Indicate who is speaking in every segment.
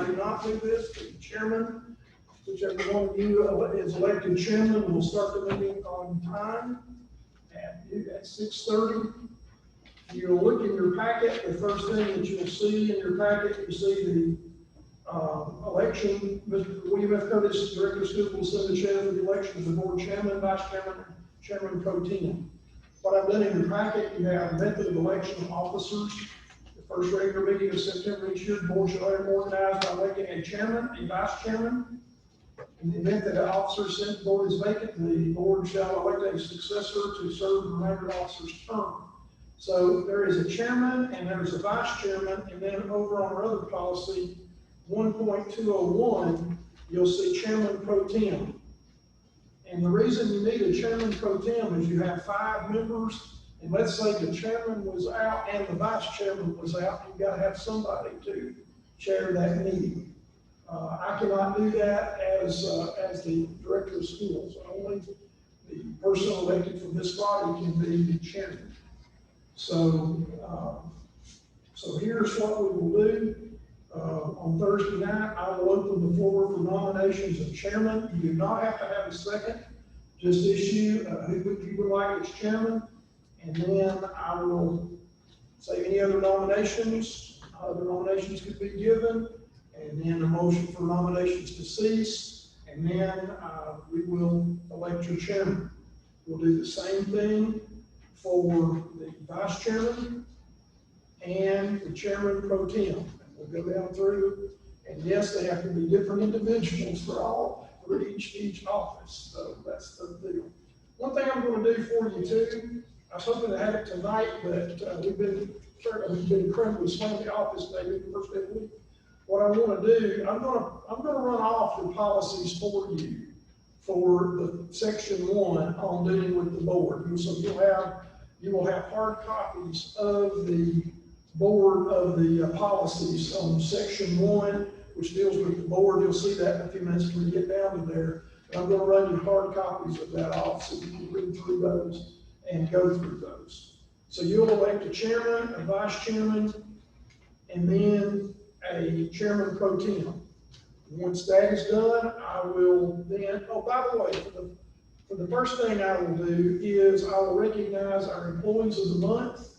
Speaker 1: may not do this, but the chairman, whichever one of you is elected chairman, will start the meeting on time at 6:30. You'll look in your packet, the first thing that you'll see in your packet, you see the election. Mr. William F. Curtis, Director of School, will send the chair for the election of the board chairman, vice chairman, and chairman pro tem. What I've done in your packet, you have method of election of officers. The first regular meeting of September each year, the board shall organize by electing a chairman, a vice chairman. In the event that an officer sent to the board is vacant, the board shall elect a successor to serve the remainder of the officer's term. So there is a chairman and there's a vice chairman, and then over on our other policy, 1.201, you'll see chairman pro tem. And the reason you need a chairman pro tem is you have 5 members, and let's say the chairman was out and the vice chairman was out, you've got to have somebody to chair that meeting. I cannot do that as the director of schools. Only the person elected from this body can be the chairman. So here's what we will do. On Thursday night, I will open the floor for nominations of chairman. You do not have to have a second. Just issue who you would like as chairman, and then I will say any other nominations. Other nominations could be given, and then a motion for nominations to cease, and then we will elect your chairman. We'll do the same thing for the vice chairman and the chairman pro tem. We'll go down through, and yes, they have to be different individuals for each office. So that's the deal. One thing I'm going to do for you too, I was hoping to have it tonight, but we've been incredibly slow in the office maybe the first day of the week. What I want to do, I'm going to run off the policies for you for the section 1 on dealing with the board. And so you will have hard copies of the board of the policies on section 1, which deals with the board. You'll see that in a few minutes when you get down to there. But I'm going to run you hard copies of that off so you can read through those and go through those. So you'll elect a chairman, a vice chairman, and then a chairman pro tem. Once that is done, I will then, oh, by the way, for the first thing I will do is I will recognize our employees of the month.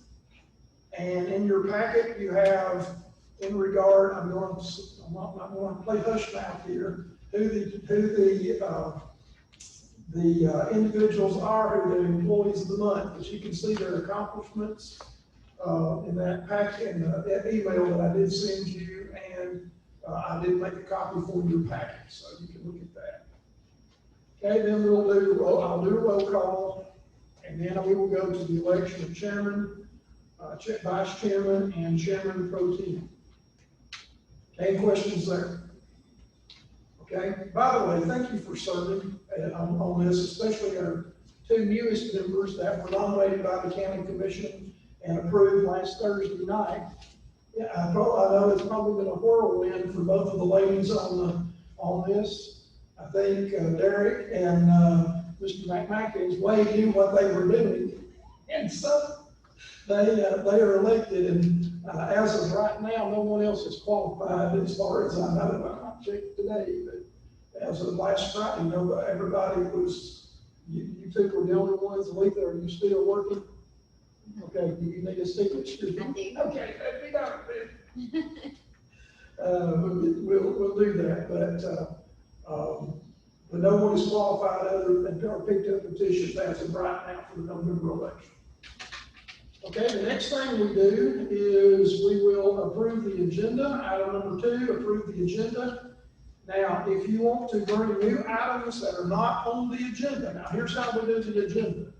Speaker 1: And in your packet, you have, in regard, I'm not going to play hush mouth here, who the individuals are, who the employees of the month. But you can see their accomplishments in that packet, in that email that I did send you, and I did make a copy for your packet, so you can look at that. Okay, then I'll do a roll call, and then we will go to the election of chairman, vice chairman, and chairman pro tem. Any questions there? Okay. By the way, thank you for serving on this, especially our 2 newest members that were nominated by the county commission and approved last Thursday night. Yeah, I know it's probably been a whirlwind for both of the ladies on this. I think Derek and Mr. McMackins way knew what they were doing, and so they are elected, and as of right now, no one else is qualified as far as I know. I'm not checked today, but as of last Friday, everybody was. You two were the only ones. Letha, are you still working? Okay. Do you need a signature?
Speaker 2: I do.
Speaker 1: Okay, that'd be nice. We'll do that, but no one is qualified other than or picked up petitions as of right now for the November election. Okay, the next thing we do is we will approve the agenda. Item number 2, approve the agenda. Now, if you want to bring new items that are not on the agenda, now here's how we do the agenda.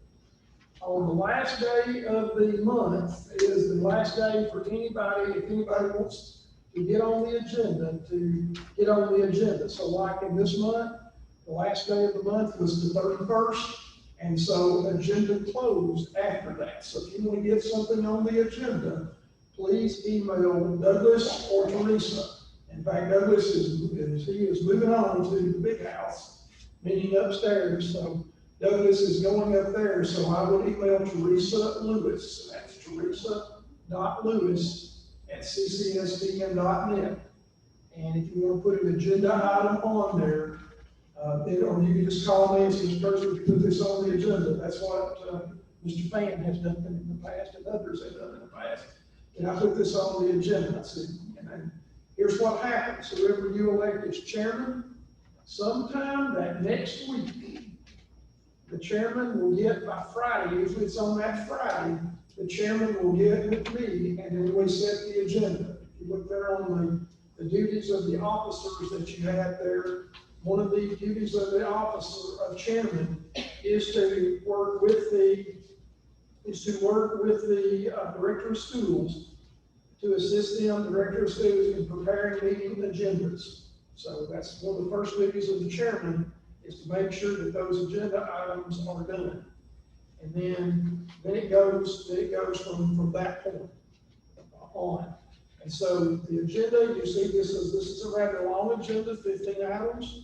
Speaker 1: On the last day of the month is the last day for anybody, if anybody wants to get on the agenda, So like in this month, the last day of the month was the 31st. And so agenda closed after that. So if you want to get something on the agenda, please email Douglas or Teresa. In fact, Douglas is moving on to the big house, meeting upstairs. So Douglas is going up there. So I will email Teresa Lewis. That's Teresa.Lewis@ccsdm.net. And if you want to put an agenda item on there, or you can just call me and say, Mr. President, put this on the agenda. That's what Mr. Fan has done in the past and others have done in the past. And I put this on the agenda. I said, and here's what happens. Whoever you elect as chairman, sometime that next week, the chairman will get by Friday, usually it's on that Friday, the chairman will get with me and then we set the agenda. If you look there on the duties of the officers that you have there, one of the duties of the officer of chairman is to work with the director of schools to assist them, director of schools, in preparing meeting agendas. So that's one of the first duties of the chairman, is to make sure that those agenda items are done. And then it goes from that point on. And so the agenda, you see this is a rather long agenda, 15 items.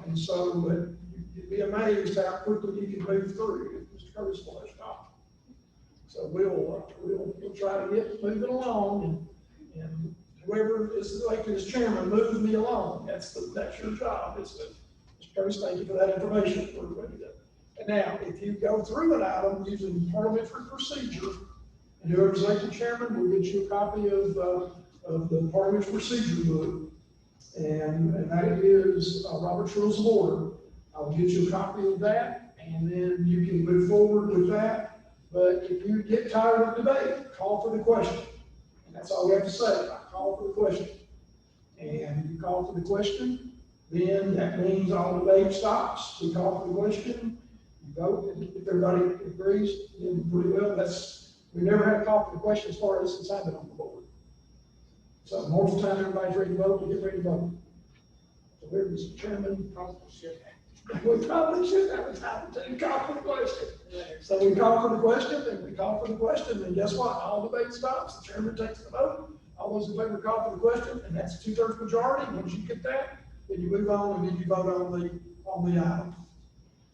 Speaker 1: And so you'd be amazed how quickly you can move through if Mr. Curtis will stop. So we'll try to get moving along, and whoever is elected as chairman, move me along. That's your job. Mr. Curtis, thank you for that information for everybody. And now, if you go through an item using parliamentary procedure, and whoever's elected chairman will get you a copy of the parliamentary procedure book, and that is Robert's Rules of Order. I'll get you a copy of that, and then you can move forward with that. But if you get tired of debate, call for the question. And that's all we have to say. I call for the question. And you call for the question, then that means all debate stops. We call for the question, you vote, and if everybody agrees, then pretty well, we never had a call for the question as far as since I've been on the board. So most of the time, everybody's ready to vote, we get ready to vote. So there's the chairman, we probably should have a time to call for the question. So we call for the question, and guess what? All debate stops, the chairman takes the vote. All those in favor call for the question, and that's 2/3 majority. Once you get that, then you move on, and then you vote on the item.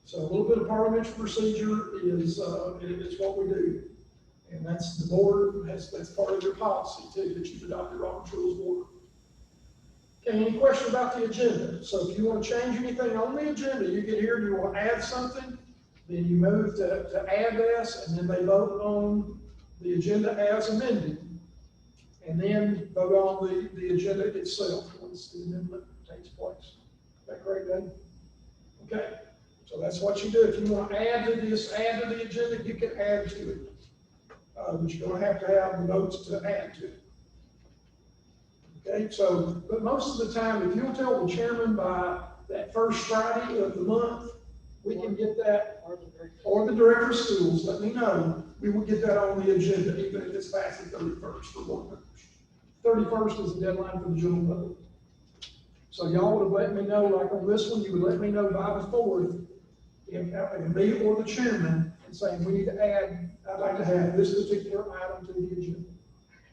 Speaker 1: So a little bit of parliamentary procedure is what we do. And that's the board, that's part of your policy too, that you've adopted Robert's Rules of Order. Okay, any question about the agenda? So if you want to change anything on the agenda, you get here and you want to add something, then you move to add this, and then they vote on the agenda as amended. And then vote on the agenda itself once the amendment takes place. Is that correct, Dave? Okay, so that's what you do. If you want to add to the agenda, you can add to it. But you're going to have the votes to add to it. Okay, so, but most of the time, if you'll tell the chairman by that first Friday of the month, we can get that, or the director of schools, let me know, we will get that on the agenda, even if it's past the 31st for board members. 31st is the deadline for the general public. So y'all would have let me know, like on this one, you would let me know by the 4th, if me or the chairman, and saying we need to add, I'd like to have this particular item to the agenda.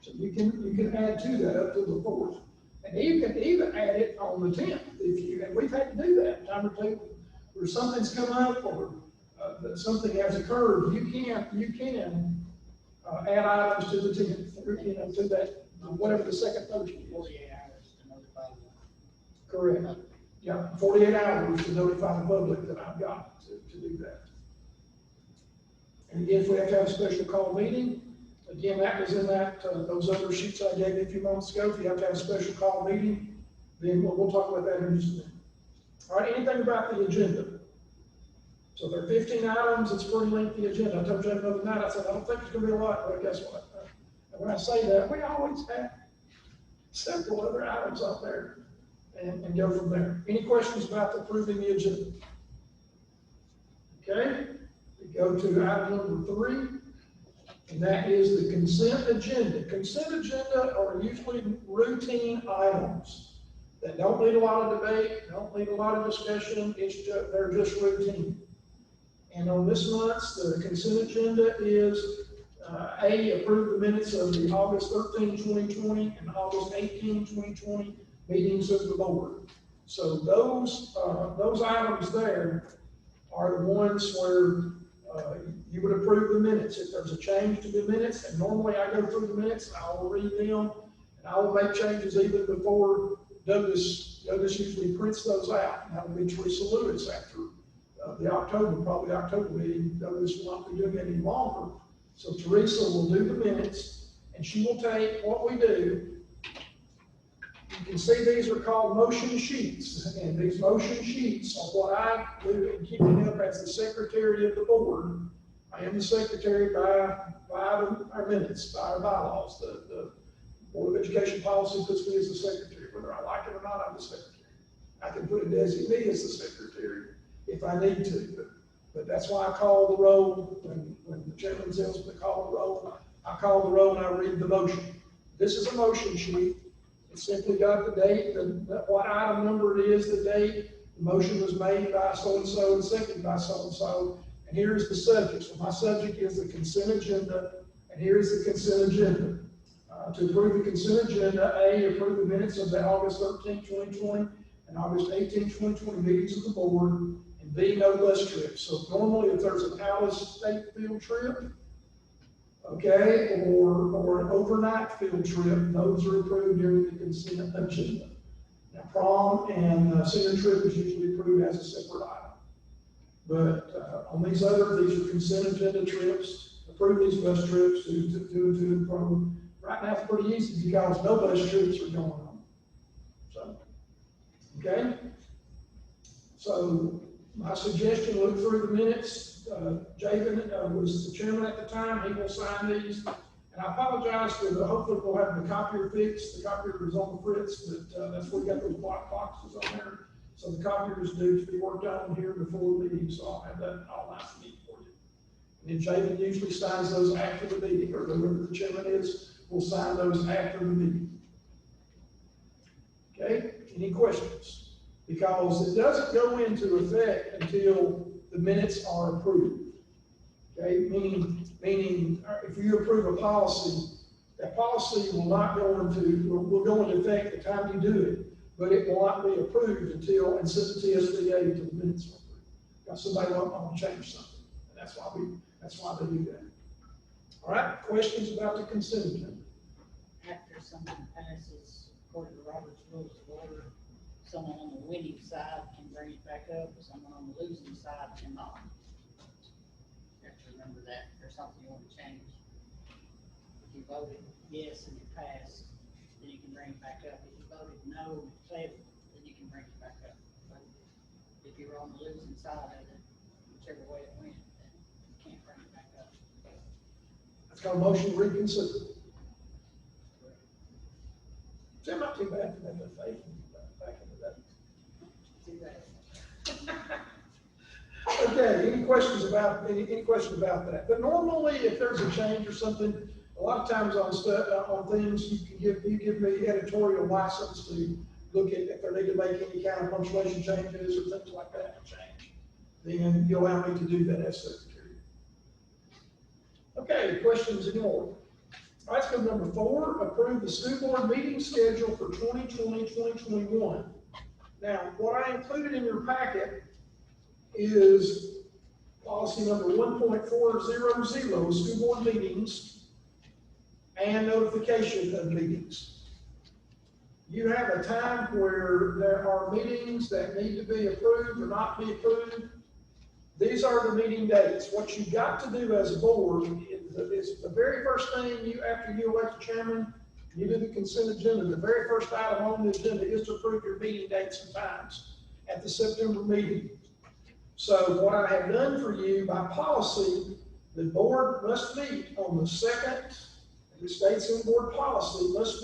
Speaker 1: So you can add to that up to the 4th. And you can even add it on the 10th and we've had to do that time or two, where something's come up or something has occurred, you can add items to the 10th, to that, whatever the second Thursday is.
Speaker 2: 48 hours to notify them.
Speaker 1: Correct. Yeah, 48 hours to notify the public that I've got to do that. And again, if we have to have a special call meeting, again, that was in those other sheets I gave you a few moments ago. If you have to have a special call meeting, then we'll talk about that in just a minute. All right, anything about the agenda? So there are 15 items. It's a pretty lengthy agenda. I told you the other night, I said, I don't think it's going to be a lot, but guess what? And when I say that, we always have several other items out there and go from there. Any questions about approving the agenda? Okay, we go to item number 3. And that is the consent agenda. Consent agenda are usually routine items that don't need a lot of debate, don't need a lot of discussion. They're just routine. And on this month's, the consent agenda is approve the minutes of the August 13, 2020 and August 18, 2020 meetings of the board. So those items there are the ones where you would approve the minutes. If there's a change to the minutes, and normally I go through the minutes, I will read them, And I will make changes even before Douglas usually prints those out. And that will be Teresa Lewis after probably October meeting. Douglas will not be doing it any longer. So Teresa will do the minutes, and she will take what we do. You can see these are called motion sheets, and these motion sheets are what I do in keeping up as the secretary of the board. I am the secretary by our minutes, by our bylaws. The Board of Education policy puts me as the secretary. Whether I like it or not, I'm the secretary. I can put a designee as the secretary if I need to, but that's why I call the roll. When the chairman tells me to call the roll, I call the roll and I read the motion. This is a motion sheet. It's simply got the date, what item number it is, the date, the motion was made by so-and-so and seconded by so-and-so, and here's the subject. So my subject is the consent agenda, and here is the consent agenda. To approve the consent agenda, A, approve the minutes of the August 13, 2020, and August 18, 2020 meetings of the board, and B, no bus trips. So normally if there's an out-of-state field trip, okay, or an overnight field trip, those are approved during the consent agenda. Now, prom and senior trip is usually approved as a separate item. But on these are consent agenda trips, approve these bus trips to and from. Right now it's pretty easy because no bus trips are going on. So, okay. So my suggestion, look through the minutes. Javen was the chairman at the time. He will sign these. And I apologize for hopefully we'll have the copier fixed. The copier is on the fritz, but that's where we got those black boxes on there. So the copier is due to be worked on here before the meeting. So I'll have that all nice and neat for you. And then Javen usually signs those after the meeting, or whoever the chairman is will sign those after the meeting. Okay, any questions? Because it doesn't go into effect until the minutes are approved. Okay, meaning if you approve a policy, that policy will not go will go into effect the time you do it, but it will not be approved until and sent to TSBA until the minutes are approved. Got somebody want to change something, and that's why they do that. All right, questions about the consent agenda?
Speaker 2: After something passes, according to Robert's Rules of Order, someone on the winning side can bring it back up, or someone on the losing side cannot. You have to remember that. If there's something you want to change, if you voted yes and it passed, then you can bring it back up. If you voted no and it failed, then you can bring it back up. But if you're on the losing side of it, whichever way it went, then you can't bring it back up.
Speaker 1: That's called a motion to reconsider. So not too bad for them to faith back into that.
Speaker 2: Do that.
Speaker 1: Okay, any questions about that? But normally, if there's a change or something, a lot of times on things, you give me editorial license to look at if they need to make any kind of punctuation changes or things like that to change. Then you allow me to do that as secretary. Okay, questions anymore? All right, let's go to number 4, approve the school board meeting schedule for 2020-2021. Now, what I included in your packet is policy number 1.400, school board meetings and notification of meetings. You have a time where there are meetings that need to be approved or not be approved. These are the meeting dates. What you've got to do as a board is the very first thing after you elect a chairman, you do the consent agenda. The very first item on the agenda is to approve your meeting dates and times at the September meeting. So what I have done for you by policy, the board must meet on the second, it states in board policy, must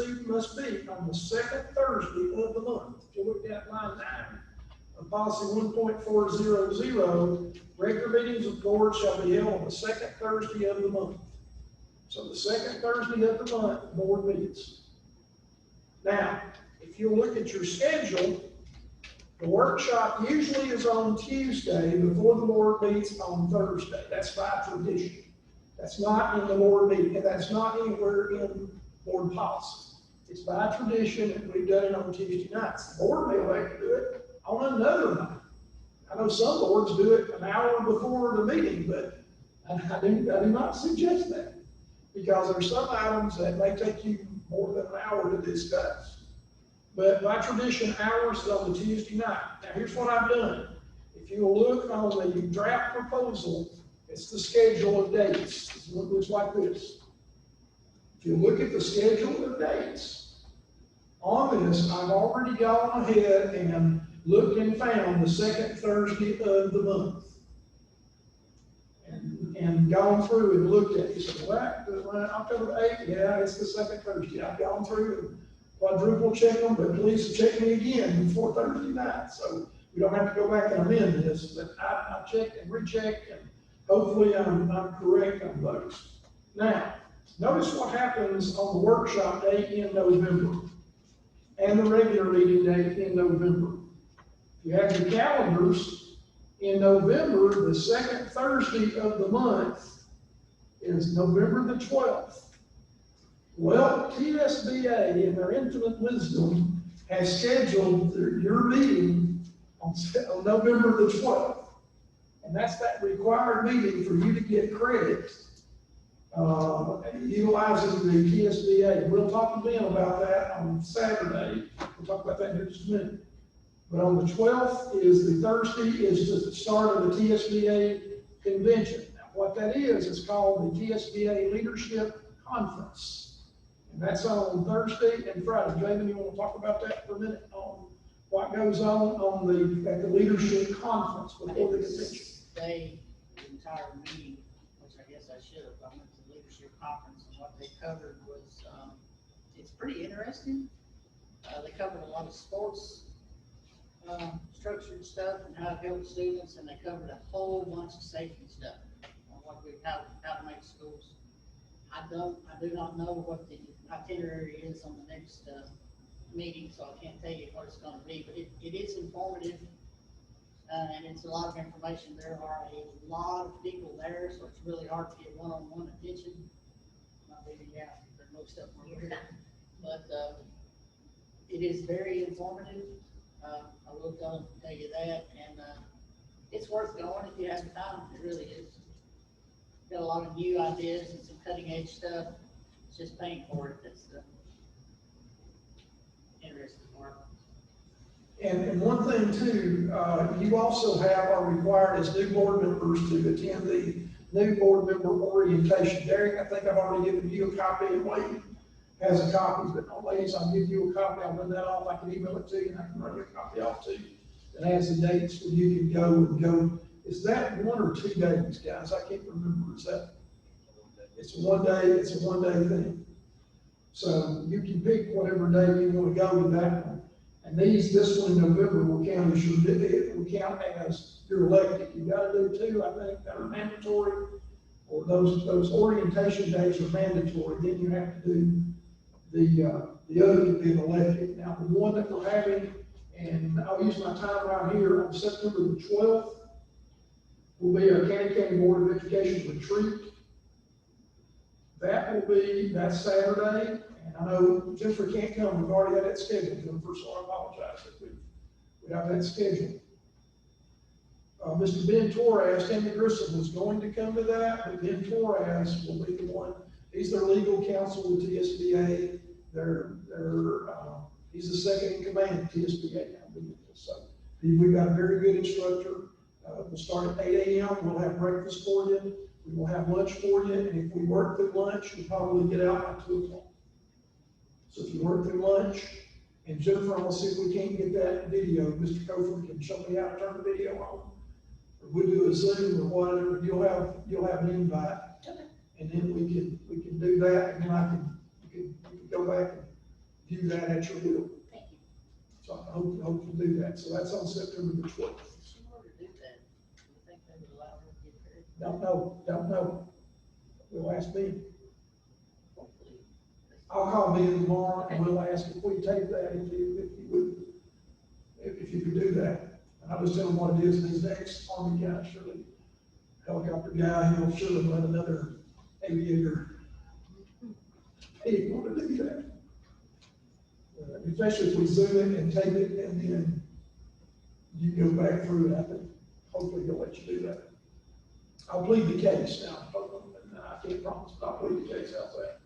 Speaker 1: be on the second Thursday of the month. If you look at line 9 of policy 1.400, regular meetings of board shall be held on the second Thursday of the month. So the second Thursday of the month, board meets. Now, if you look at your schedule, the workshop usually is on Tuesday before the board meets on Thursday. That's by tradition. That's not in the board meeting, and that's not anywhere in board policy. It's by tradition, and we've done it on Tuesday nights. The board may elect to do it on another night. I know some boards do it an hour before the meeting, but I do not suggest that, because there are some items that may take you more than an hour to discuss. But by tradition, ours is on the Tuesday night. Now, here's what I've done. If you will look on the draft proposal, it's the schedule of dates. It looks like this. If you look at the schedule of dates, on this, I've already gone ahead and looked and found the second Thursday of the month. And gone through and looked at it. You said, well, October 8th, yeah, it's the second Thursday. I've gone through and quadruple checked them, but please check me again before Thursday night. So we don't have to go back and amend this, but I checked and rechecked, and hopefully I'm correct on those. Now, notice what happens on the workshop date in November and the regular meeting date in November. If you have your calendars, in November, the second Thursday of the month is November the 12th. Well, TSBA, in their infinite wisdom, has scheduled your meeting on November the 12th. And that's that required meeting for you to get credit utilizing the TSBA. We'll talk to Ben about that on Saturday. We'll talk about that in just a minute. But on the 12th is the Thursday, is the start of the TSBA convention. Now, what that is called the TSBA Leadership Conference. And that's on Thursday and Friday. Jamin, you want to talk about that for a minute on what goes on at the Leadership Conference before the convention?
Speaker 2: The entire meeting, which I guess I should have. I went to the Leadership Conference, and what they covered was, it's pretty interesting. They covered a lot of sports, structured stuff and how to help students, and they covered a whole bunch of safety stuff on how to make schools. I do not know what the itinerary is on the next meeting, so I can't tell you what it's going to be, but it is informative, and it's a lot of information. There are a lot of people there, so it's really hard to get one-on-one attention. Not maybe out there, most of them are here, but it is very informative. I will tell you that, and it's worth going if you have time. It really is. Got a lot of new ideas and some cutting edge stuff. It's just paying for it. That's the interesting part.
Speaker 1: And one thing too, you also are required as new board members to attend the new board member orientation. Derek, I think I've already given you a copy, and Wade has a copy, but no, ladies, I'll give you a copy. I'll run that off. I can email it to you, and I can run you a copy off to you. It has the dates where you can go. Is that 1 or 2 days, guys? I can't remember. Is that? It's a one day thing. So you can pick whatever day you want to go to that one. And this one in November will count as your elected. You got to do 2, I think, that are mandatory, or those orientation days are mandatory. Then you have to do the other can be elected. Now, the one that we're having, and I'll use my time right here, on September the 12th, will be our County Board of Education retreat. That will be that Saturday, and I know Jennifer can't come. We've already had that scheduled, Jennifer, so I apologize if we have that scheduled. Mr. Ben Torres, Tammy Grissom was going to come to that, but Ben Torres will be the one. He's their legal counsel with TSBA. He's the second in command at TSBA now. So we've got a very good instructor. We'll start at 8 a.m. We'll have breakfast for you. We will have lunch for you. And if we work through lunch, we'll probably get out by 2 o'clock. So if you work through lunch, and Jennifer, I'm gonna see if we can't get that video. Mr. Cofer can show me how to turn the video on. Or we'll do a Zoom or whatever. You'll have an invite.
Speaker 2: Okay.
Speaker 1: And then we can do that, and then you can go back and view that at your will.
Speaker 2: Thank you.
Speaker 1: So I hope you'll do that. So that's on September the 12th.
Speaker 2: She wanted to do that. Do you think they would allow her to get married?
Speaker 1: Don't know. We'll ask Ben.
Speaker 2: Hopefully.
Speaker 1: I'll call Ben tomorrow, and we'll ask if we take that, if you could do that. And I'll just tell him what it is. And he's the ex-Army guy, surely, helicopter guy, he'll surely let another aviator. He didn't want to do that. Especially if we zoom it and take it, and then you go back through it. I think hopefully he'll let you do that. I'll plead the case now. I can't promise, but I'll plead the case. How's that?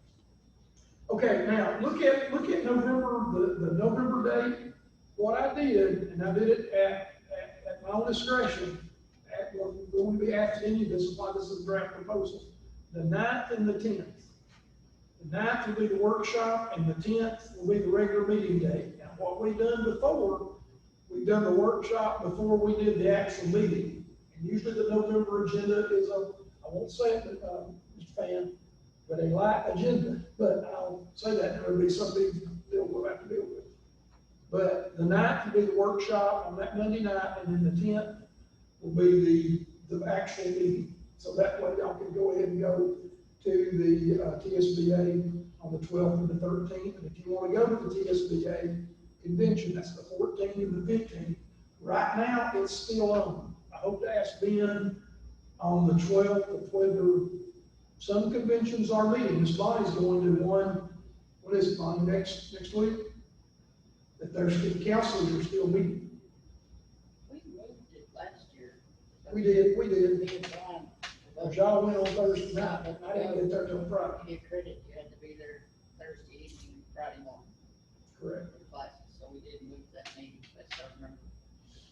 Speaker 1: Okay, now, look at November, the November date. What I did, and I did it at my own discretion, we're going to be asked any of this, why this is a draft proposal. The 9th and the 10th. The 9th will be the workshop, and the 10th will be the regular meeting day. Now, what we've done before, we've done the workshop before we did the actual meeting. And usually the November agenda is I won't say it, Mr. Fan, but a light agenda, but I'll say that there will be some big deal we'll have to deal with. But the 9th will be the workshop on that Monday night, and then the 10th will be the actual meeting. So that way y'all can go ahead and go to the TSBA on the 12th and the 13th. And if you want to go to the TSBA convention, that's the 14th and the 15th. Right now, it's still on. I hope to ask Ben on the 12th of whether some conventions are meeting. Miss Bonnie's going to one, what is it, Bonnie, next week? That there's, the councilors are still meeting.
Speaker 2: We moved it last year.
Speaker 1: We did.
Speaker 2: Me and Brian.
Speaker 1: But y'all went on Thursday night, but I didn't get there till Friday.
Speaker 2: To give credit, you had to be there Thursday evening, Friday morning.
Speaker 1: Correct.
Speaker 2: For the classes, so we did move that meeting, that's what I remember.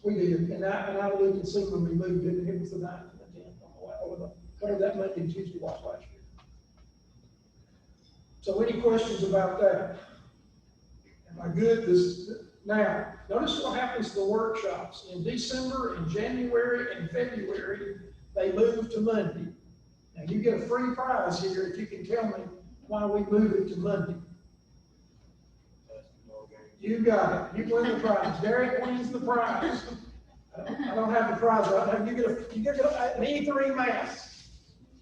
Speaker 1: We did, and I looked and see when we moved it, it was the 9th and the 10th, whatever that Monday and Tuesday was last year. So any questions about that? Am I good? Now, notice what happens to the workshops. In December, in January, and February, they move to Monday. Now, you get a free prize here if you can tell me why we move it to Monday. You got it. You win the prize. Derek wins the prize. I don't have the prize right now. You get an E3 math,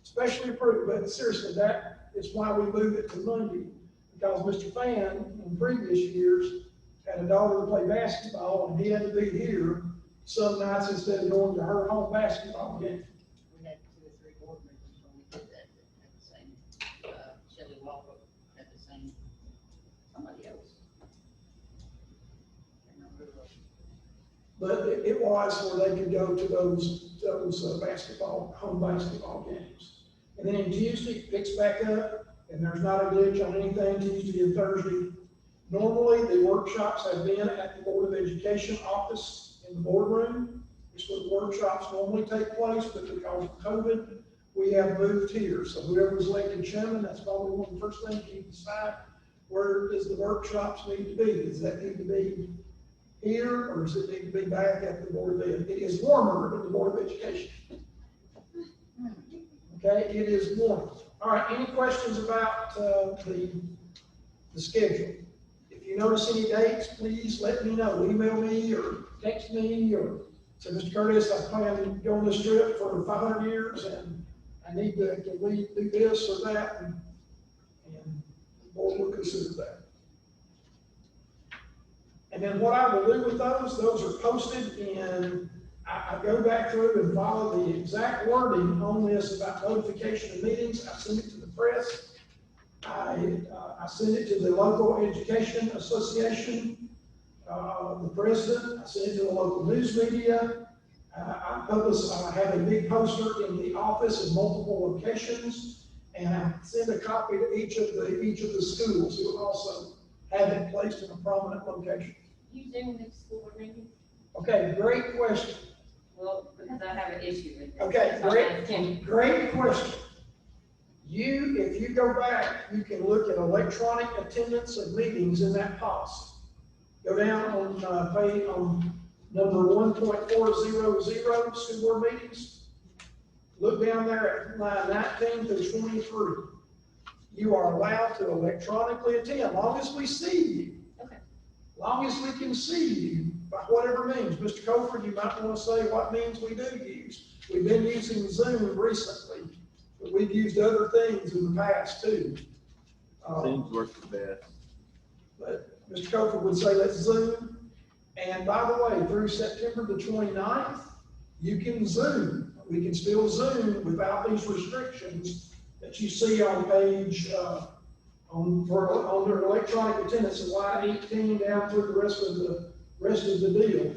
Speaker 1: especially approved. But seriously, that is why we move it to Monday. Because Mr. Fan, in previous years, had a daughter to play basketball, and he had to be here some nights instead of going to her home basketball game.
Speaker 2: We had 2 or 3 board members when we did that, at the same, Shelley Walker had the same, somebody else. I can't remember who it was.
Speaker 1: But it was where they could go to those home basketball games. And then in Tuesday, it picks back up, and there's not a glitch on anything Tuesday and Thursday. Normally, the workshops have been at the Board of Education office in the boardroom. It's where the workshops normally take place, but because of COVID, we have moved here. So whoever's elected chairman, that's probably one of the first things you decide, where does the workshops need to be? Does that need to be here, or does it need to be back at the Board of Ed? It is warmer at the Board of Education. Okay, it is warm. All right, any questions about the schedule? If you notice any dates, please let me know. Email me or text me or say, Mr. Curtis, I plan to go on this trip for 500 years and I need to do this or that, and the board will consider that. And then what I will do with those are posted in, I go back through and follow the exact wording on this about notification of meetings. I send it to the press. I send it to the local education association, the president. I send it to the local news media. I have a big poster in the office in multiple locations, and I send a copy to each of the schools who will also have it placed in a prominent location.
Speaker 3: You doing next school board meeting?
Speaker 1: Okay, great question.
Speaker 3: Well, because I have an issue with it.
Speaker 1: Okay,
Speaker 3: So I'm asking.
Speaker 1: great question. If you go back, you can look at electronic attendance of meetings in that policy. Go down on page on number 1.400, school board meetings. Look down there at line 19 through 23. You are allowed to electronically attend, as long as we see you.
Speaker 3: Okay.
Speaker 1: As long as we can see you, by whatever means. Mr. Cofer, you might want to say what means we do use. We've been using Zoom recently, but we've used other things in the past too.
Speaker 4: Seems works the best.
Speaker 1: But Mr. Cofer would say that's Zoom. And by the way, through September the 29th, you can Zoom. We can still Zoom without these restrictions that you see on page, under electronic attendance in line 18 down through the rest of the deal.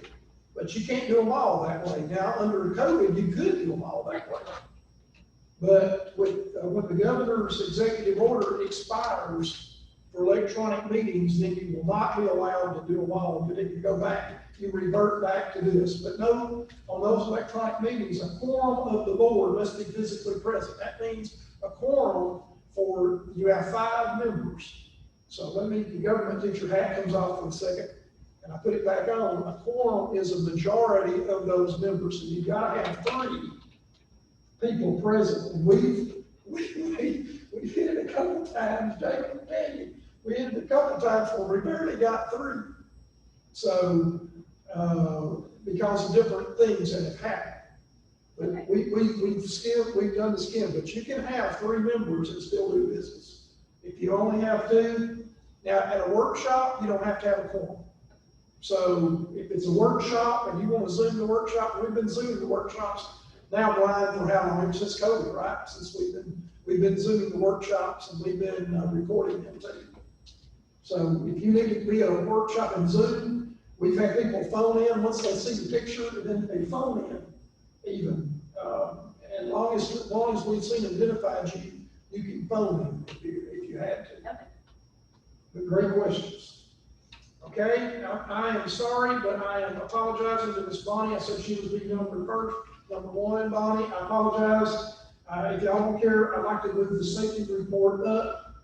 Speaker 1: But you can't do them all that way. Now, under COVID, you could do them all that way. But when the governor's executive order expires for electronic meetings, then you will not be allowed to do a wall, but if you go back, you revert back to this. But no, on those electronic meetings, a quorum of the board must be physically present. That means a quorum for, you have 5 members. So let me, the government teacher hat comes off for a second, and I put it back on. A quorum is a majority of those members, and you've got to have 3 people present. And we hit it a couple of times, Jacob will tell you, we hit it a couple of times where we barely got 3. So, because of different things that have happened. But we've done the skin, but you can have 3 members and still do business. If you only have 2, now at a workshop, you don't have to have a quorum. So if it's a workshop and you want to Zoom the workshop, we've been Zooming the workshops now, Brian, for how long? Since COVID, right? Since we've been Zooming the workshops and we've been recording them too. So if you need to be at a workshop in Zoom, we've had people phone in once they see the picture, and then they phone in even. And as long as we've seen and identified you, you can phone in if you had to.
Speaker 3: Okay.
Speaker 1: But great questions. Okay, I am sorry, but I am apologizing to Miss Bonnie. I said she was being number first. Number 1, Bonnie, I apologize. If y'all don't care, I'd like to move the safety report up.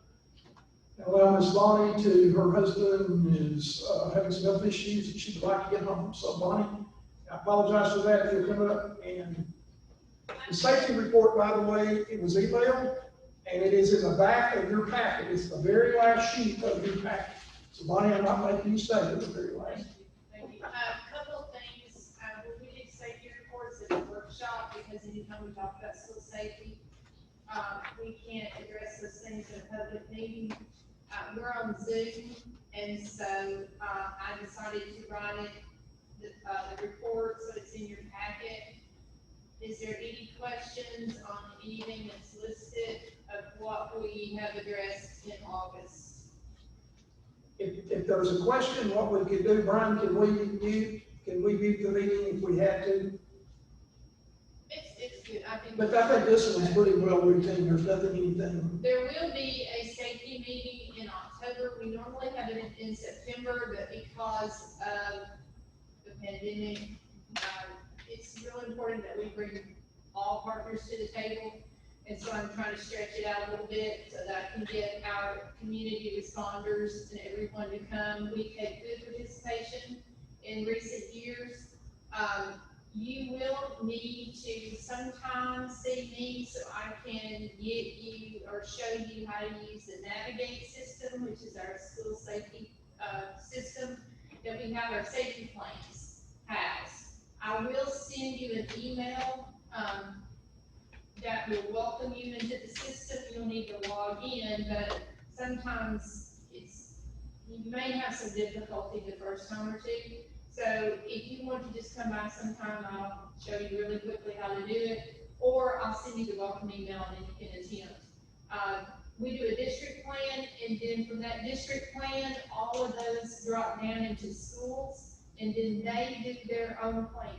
Speaker 1: Allow Miss Bonnie to, her husband is having some health issues and she'd like to get home. So Bonnie, I apologize for that if you'll come up. And the safety report, by the way, it was emailed and it is in the back of your packet. It's the very last sheet of your packet. So Bonnie, I'm not making you stay at the very last.
Speaker 5: Thank you. A couple of things, when we did safety reports at the workshop, because anytime we talk about school safety, we can't address those things in a public meeting. We're on Zoom, and so, I decided to write it, the report, so it's in your packet. Is there any questions on anything that's listed of what we have addressed in August?
Speaker 1: If there's a question, what we could do, Brian, can we mute the meeting if we had to?
Speaker 5: It's good, I think.
Speaker 1: But I think this one's pretty well routine, there's anything.
Speaker 5: There will be a safety meeting in October. We normally have it in September, but because of the pandemic, it's really important that we bring all partners to the table. And so I'm trying to stretch it out a little bit so that I can get our community responders and everyone to come. We've had good participation in recent years. You will need to sometimes see me so I can get you or show you how to use the Navigate system, which is our school safety system that we have our safety plans has. I will send you an email that will welcome you into the system. You'll need to log in, but sometimes you may have some difficulty the first time or 2. So if you want to just come by sometime, I'll show you really quickly how to do it, or I'll send you the welcome email and you can attempt. We do a district plan, and then from that district plan, all of those drop down into schools, and then they do their own plan.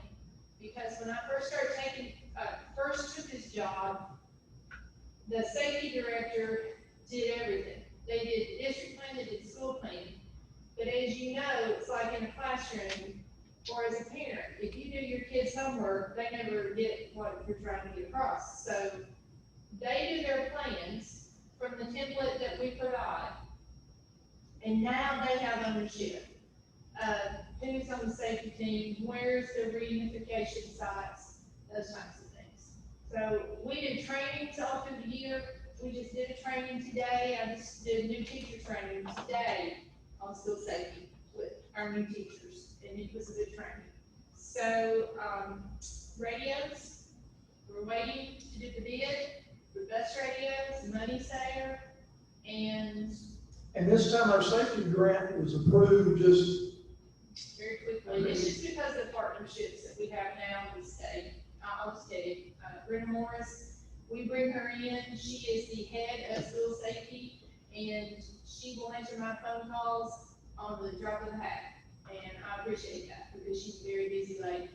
Speaker 5: Because when I first started first took this job, the safety director did everything. They did the district plan, they did school planning. But as you know, it's like in a classroom, or as a parent, if you do your kids' homework, they never get what you're trying to get across. So they do their plans from the template that we provide, and now they have ownership. Who's on the safety team, where's the reunification sites, those types of things. So we do trainings all through the year. We just did a training today. I just did new teacher training today on school safety with our new teachers, and it was a good training. So, radios, we're waiting to do the bid for bus radios, money saver, and
Speaker 1: this time our safety grant was approved just.
Speaker 5: very quickly. It's just because of the partnerships that we have now with the state. I'll just tell you, Brenda Morris, we bring her in. She is the head of school safety, and she will answer my phone calls on the drop of the hat. And I appreciate that because she's a very busy lady.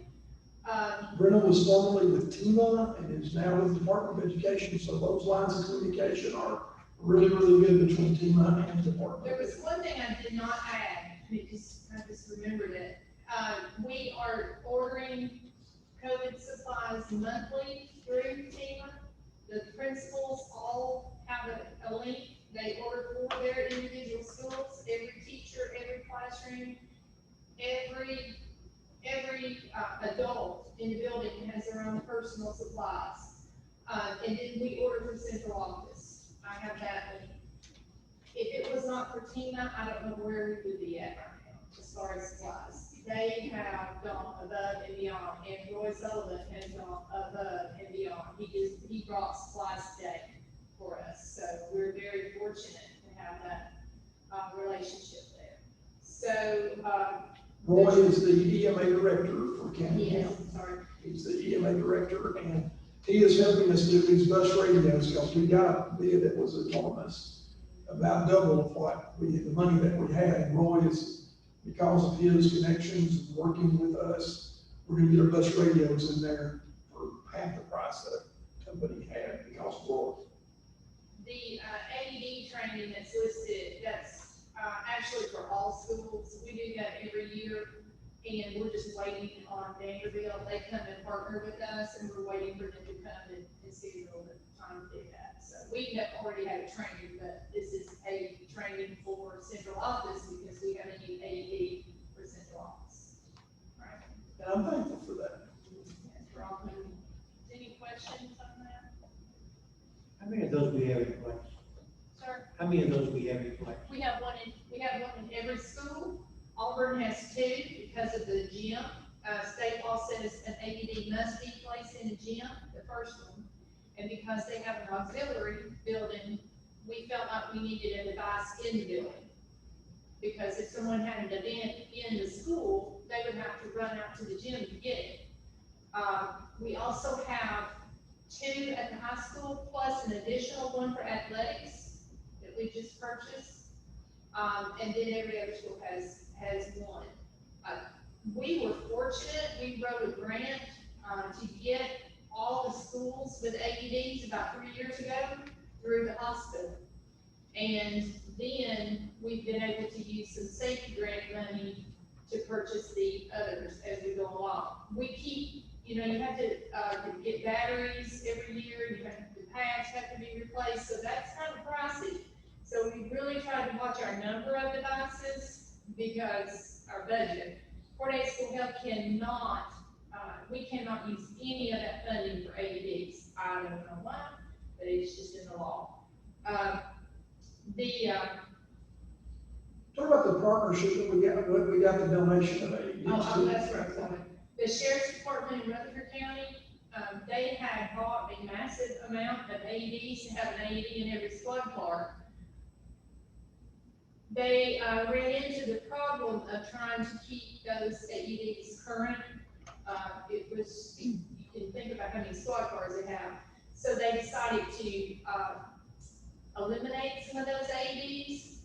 Speaker 1: Brenda was formerly with TEMA and is now with the Department of Education, so those lines of communication are really, really good between TMA and the department.
Speaker 5: There was one thing I did not add, because I just remembered it. We are ordering COVID supplies monthly through FEMA. The principals all have a link. They order for their individual schools, every teacher, every classroom, every adult in the building has their own personal supplies. And then we order for central office. I have that link. If it was not for Tina, I don't know where we would be at right now, as far as supplies. They have gone above and beyond, and Roy Sullivan has gone above and beyond. He brought supplies today for us, so we're very fortunate to have that, relationship there. So,
Speaker 1: Roy is the EMA director for Camden
Speaker 5: yes,
Speaker 1: County.
Speaker 5: sorry.
Speaker 1: He's the EMA director, and he is helping us do these bus radios, because we got a bid that was enormous, about double of what the money that we had. And Roy is, because of his connections and working with us, we're gonna get our bus radios in there for half the price that company had because of Roy.
Speaker 5: The AED training that's listed, that's actually for all schools. We do that every year, and we're just waiting on Vanderbilt. They come and partner with us, and we're waiting for them to come and schedule the time to do that. So we have already had a training, but this is a training for central office because we have a new AED for central office. All right.
Speaker 1: And I'm thankful for that.
Speaker 5: For all of you. Any questions on that?
Speaker 6: How many of those we have in place?
Speaker 5: Sir?
Speaker 6: How many of those we have in place?
Speaker 5: We have one in every school. Auburn has two because of the gym. State law says an AED must be placed in a gym, the first one. And because they have an auxiliary building, we felt like we needed a device in the building. Because if someone had an event in the school, they would have to run out to the gym to get it. We also have two at the high school, plus an additional one for athletics that we just purchased. And then every other school has one. We were fortunate, we wrote a grant, to get all the schools with AEDs about 3 years ago through the hospital. And then we've been able to use some safety grant money to purchase the others as we go along. We keep, you have to, get batteries every year, the pads have to be replaced, so that's kind of pricey. So we really try to watch our number of devices because our budget. Fort Hays School Health cannot, we cannot use any of that funding for AEDs. I don't know why, but it's just in the law.
Speaker 1: Talk about the partnership that we got the donation of AEDs.
Speaker 5: That's right, sorry. The Sheriff's Department in Rutherford County, they had bought a massive amount of AEDs to have an AED in every squad car. They ran into the problem of trying to keep those AEDs current. You can think about how many squad cars they have. So they decided to eliminate some of those AEDs.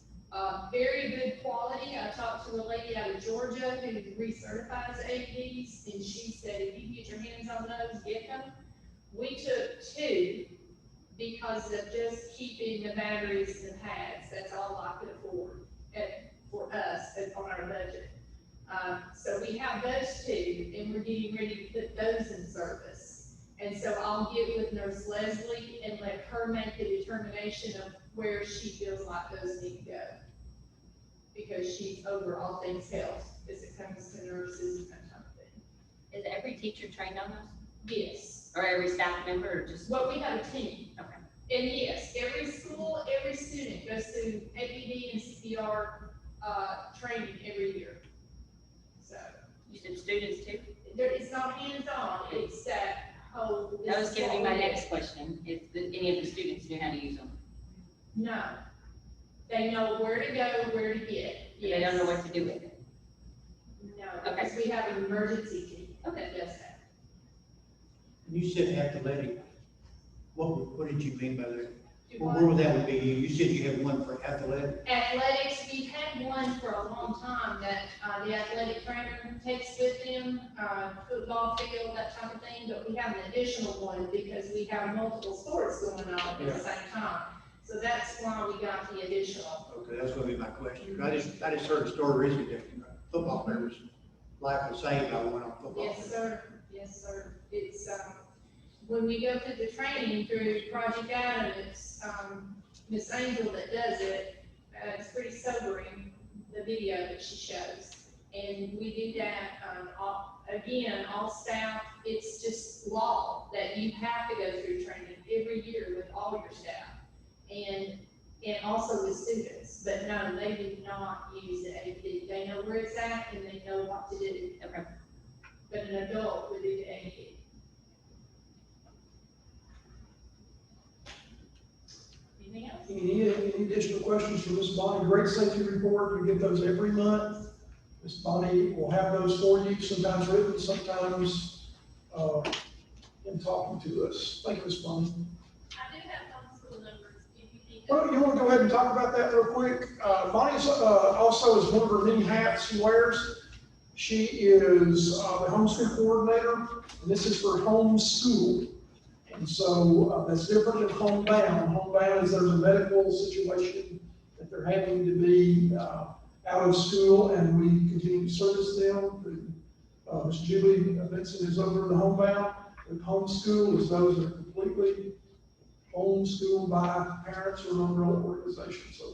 Speaker 5: Very good quality. I talked to a lady out of Georgia who recertifies AEDs, and she said, if you get your hands on those, get them. We took two because of just keeping the batteries and pads. That's all I could afford for us on our budget. So we have those two, and we're getting ready to put those in service. And so I'll get with Nurse Leslie and let her make the determination of where she feels like those need to go. Because she's over all things health, as it comes to nurses and that kind of thing.
Speaker 3: Is every teacher trained on those?
Speaker 5: Yes.
Speaker 3: Or every staff member, or just?
Speaker 5: Well, we have a team.
Speaker 3: Okay.
Speaker 5: And yes, every school, every student goes through AED and CPR training every year. So,
Speaker 3: You said students too?
Speaker 5: it's not hands-on, it's that whole.
Speaker 3: That was gonna be my next question, if any of the students knew how to use them.
Speaker 5: No. They know where to go, where to get.
Speaker 3: They don't know what to do with it.
Speaker 5: No, because we have an emergency team.
Speaker 3: Okay.
Speaker 5: That does that.
Speaker 6: You said athletic. What did you mean by that?
Speaker 5: Do
Speaker 6: Well,
Speaker 5: what?
Speaker 6: where would that would be? You said you have one for athletic.
Speaker 5: Athletics, we've had one for a long time that, the athletic trainer takes with them, football field, that type of thing, but we have an additional one because we have multiple sports going on at the same time. So that's why we got the additional.
Speaker 6: Okay, that's gonna be my question. I just heard a story recently that football players' life was saved by one on football.
Speaker 5: Yes, sir. Yes, sir. It's, when we go through the training through Project Adam, it's, Miss Angel that does it. It's pretty sobering, the video that she shows. And we do that, all staff, it's just law that you have to go through training every year with all your staff. And also with students, but no, they do not use the AED. They know where it's at and they know what to do.
Speaker 3: Okay.
Speaker 5: But an adult would do the AED. Anything else?
Speaker 1: Any additional questions for Ms. Bonnie? Great safety report, we get those every month. Ms. Bonnie will have those for you, sometimes written, sometimes, in talking to us. Thank you, Ms. Bonnie.
Speaker 5: I do have homeschool numbers, if you think.
Speaker 1: Well, you want to go ahead and talk about that real quick? Bonnie's, also is one of her many hats she wears. She is, the homeschool coordinator, and this is for homeschool. And so, that's different than homebound. Homebound is there's a medical situation that they're having to be, out of school, and we continue to service them. Ms. Julie Benson is over the homebound. With homeschool is those that are completely homeschooled by parents or umbrella organizations. So,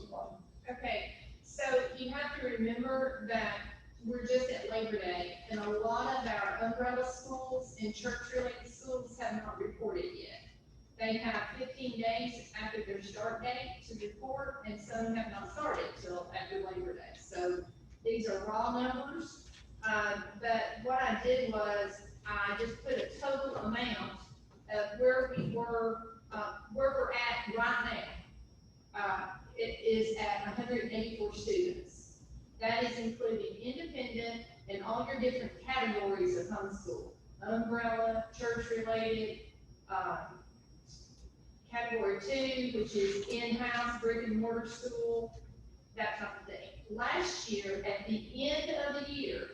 Speaker 5: Okay, so you have to remember that we're just at Labor Day, and a lot of our umbrella schools and church-related schools have not reported yet. They have 15 days after their start date to report, and some have not started till after Labor Day. So these are raw numbers, but what I did was I just put a total amount of where we were, where we're at right now. It is at 184 students. That is including independent and all your different categories of homeschool. Umbrella, church-related, category 2, which is in-house brick and mortar school, that type of thing. Last year, at the end of the year,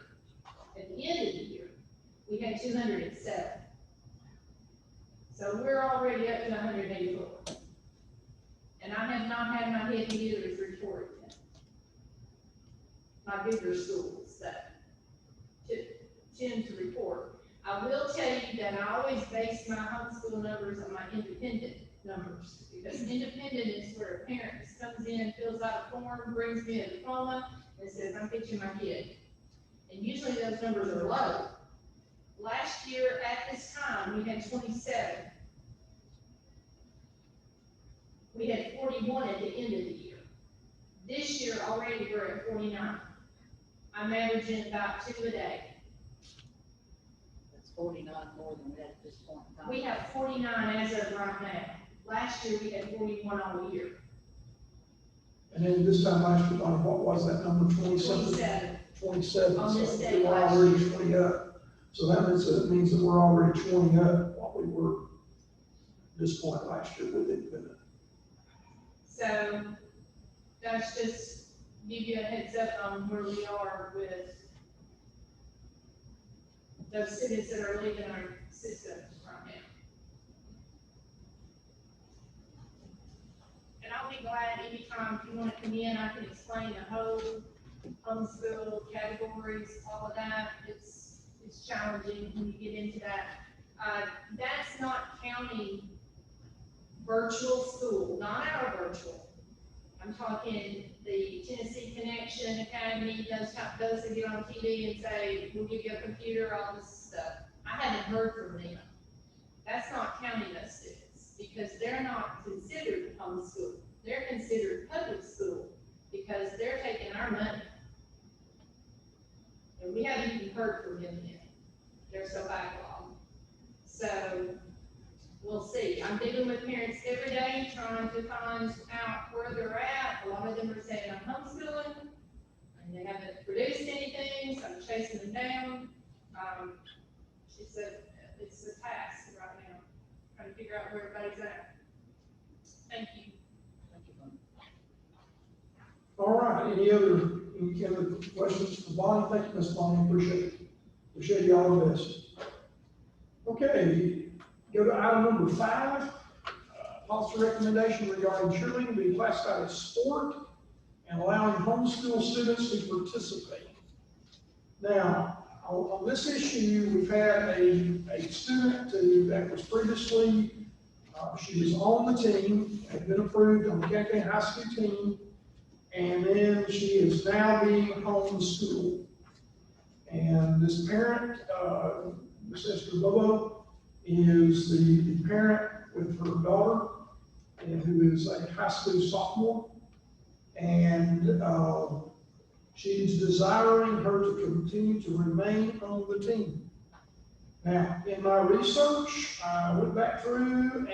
Speaker 5: we had 207. So we're already up to 184. And I have not had my heavy hitters report yet. My bigger schools that tend to report. I will tell you that I always base my homeschool numbers on my independent numbers, because independent is where a parent just comes in, fills out a form, brings me a diploma, and says, I'm teaching my kid. And usually those numbers are low. Last year at this time, we had 27. We had 41 at the end of the year. This year already we're at 49. I'm averaging about 2 a day.
Speaker 2: That's 49 more than that at this point in time.
Speaker 5: We have 49 as of right now. Last year, we had 41 all year.
Speaker 1: and then this time last year, Bonnie, what was that number, 27?
Speaker 5: 27.
Speaker 1: 27,
Speaker 5: On this
Speaker 1: so
Speaker 5: day
Speaker 1: we're
Speaker 5: last
Speaker 1: already
Speaker 5: year.
Speaker 1: 20 up. So that means that we're already 20 up what we were this point last year with independent.
Speaker 5: So that's just give you a heads up on where we are with those students that are leaving our system right now. And I'll be glad anytime if you want to come in, I can explain the whole homeschool categories, all of that. It's challenging when you get into that. That's not counting virtual school, not our virtual. I'm talking the Tennessee Connection Academy, those that get on TV and say, we'll give you a computer, all this stuff. I haven't heard from them. That's not counting those students, because they're not considered homeschool. They're considered public school, because they're taking our money. And we haven't even heard from them yet. They're so backlogged. So, we'll see. I'm dealing with parents every day, trying to find out where they're at. A lot of them are saying, I'm homeschooling, and they haven't produced anything, so I'm chasing them down. It's a task right now, trying to figure out where everybody's at. Thank you.
Speaker 2: Thank you, Bonnie.
Speaker 1: All right, any other questions for Bonnie? Thank you, Ms. Bonnie, appreciate you all the best. Okay, go to item number 5, policy recommendation regarding cheerleading being classified as sport and allowing homeschool students to participate. Now, on this issue, we've had a student that was previously, she was on the team, had been approved on the Kankakee High School team, and then she is now being homeschooled. And this parent, Miss Esther Bobo, is the parent with her daughter, and who is a high school sophomore. And she's desiring her to continue to remain on the team. Now, in my research, I went back through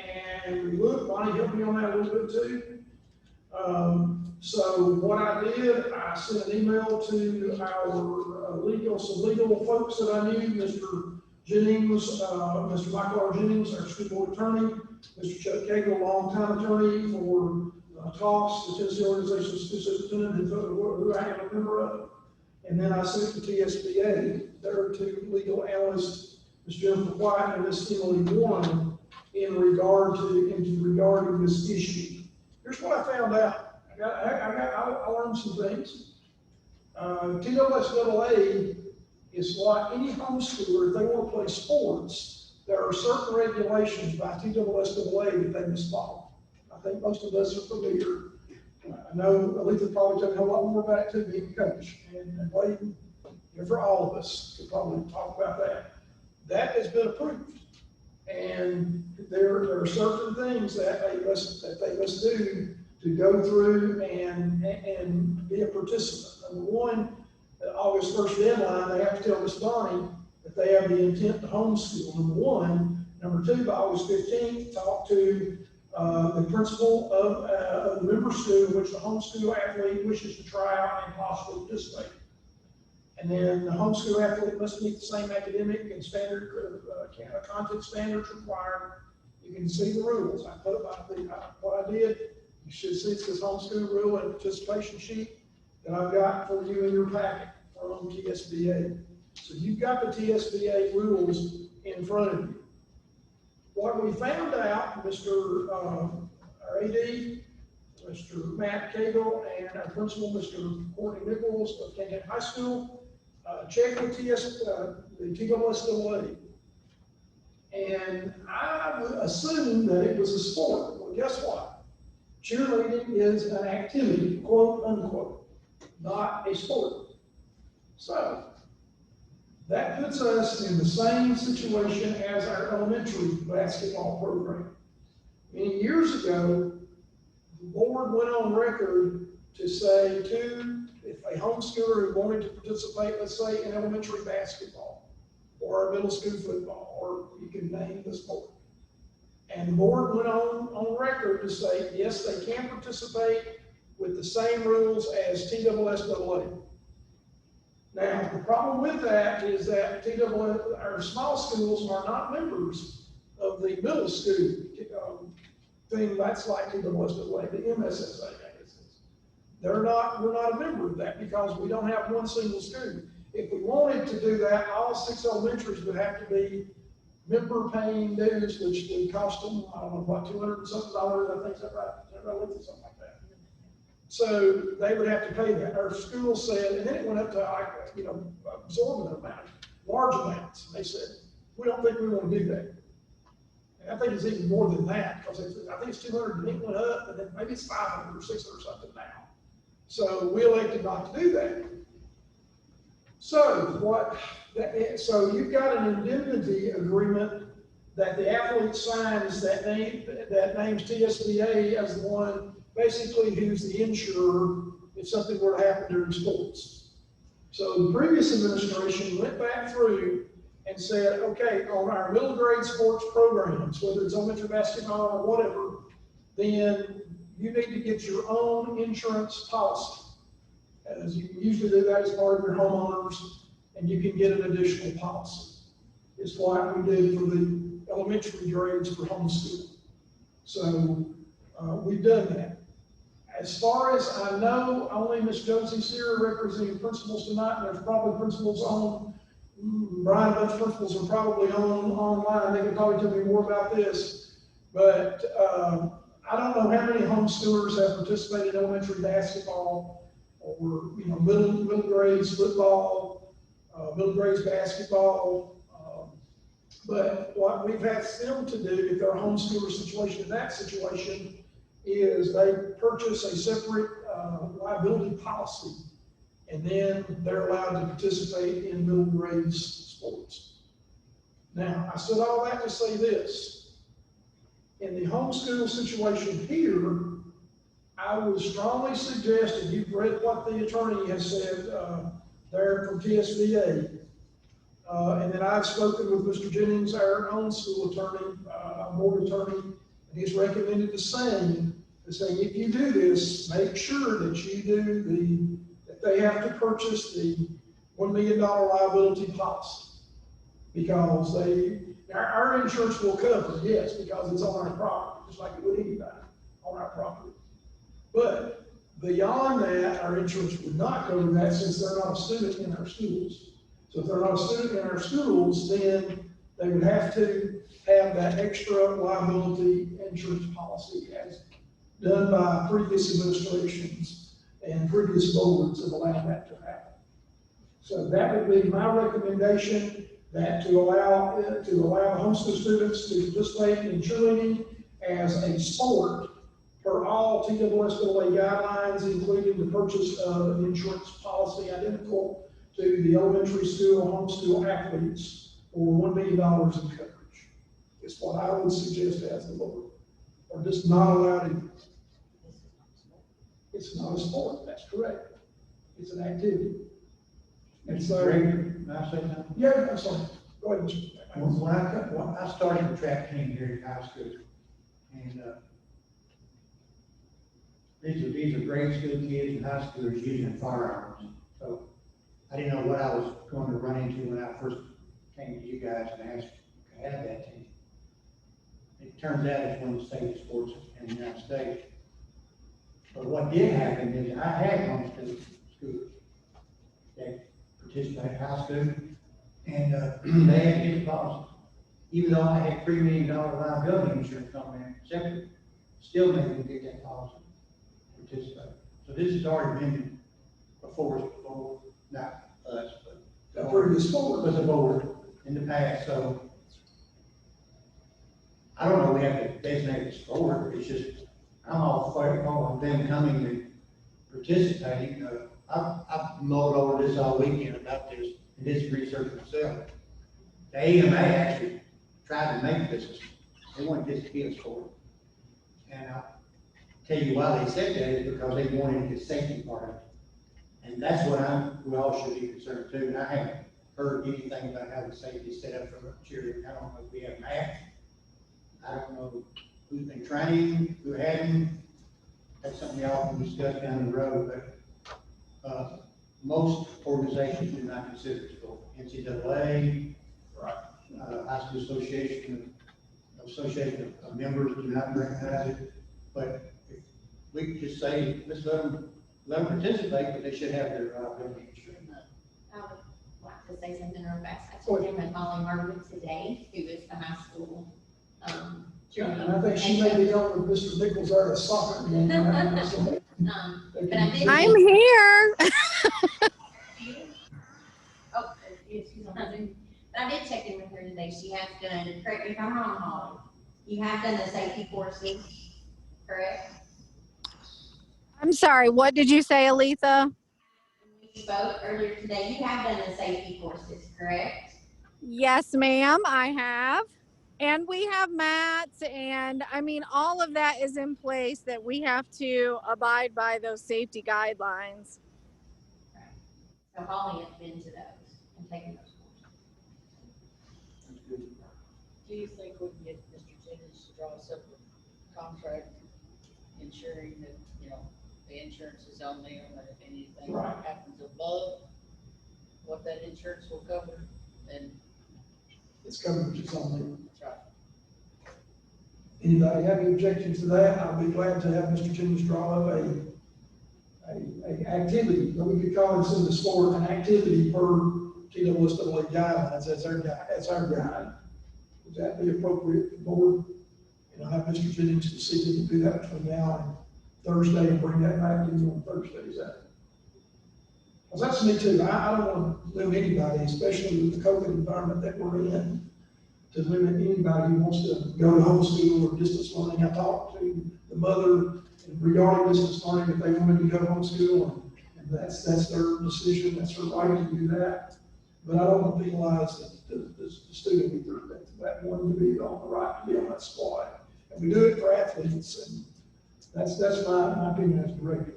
Speaker 1: and we looked. Bonnie helped me on that a little bit too. So what I did, I sent an email to our some legal folks that I knew, Mr. Jennings, Mr. Michael R. Jennings, our school board attorney, Mr. Chuck Cagle, longtime attorney for TOS, the Tennessee Organization of School Superintendent, who I am a member of. And then I sent it to TSBA, their two legal analysts, Ms. Jennifer White and Ms. Emily Warren, regarding this issue. Here's what I found out. I learned some things. TSSAA is like any homeschooler, if they want to play sports, there are certain regulations by TSSAA that they must follow. I think most of us are familiar. I know Aletha probably told me a lot more about it too, being a coach, and Layton, for all of us to probably talk about that. That has been approved, and there are certain things that they must do to go through and be a participant. Number one, the August 1st deadline, they have to tell Ms. Bonnie that they have the intent to homeschool. Number one. Number two, by August 15th, talk to the principal of the member school in which the homeschool athlete wishes to try out and possibly participate. And then the homeschool athlete must meet the same academic and standard content standards required. You can see the rules. I put up what I did. You should see it says homeschool rule and participation sheet that I've got for you in your packet from TSBA. So you've got the TSBA rules in front of you. What we found out, our AD, Mr. Matt Cagle, and our principal, Mr. Courtney Nichols of Kankakee High School, checked with the TSSAA. And I assumed that it was a sport. Well, guess what? Cheerleading is an activity, quote unquote, not a sport. So that puts us in the same situation as our elementary basketball program. Many years ago, the board went on record to say if a homeschooler who wanted to participate, let's say in elementary basketball or middle school football, or you can name the sport. And the board went on record to say, yes, they can participate with the same rules as TSSAA. Now, the problem with that is that our small schools are not members of the middle school thing. That's like TSSAA, the MSSA, I guess. We're not a member of that because we don't have one single school. If we wanted to do that, all 6 elementaries would have to be member paying dues, which would cost them, I don't know, what, $200 and something, I think, is that right? Something like that. So they would have to pay that. Our school said, and then it went up to absorbent amount, large amounts. They said, we don't think we want to do that. And I think it's even more than that, because I think it's 200 and it went up, and then maybe it's 500 or 600 or something now. So we elected not to do that. So so you've got an indemnity agreement that the athlete signs that names TSBA as the one basically who's the insurer if something were to happen during sports. So the previous administration went back through and said, okay, on our middle grade sports programs, whether it's elementary basketball or whatever, then you need to get your own insurance policy. As you usually do that as part of your homeowners, and you can get an additional policy. It's like we did for the elementary grades for homeschool. So we've done that. As far as I know, only Ms. Josie Sear representing principals tonight, and there's probably principals on, Brian, a bunch of principals are probably online. They can probably tell me more about this. But I don't know how many homeschoolers have participated in elementary basketball or, middle grades football, middle grades basketball. But what we've asked them to do, if they're a homeschooler situation, in that situation, is they purchase a separate liability policy, and then they're allowed to participate in middle grades sports. Now, I said all that to say this. In the homeschool situation here, I would strongly suggest, and you've read what the attorney has said there from TSBA, and then I've spoken with Mr. Jennings, our own school attorney, board attorney, and he's recommended the same, saying if you do this, make sure that you do that they have to purchase the $1 million liability policy. Because our insurance will cover, yes, because it's on our property, just like it would anybody on our property. But beyond that, our insurance would not cover that since they're not a student in our schools. So if they're not a student in our schools, then they would have to have that extra liability insurance policy as done by previous administrations and previous boards have allowed that to happen. So that would be my recommendation, that to allow homeschool students to participate in cheerleading as a sport per all TSSAA guidelines, including the purchase of an insurance policy identical to the elementary school homeschool athletes for $1 million in coverage. Is what I would suggest as the board, or just not allowed in. It's not a sport, that's correct. It's an activity. And so,
Speaker 6: Can I say something?
Speaker 1: yeah, I'm sorry. Go ahead, Mr.
Speaker 6: When I started the track team here at high school, and these are grade school kids and high schoolers using firearms. So I didn't know what I was going to run into when I first came to you guys and asked to have that team. It turns out it's one of the safest sports in the United States. But what did happen is I had homeschool schools that participated in high school, and they had to get the policy. Even though I had $3 million liability insurance on there separate, still they didn't get that policy to participate. So this has already been before, not us, but
Speaker 1: The previous board.
Speaker 6: was a board in the past. So I don't know, we have to designate the sport. It's just, I'm all for them coming and participating. I've mulled over this all weekend about this and did some research myself. The AMA actually tried to make this, they wanted this to be a sport. And I'll tell you why they said that is because they wanted the safety part of it. And that's what we all should be concerned too. And I haven't heard anything about how the safety is set up for cheerleading. I don't know if we have math. I don't know who's been training, who hadn't. That's something y'all can discuss down the road, but most organizations do not consider it sport. NCAA, High School Association of members do not recognize it. But if we could just say, let's let them participate, but they should have their liability insurance.
Speaker 7: I would like to say something real fast. I told him with Molly Mervin today, who is the high school,
Speaker 1: And I think she may be on with Mr. Nichols there at soccer game.
Speaker 7: But I did.
Speaker 8: I'm here.
Speaker 7: Oh, she's on Zoom. But I did check in with her today. She has done, correct me if I'm wrong, Holly, you have done the safety courses, correct?
Speaker 8: I'm sorry, what did you say, Aletha?
Speaker 7: When we spoke earlier today, you have done the safety courses, correct?
Speaker 8: Yes, ma'am, I have. And we have mats, and I mean, all of that is in place that we have to abide by those safety guidelines.
Speaker 7: So Holly has been to those and taken those courses.
Speaker 2: Do you think we can get Mr. Jennings to draw a separate contract ensuring that, the insurance is on there, and that if anything
Speaker 1: Right.
Speaker 2: happens above what that insurance will cover, then
Speaker 1: It's covered to something.
Speaker 2: that's right.
Speaker 1: Anybody have any objections to that? I'll be glad to have Mr. Jennings draw up a activity, but we could call it in the sport, an activity per TSSAA guidelines. That's our guide. Would that be appropriate for the board? And I'll have Mr. Jennings to see if he can do that between now and Thursday and bring that back to you on Thursday, is that? Because that's me too, I don't want to limit anybody, especially with the COVID environment that we're in, to limit anybody who wants to go to homeschool or distance learning. I talked to the mother regarding distance learning, if they wanted to go homeschool, and that's their decision, that's their right to do that. But I don't want to penalize the student either, that wanted to be on the right to be on that squad. And we do it for athletes, and that's my opinion as director.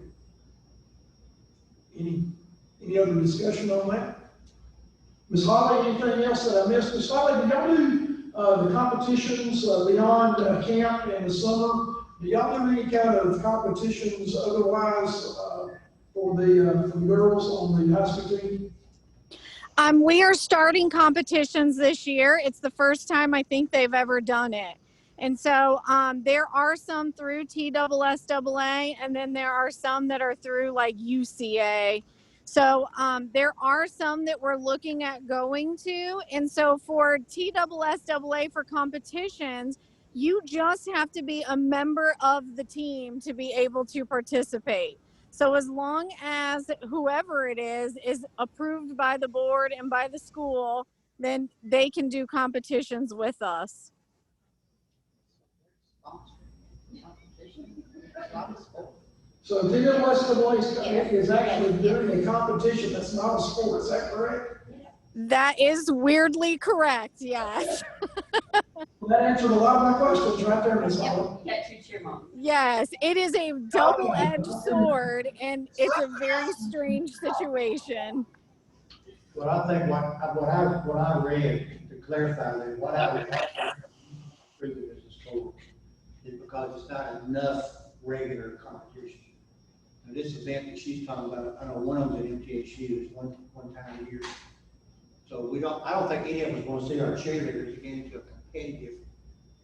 Speaker 1: Any other discussion on that? Ms. Holly, anything else that I missed? Ms. Holly, do y'all do the competitions beyond camp in the summer? Do y'all do any kind of competitions otherwise for the girls on the high school team?
Speaker 8: We are starting competitions this year. It's the first time I think they've ever done it. And so there are some through TSSAA, and then there are some that are through like UCA. So there are some that we're looking at going to. And so for TSSAA for competitions, you just have to be a member of the team to be able to participate. So as long as whoever it is approved by the board and by the school, then they can do competitions with us.
Speaker 1: So TSSAA is actually doing a competition that's not a sport, is that correct?
Speaker 8: That is weirdly correct, yes.
Speaker 1: Well, that answered a lot of my questions right there, Ms. Holly.
Speaker 3: Got two cheer moms.
Speaker 8: Yes, it is a double-edged sword, and it's a very strange situation.
Speaker 6: Well, I think what I read, to clarify that, what I would prove it as a sport is because it's not enough regular competition. Now, this event that she's talking about, I know one of them at MTSU is one time a year. So I don't think any of us want to see our cheerleaders get into a competitive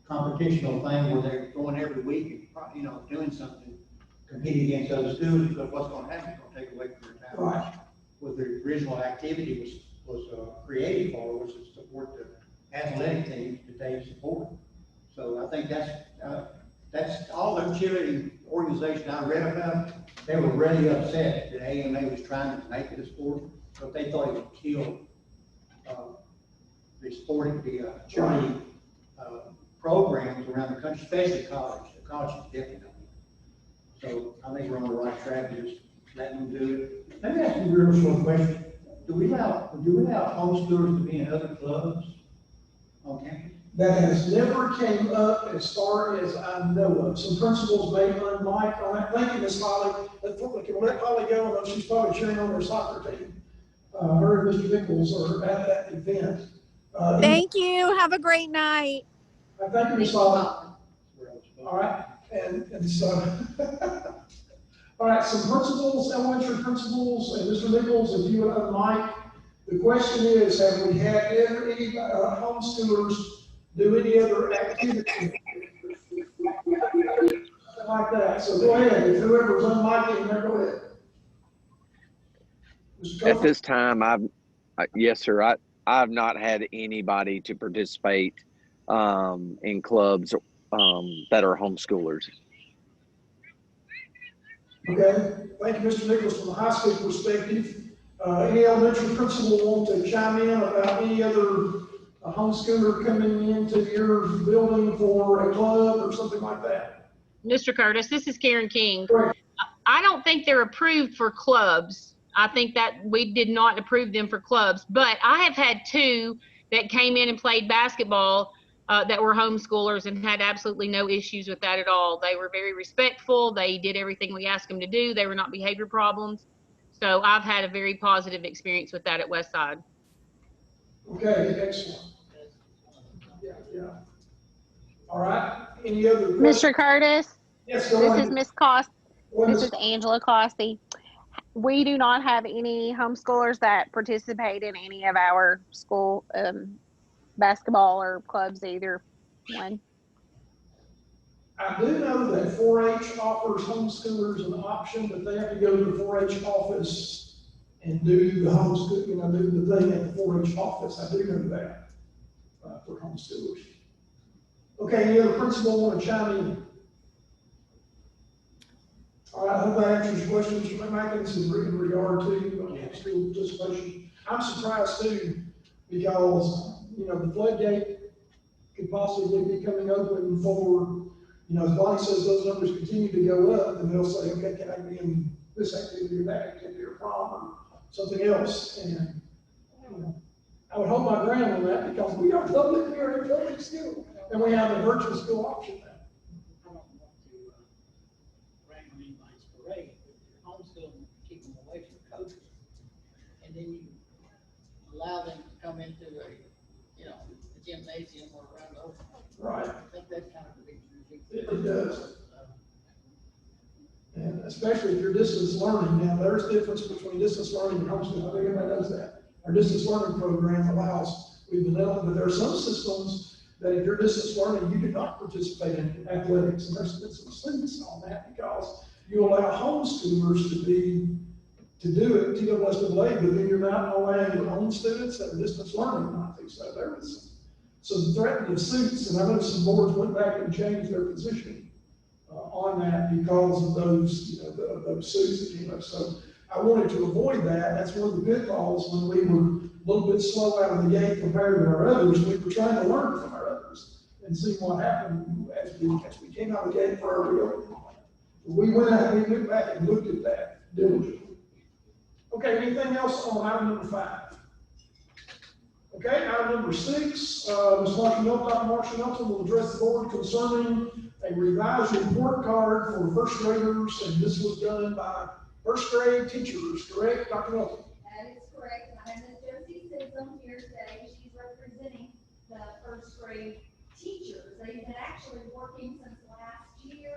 Speaker 6: competitional thing where they're going every week and, doing something, competing against other students, because what's going to happen is going to take away from their time.
Speaker 1: Right.
Speaker 6: What the original activity was created for was to support the athletic teams that they support. So I think that's all the cheerleading organization I read about. They were really upset that AMA was trying to make it a sport, but they thought it would kill the sport, the cheerleading programs around the country, especially college. The college is definitely not. So I think we're on the right track, just letting them do it. Let me ask you a real short question. Do we allow homeschoolers to be in other clubs on campus?
Speaker 1: That has never came up as far as I know of. Some principals may unlike on that. Thank you, Ms. Holly. Let Holly go. I know she's probably cheering on her soccer team. Her and Mr. Nichols are at that event.
Speaker 8: Thank you. Have a great night.
Speaker 1: Thank you, Ms. Holly. All right, and so, all right, some principals, elementary principals, and Mr. Nichols, if you would unmic. The question is, have we had any homeschoolers do any other activity like that? So go ahead, if whoever's unmicing there, go ahead.
Speaker 9: At this time, yes, sir. I've not had anybody to participate in clubs that are homeschoolers.
Speaker 1: Okay, thank you, Mr. Nichols. From the high school perspective, any elementary principal want to chime in about any other homeschooler coming into your building for a club or something like that?
Speaker 10: Mr. Curtis, this is Karen King.
Speaker 1: Correct.
Speaker 10: I don't think they're approved for clubs. I think that we did not approve them for clubs, but I have had two that came in and played basketball that were homeschoolers and had absolutely no issues with that at all. They were very respectful. They did everything we asked them to do. They were not behavior problems. So I've had a very positive experience with that at Westside.
Speaker 1: Okay, excellent. Yeah. All right, any other questions?
Speaker 11: Mr. Curtis,
Speaker 1: Yes, go
Speaker 11: this
Speaker 1: ahead.
Speaker 11: is Miss Cost.
Speaker 1: What
Speaker 11: This is Angela Costi. We do not have any homeschoolers that participate in any of our school basketball or clubs, either one.
Speaker 1: I do know that 4-H offers homeschoolers an option, but they have to go to the 4-H office and do the homeschool, do the thing at the 4-H office. I do know that for homeschoolers. Okay, any other principal want to chime in? All right, I hope that answers your questions, Mr. McMackins, in regard to school participation. I'm surprised too, because, you know, the floodgate could possibly be coming open for, you know, as Bonnie says, those numbers continue to go up, and they'll say, okay, can I be in this activity or that activity or prom or something else? And, you know, I would hold my ground on that because we are public, we are in public school, and we have a virtual school option now.
Speaker 2: I don't want to, rain on anybody's parade, but if you're homeschooling, keep them away from COVID. And then you allow them to come into a, you know, a gymnasium or around the open.
Speaker 1: Right.
Speaker 2: I think that's kind of a big.
Speaker 1: It does. And especially if you're distance learning, now there's a difference between distance learning and homeschooling. I think everybody knows that. Our distance learning program allows, we've been able, but there are some systems that if you're distance learning, you do not participate in athletics. And there's been some students on that because you allow homeschoolers to do it, TSSAA, but then you're not allowing your own students that are distance learning not to. So there was some threatening suits, and I know some boards went back and changed their position on that because of those, you know, those suits that came up. So I wanted to avoid that. That's one of the pitfalls when we were a little bit slow out of the gate compared to our others. We were trying to learn from our others and see what happened as we came out of the gate for our reopening plan. We went back and looked at that diligently. Okay, anything else on item number 5? Okay, item number 6, Ms. Dr. Marsha Melton will address the board concerning a revised report card for first graders, and this was done by first grade teachers, correct, Dr. Melton?
Speaker 7: That is correct. I have Ms. Josie Sidlam here today. She's representing the first grade teachers. They've been actually working since last year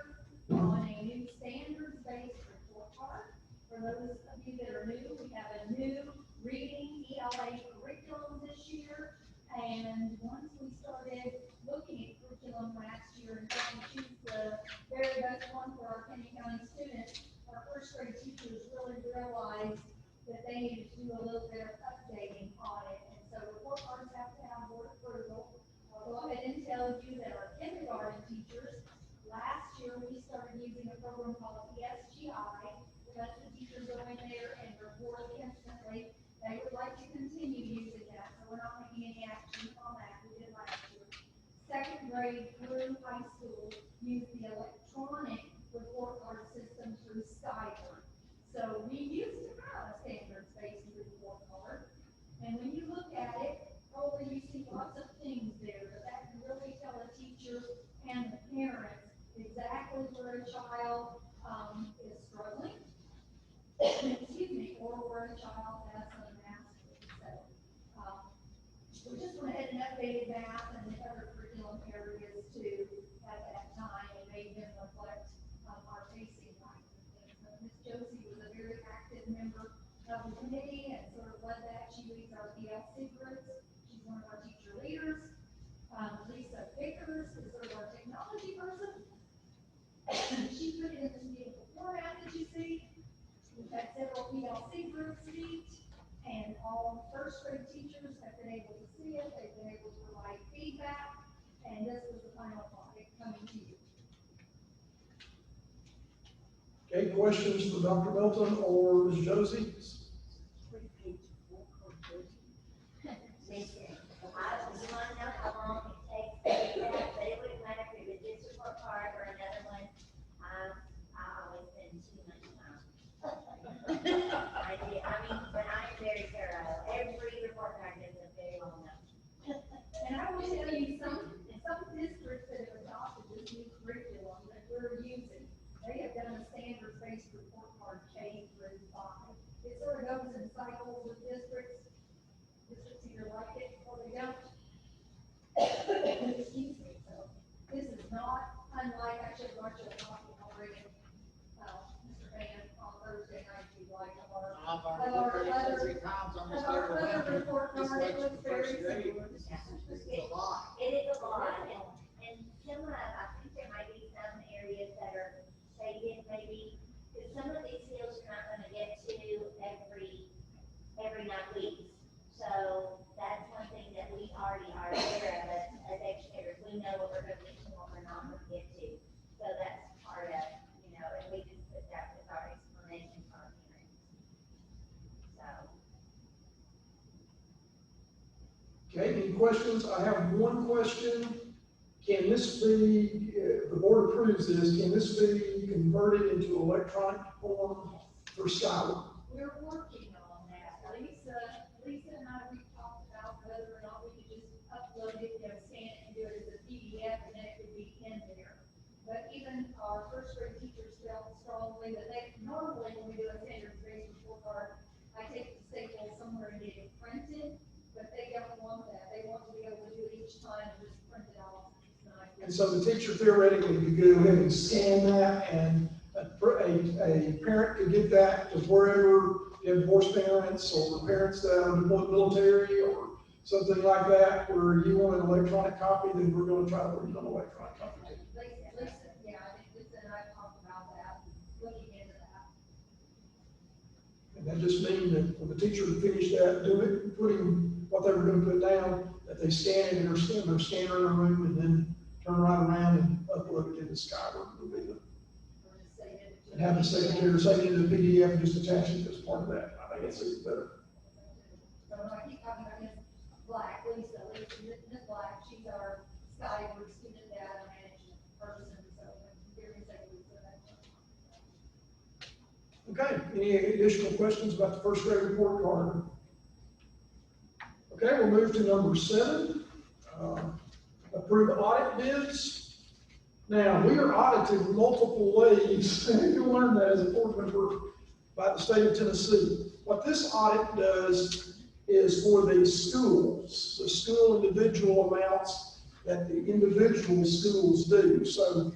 Speaker 7: on a new standards-based report card. For those of you that are new, we have a new reading ELA curriculum this year. And once we started looking at curriculum last year and trying to choose the very best one for our Kenny County students, our first grade teachers really realized that they needed to do a little bit of updating on it. And so report cards have to have board approval. I'll go ahead and tell you that our kindergarten teachers, last year we started using a program called ESGI. Let the teachers go in there and report instantly. They would like to continue using that, so we're not making any action on that. We did last year. Second grade through high school use the electronic report card system through Skype. So we used to have a standards-based report card, and when you look at it, probably you see lots of things there, but that can really tell a teacher and the parents exactly where a child is struggling. Excuse me, or where a child has some mastery. So we just went ahead and updated that and the other curriculum areas too at that time and made them reflect our pacing line. Ms. Josie was a very active member of the committee and sort of led that. She leads our PLC groups. She's one of our teacher leaders. Lisa Vickers is sort of our technology person. She put it in this beautiful format that you see. We've had several PLC groups meet, and all first grade teachers have been able to see it. They've been able to provide feedback, and this was the final product coming to you.
Speaker 1: Okay, questions for Dr. Melton or Ms. Josie?
Speaker 7: Listen, I just want to know how long it takes to get that, but it wouldn't matter if it was this report card or another one. I always spend too much time. I do, but I'm very thorough. Every report card is a very long note. And I will tell you, some districts that have adopted this new curriculum that we're using, they have done a standards-based report card K through 5. It sort of goes in cycles with districts. Districts either like it or they don't. Excuse me. So this is not unlike, I should have brought you a copy already. Mr. Van on Thursday night, if you'd like,
Speaker 2: I've already looked at it 2 or 3 times on this
Speaker 7: our other report
Speaker 2: This
Speaker 7: card, it
Speaker 2: makes
Speaker 7: looks
Speaker 2: the
Speaker 7: very
Speaker 2: first grade.
Speaker 7: similar.
Speaker 2: This is a lot.
Speaker 7: It is a lot, and some of, I think there might be some areas that are stated maybe, because some of these skills you're not gonna get to every 9 weeks. So that's one thing that we already are aware of as educators. We know what we're gonna be
Speaker 1: Okay, any questions? I have one question. Can this be, if the board approves this, can this be converted into electronic form for Skyward?
Speaker 7: We're working on that. Lisa and I, we talked about whether or not we could just upload it, scan it and do it as a PDF and then it could be in there. But even our first grade teachers felt strongly that they, normally when we do a standardization report card, I take the staple somewhere and get it printed, but they don't want that. They want to be able to do it each time and just print it off.
Speaker 1: And so the teacher theoretically could go ahead and scan that, and a parent could get that to wherever you have divorced parents or parents that are deployed military or something like that, where you want an electronic copy, then we're gonna try to put it on electronic copy.
Speaker 7: Lisa, yeah, I think Lisa and I talked about that, looking into that.
Speaker 1: And that just means that when the teacher finished that, putting what they were gonna put down, that they scan it in their scanner in the room and then turn right around and upload it into Skyward. And have the secretary say it in the PDF and just attach it as part of that. I think it's even better.
Speaker 7: So I keep talking about Ms. Black, Lisa, Ms. Black, she's our Skyward student data management person, so I'm very excited for that.
Speaker 1: Okay, any additional questions about the first grade report card? Okay, we'll move to number 7. Approve audit bids. Now, we are audited multiple ways, and you learned that as a board member by the state of Tennessee. What this audit does is for the schools, the school individual amounts that the individual schools do. So,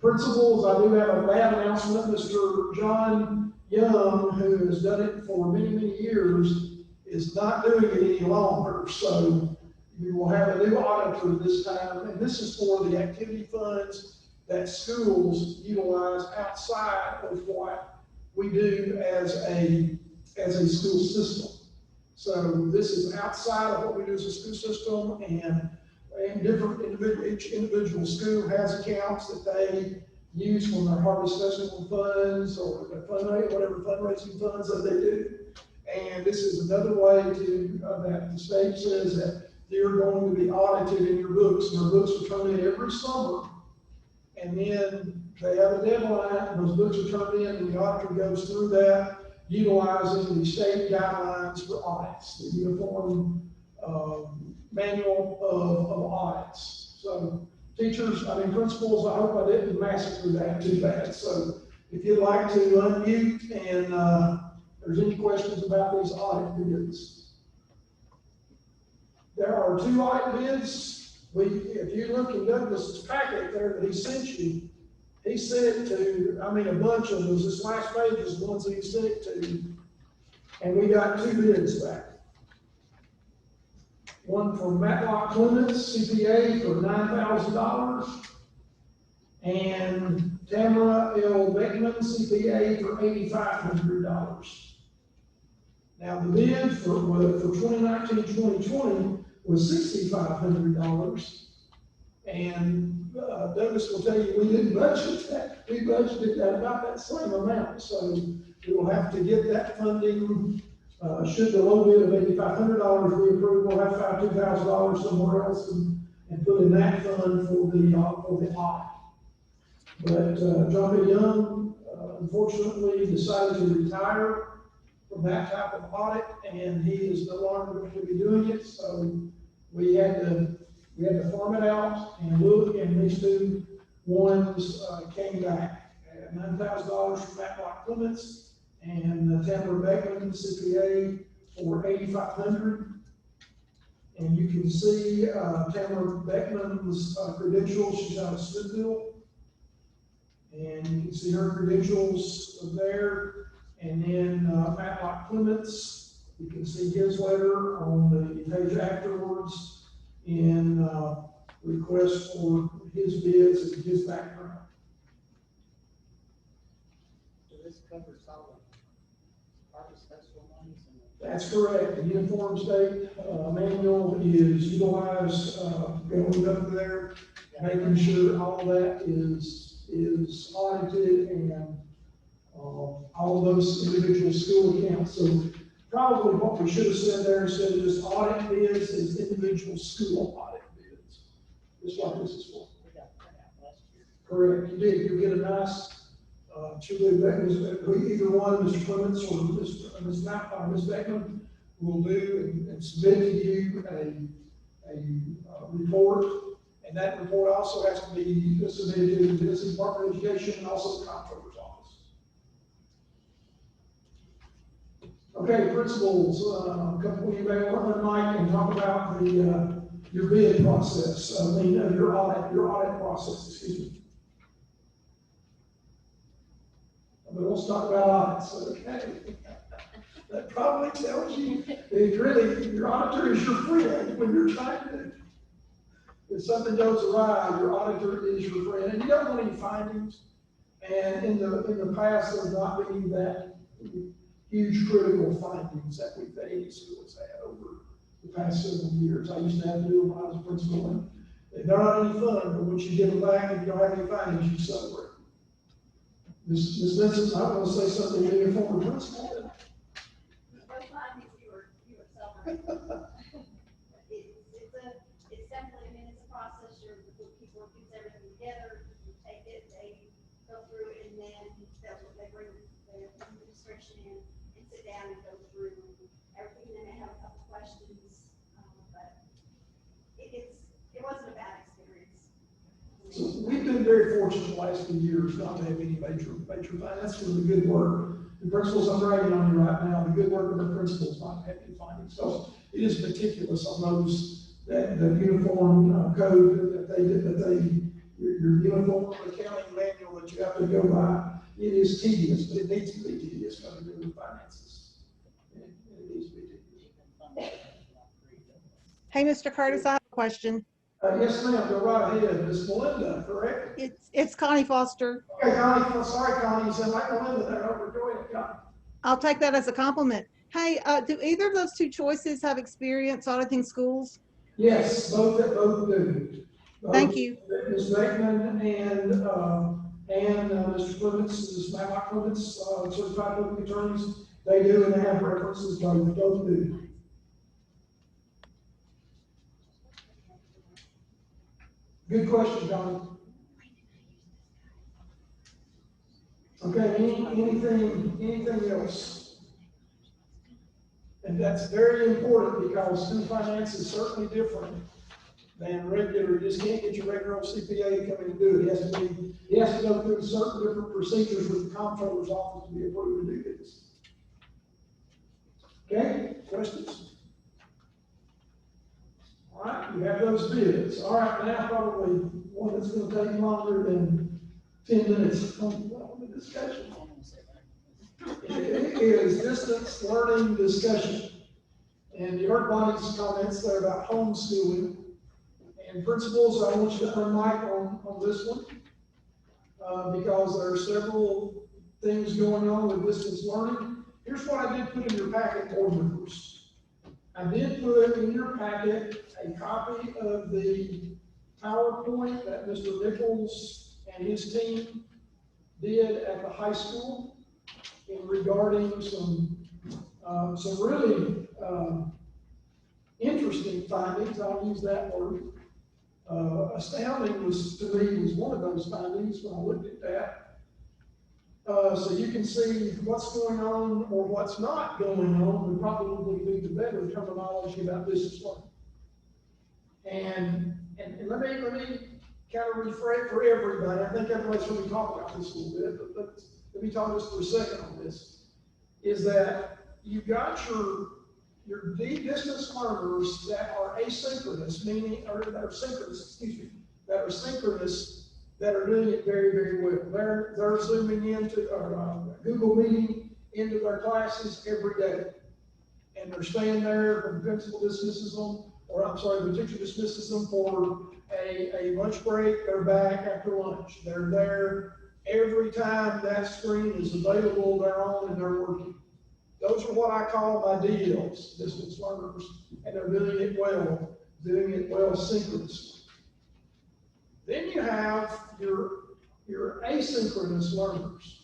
Speaker 1: principals, I do have a bad announcement. Mr. John Young, who has done it for many, many years, is not doing it any longer. So, we will have a new auditor this time, and this is for the activity funds that schools utilize outside of what we do as a school system. So this is outside of what we do as a school system, and each individual school has accounts that they use from their Harvest Festival funds or their whatever fundraising funds that they do. And this is another way to, that the state says that you're going to be audited in your books, and your books are turned in every summer. And then they have a deadline, and those books are turned in, and the auditor goes through that, utilizing the state guidelines for audits, the uniform manual of audits. So teachers, principals, I hope I didn't massacre that too bad. So if you'd like to unmute and if there's any questions about these audit bids. There are 2 audit bids. If you look in Douglas's packet there that he sent you, he sent it to, a bunch of those. This last page is the ones that he sent it to. And we got 2 bids back. One from Matlock Clements, CPA, for $9,000. And Tamara L. Beckman, CPA, for $8,500. Now, the bid for 2019-2020 was $6,500. And Douglas will tell you we didn't budget that. We budgeted that about that same amount. So we will have to get that funding. Should the low bid of $8,500 be approved, we'll have to find $2,000 somewhere else and put in that fund for the audit. But John B. Young, unfortunately, decided to retire from that type of audit, and he is no longer going to be doing it. So we had to farm it out and look, and these 2 ones came back at $9,000 from Matlock Clements and Tamara Beckman, CPA, for $8,500. And you can see Tamara Beckman's credentials. She's out of Smithville, and you can see her credentials there. And then Matlock Clements, you can see his letter on the page afterwards in request for his bids and his background.
Speaker 2: So this covers all the Harvest Festival monies and
Speaker 1: That's correct. The Uniform State Manual is utilized, going up there, making sure all that is audited and all of those individual school accounts. So probably what we should have said there instead of just audit bids is individual school audit bids. Just like this is for.
Speaker 2: We got that out last year.
Speaker 1: Correct, you did, you get a nice, either one, Mr. Clements or Ms. Beckman will do and submit to you a report. And that report also has to be submitted to the Tennessee Department of Education and also the Comptroller's Office. Okay, principals, you may want to Mike and talk about your bid process, your audit process, excuse me. But let's talk about audits, okay? That probably tells you, really, your auditor is your friend when you're trying to, if something goes awry, your auditor is your friend, and you don't want any findings. And in the past, there's not been that huge critical findings that any school has had over the past several years. I used to have to do them when I was a principal, and they're not any fun, but once you get them back and you don't have any findings, you celebrate. Ms. Vincent, I want to say something to your former principal.
Speaker 7: Those findings you were celebrating. It's definitely, I mean, it's a process, people put everything together, you take it, they go through it, and then they bring the administration in and sit down and go through everything, and then they have a couple questions, but it wasn't a bad experience.
Speaker 1: So we've been very fortunate the last few years not to have any major findings for the good work. The principals I'm writing on you right now, the good work of the principals not have any findings. So it is meticulous on those, that the uniform code your uniform accounting manual that you have to go by. It is tedious, but it needs to be tedious when you're doing finances. It needs to be tedious.
Speaker 12: Hey, Mr. Curtis, I have a question.
Speaker 1: Yes, ma'am, go right ahead. Ms. Melinda, correct?
Speaker 12: It's Connie Foster.
Speaker 1: Okay, Connie, sorry, Connie, you said like Melinda there. Go ahead, Connie.
Speaker 12: I'll take that as a compliment. Hey, do either of those two choices have experience auditing schools?
Speaker 1: Yes, both do.
Speaker 12: Thank you.
Speaker 1: Ms. Beckman and Mr. Clements, Ms. Matlock Clements, certified public attorneys, they do, and they have references, both do. Good question, John. Okay, anything else? And that's very important because school finance is certainly different than regular. You just can't get your regular old CPA to come in and do it. He has to go through certain different procedures with the Comptroller's Office to be approved to do this. Okay, questions? All right, you have those bids. All right, now probably one that's going to take longer than 10 minutes on the discussion. It is distance learning discussion. And you heard Bonnie's comments there about homeschooling. And principals, I want you to unmic on this one because there are several things going on with distance learning. Here's what I did put in your packet, board members. I did put in your packet a copy of the PowerPoint that Mr. Nichols and his team did at the high school in regarding some really interesting findings. I'll use that word. Astounding was, to me, was one of those findings when I looked at that. So you can see what's going on or what's not going on would probably lead to better terminology about distance learning. And let me kind of rephrase for everybody. I think everybody's going to talk about this a little bit, but let me talk just for a second on this. Is that you've got your distance learners that are asynchronous, meaning, or that are synchronous, that are synchronous, that are doing it very, very well. They're zooming into or Google Meeting into their classes every day. And they're staying there when the principal dismisses them, or I'm sorry, the teacher dismisses them for a lunch break. They're back after lunch. They're there every time that screen is available, they're on and they're working. Those are what I call my DLs, distance learners, and they're doing it well synchronously. Then you have your asynchronous learners.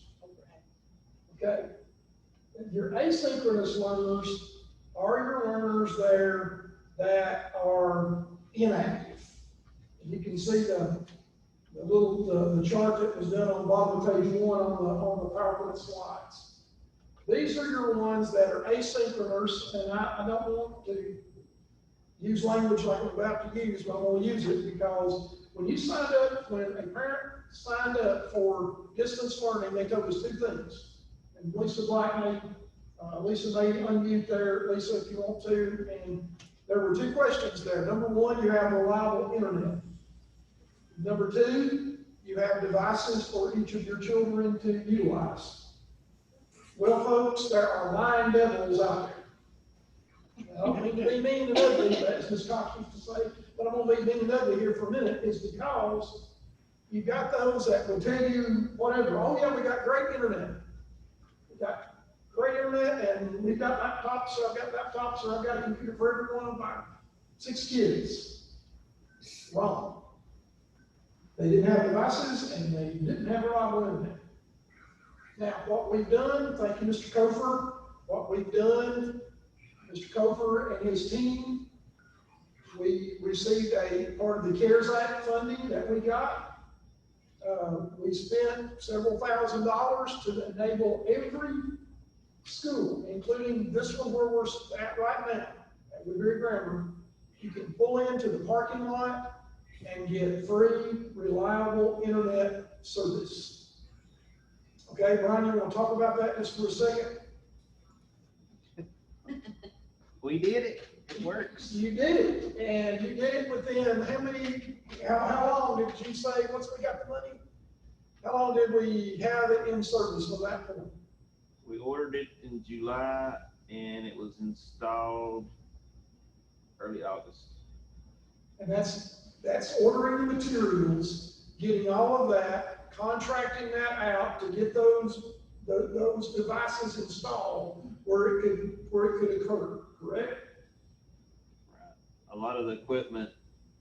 Speaker 1: Okay. Your asynchronous learners are your learners there that are inactive. And you can see the chart that was done on the bottom of page 1 on the PowerPoint slides. These are your ones that are asynchronous, and I don't want to use language like I'm about to use, but I'm going to use it because when a parent signed up for distance learning, they told us 2 things. And Lisa Black may unmute there, Lisa, if you want to. And there were 2 questions there. Number 1, you have reliable internet. Number 2, you have devices for each of your children to utilize. Well, folks, there are 9 devils out there. I don't mean to be mean and ugly, as Ms. Cox used to say, but I'm going to be mean and ugly here for a minute, is because you got those that will tell you whatever. Oh, yeah, we got great internet. We got great internet, and we've got laptops, so I've got laptops, or I've got a computer for every one of my 6 kids. Wrong. They didn't have devices, and they didn't have reliable internet. Now, what we've done, thank you, Mr. Kofer, what we've done, Mr. Kofer and his team, we received a part of the CARES Act funding that we got. We spent several $1,000s to enable every school, including this one where we're at right now, at Woodbury Grammar. You can pull into the parking lot and get free, reliable internet service. Okay, Brian, you want to talk about that just for a second?
Speaker 4: We did it. It works.
Speaker 1: You did it, and you did it within how long did you say, once we got the money? How long did we have it in service from that point?
Speaker 4: We ordered it in July and it was installed early August.
Speaker 1: And that's ordering the materials, getting all of that, contracting that out to get those devices installed where it could occur, correct?
Speaker 4: Right. A lot of the equipment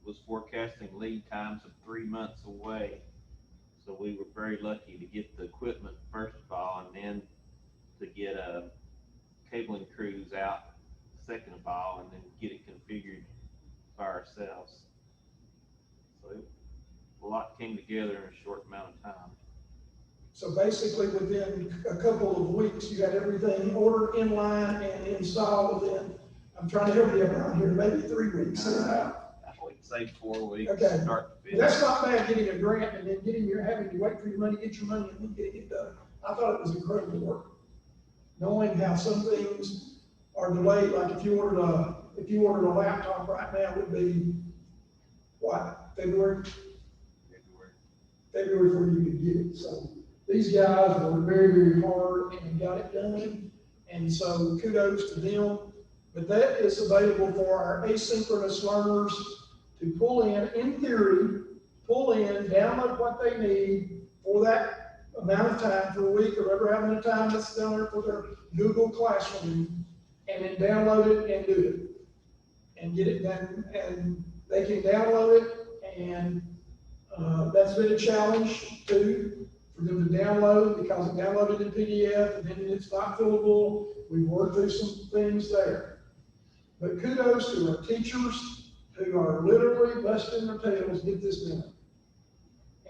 Speaker 4: was forecasting lead times of 3 months away. So we were very lucky to get the equipment first of all, and then to get cabling crews out second of all, and then get it configured by ourselves. So a lot came together in a short amount of time.
Speaker 1: So basically within a couple of weeks, you got everything ordered in line and installed within, I'm trying to help you around here, maybe 3 weeks.
Speaker 4: I would say 4 weeks.
Speaker 1: Okay.
Speaker 4: Start to finish.
Speaker 1: That's not bad, getting a grant and then having to wait for your money, get your money, and then getting it done. I thought it was incredible work. Knowing how some things are delayed, like if you ordered a laptop right now, it would be, what, February before you could get it. So these guys were very, very hard and got it done. And so kudos to them. But that is available for our asynchronous learners to pull in theory, download what they need for that amount of time, for a week or whatever amount of time that's down there for their Google Classroom, and then download it and do it. And get it done, and they can download it, and that's been a challenge too, for them to download, because it downloaded in PDF, and then it's not fillable. We've worked through some things there. But kudos to our teachers who are literally busting their tails to get this done.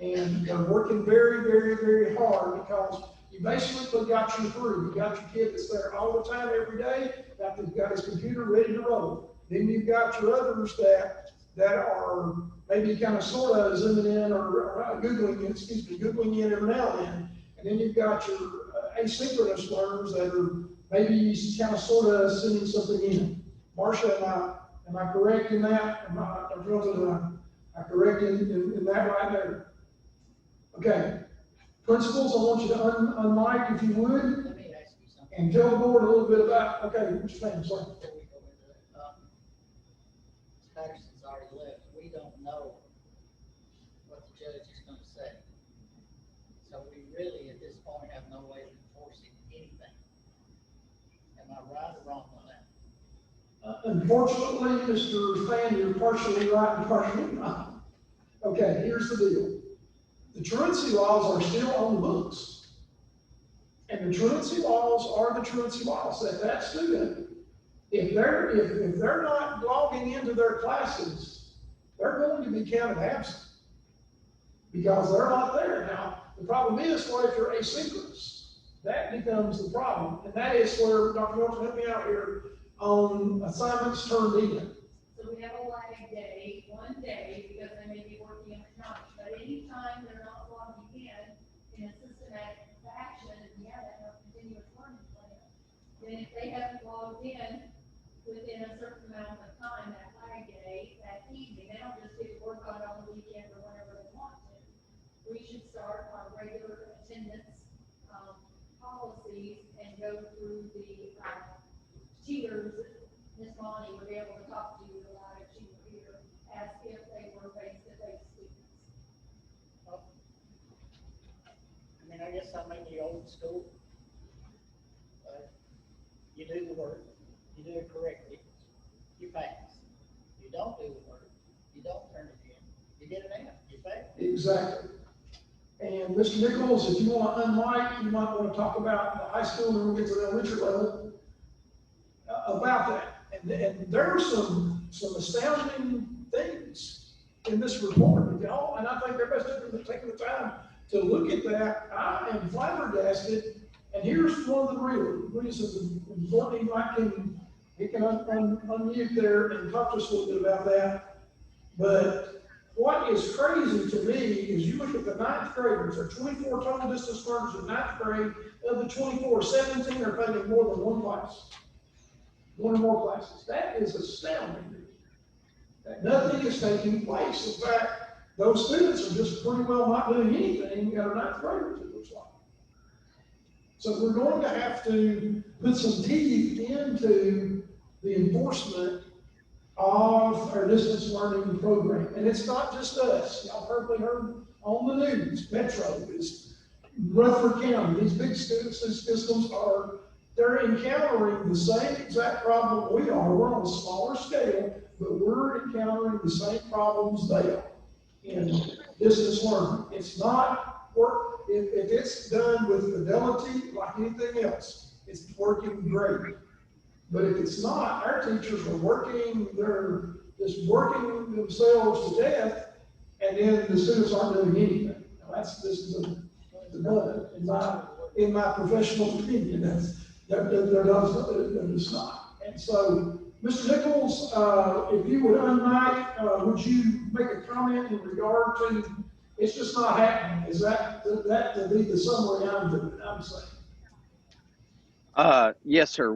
Speaker 1: And they're working very, very, very hard, because you basically got your crew. You got your kid that's there all the time, every day, got his computer ready to roll. Then you've got your others that are maybe kind of sort of zooming in or Googling in every now and then. And then you've got your asynchronous learners that are maybe kind of sort of sending something in. Marcia, am I correct in that? Am I correct in that right there? Okay. Principals, I want you to unmic if you would.
Speaker 2: Let me ask you something.
Speaker 1: And tell the board a little bit about, okay, Mr. Fan, sorry.
Speaker 2: Before we go into that, Patterson's already left. We don't know what the judge is gonna say. So we really, at this point, have no way of enforcing anything. Am I right or wrong on that?
Speaker 1: Unfortunately, Mr. Fan, you're partially right and partially not. Okay, here's the deal. The truancy laws are still on the books. And the truancy laws are the truancy laws, that student, if they're not logging into their classes, they're going to be counted absent. Because they're not there. Now, the problem is, well, if you're asynchronous, that becomes the problem. And that is where, Dr. Wilson, help me out here, on assignments turned in.
Speaker 7: So we have a lag day, 1 day, because they may be working in the county, but anytime they're not logging in a systematic fashion, and we have that in our continuous learning plan, then if they haven't logged in within a certain amount of time, that lag day, that evening, they don't just get to work on it on the weekend or whenever they want to. We should start our regular attendance, policies and go through the, tiers. Ms. Monty would be able to talk to you about if she were here, as if they were face-to-face students.
Speaker 2: I mean, I guess I'm in the old school. You do the work, you do it correctly, you pass. You don't do the work, you don't turn it in, you get an F, you fail.
Speaker 1: Exactly. And Mr. Nichols, if you want to unmic, you might want to talk about the high school and when we get to the elementary level about that. And there are some astounding things in this report, you know, and I think everybody's taking the time to look at that. I am flabbergasted. And here's one of the reasons, and Courtney he can unmute there and talk to us a little bit about that. But what is crazy to me is you look at the 9th graders, there are 24 total distance learners in 9th grade. Of the 24, 17 are taking more than one class, one or more classes. That is astounding. That nothing is taking place. In fact, those students are just pretty well not doing anything out of 9th graders, it looks like. So we're going to have to put some teeth into the enforcement of our distance learning program. And it's not just us. Y'all probably heard on the news, Metro is Rutherford County. These big student systems they're encountering the same exact problem we are. We're on a smaller scale, but we're encountering the same problems they are in distance learning. It's not work. If it's done with fidelity, like anything else, it's working great. But if it's not, our teachers are they're just working themselves to death, and then the students aren't doing anything. Now this is in my professional opinion, they're just not. And so, Mr. Nichols, if you would unmic, would you make a comment in regard to it's just not happening? Is that to be the summary I'm saying?
Speaker 9: Yes, sir.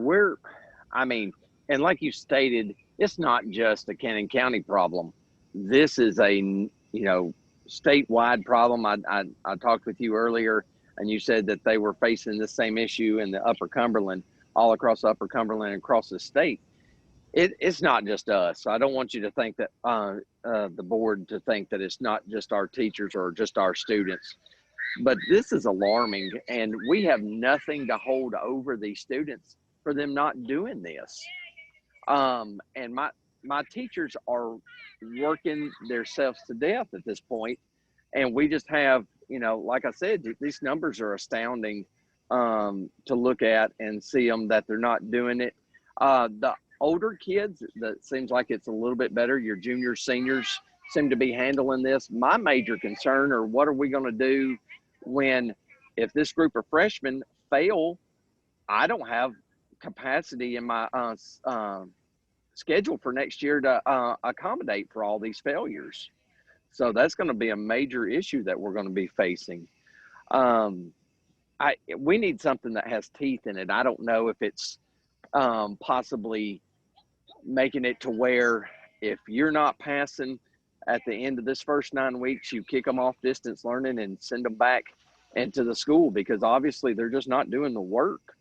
Speaker 9: And like you stated, it's not just a Cannon County problem. This is a, statewide problem. I talked with you earlier, and you said that they were facing the same issue in the Upper Cumberland, all across Upper Cumberland and across the state. It's not just us. So I don't want you to think that the board to think that it's not just our teachers or just our students, but this is alarming, and we have nothing to hold over these students for them not doing this. And my teachers are working themselves to death at this point, and we just have, like I said, these numbers are astounding to look at and see them that they're not doing it. The older kids, that seems like it's a little bit better. Your juniors, seniors seem to be handling this. My major concern are what are we going to do if this group of freshmen fail? I don't have capacity in my schedule for next year to accommodate for all these failures. So that's going to be a major issue that we're going to be facing. We need something that has teeth in it. I don't know if it's possibly making it to where if you're not passing at the end of this first 9 weeks, you kick them off distance learning and send them back into the school, because obviously they're just not doing the work.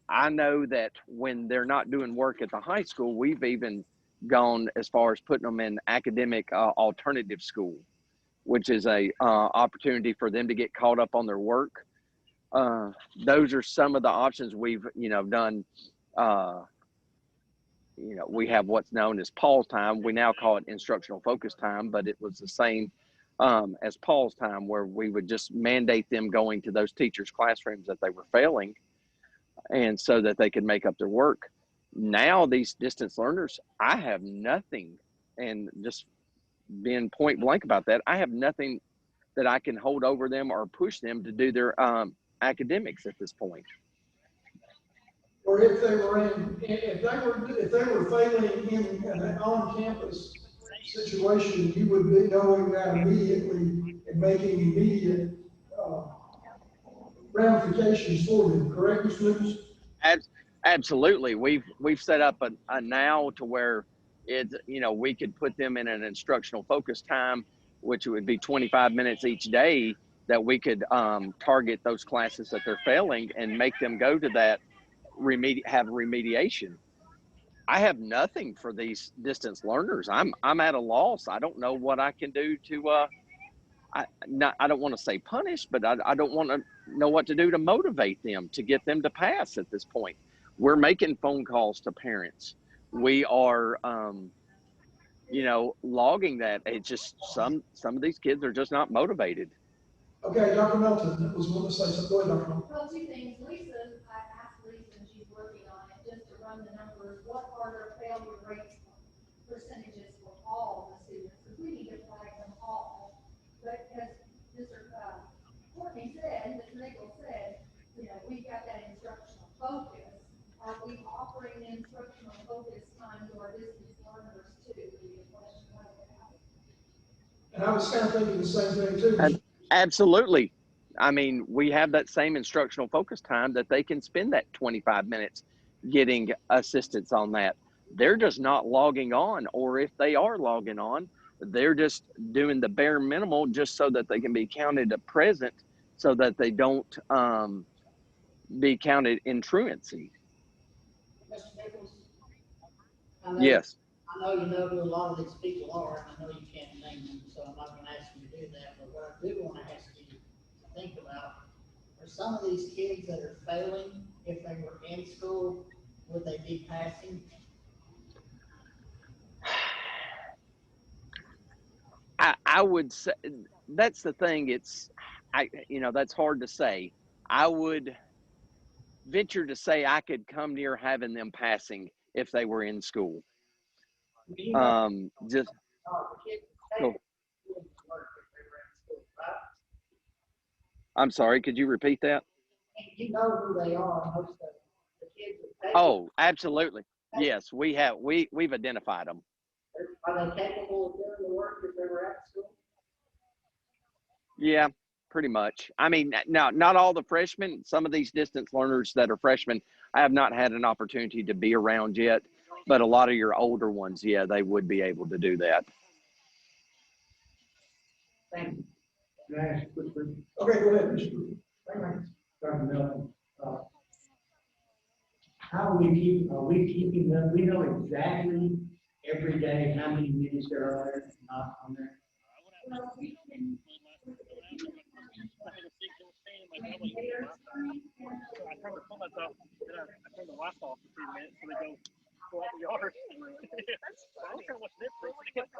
Speaker 9: I know that when they're not doing work at the high school, we've even gone as far as putting them in academic alternative school, which is a opportunity for them to get caught up on their work. Those are some of the options we've, done. We have what's known as pause time. We now call it instructional focus time, but it was the same as Paul's time, where we would just mandate them going to those teachers' classrooms that they were failing, and so that they could make up their work. Now these distance learners, I have nothing, and just being point blank about that, I have nothing that I can hold over them or push them to do their academics at this point.
Speaker 1: Or if they were if they were failing in an on-campus situation, you would be knowing that immediately and making immediate ramifications for them, correct, Mr. Lucas?
Speaker 9: Absolutely. We've set up a now to where it's, we could put them in an instructional focus time, which would be 25 minutes each day, that we could target those classes that they're failing and make them go to that have remediation. I have nothing for these distance learners. I'm at a loss. I don't know what I can do to I don't want to say punish, but I don't want to know what to do to motivate them, to get them to pass at this point. We're making phone calls to parents. We are logging that. It's just some of these kids are just not motivated.
Speaker 1: Okay, Dr. Melton was going to say something. Go ahead, Dr. Melton.
Speaker 7: Well, two things. Lisa, I asked Lisa, and she's working on it, just to run the numbers. What are their failure rates percentages for all the students? Because we need to flag them all. But as Mr. Courtney said, Mr. Nichols said, we've got that instructional focus. Are we offering instructional focus time to our distance learners too?
Speaker 1: And I was kind of thinking the same thing too.
Speaker 9: Absolutely. I mean, we have that same instructional focus time that they can spend that 25 minutes getting assistance on that. They're just not logging on, or if they are logging on, they're just doing the bare minimal just so that they can be counted a present, so that they don't be counted in truancy.
Speaker 2: Mr. Nichols?
Speaker 9: Yes.
Speaker 2: I know you know who a lot of these people are, and I know you can't name them, so I'm not gonna ask you to do that, but what I do wanna ask you to think about, are some of these kids that are failing, if they were in school, would they be passing?
Speaker 9: I would say, that's the thing. That's hard to say. I would venture to say I could come near having them passing if they were in school. Just go. I'm sorry, could you repeat that?
Speaker 2: You know who they are, most of the kids.
Speaker 9: Oh, absolutely. Yes, we've identified them.
Speaker 2: Are they capable of doing the work if they were at school?
Speaker 9: Yeah, pretty much. I mean, now, not all the freshmen. Some of these distance learners that are freshmen, I have not had an opportunity to be around yet, but a lot of your older ones, yeah, they would be able to do that.
Speaker 2: Thank you.
Speaker 6: Can I ask a quick question?
Speaker 1: Okay, go ahead, Mr.
Speaker 6: Dr. Melton, are we keeping them, we know exactly every day how many minutes there are there, not on there?
Speaker 7: Well, we can.
Speaker 13: I turned the phone off, then I turned the Wi-Fi off for 2 minutes, so they go out the yard. I was trying to watch Netflix, and they kept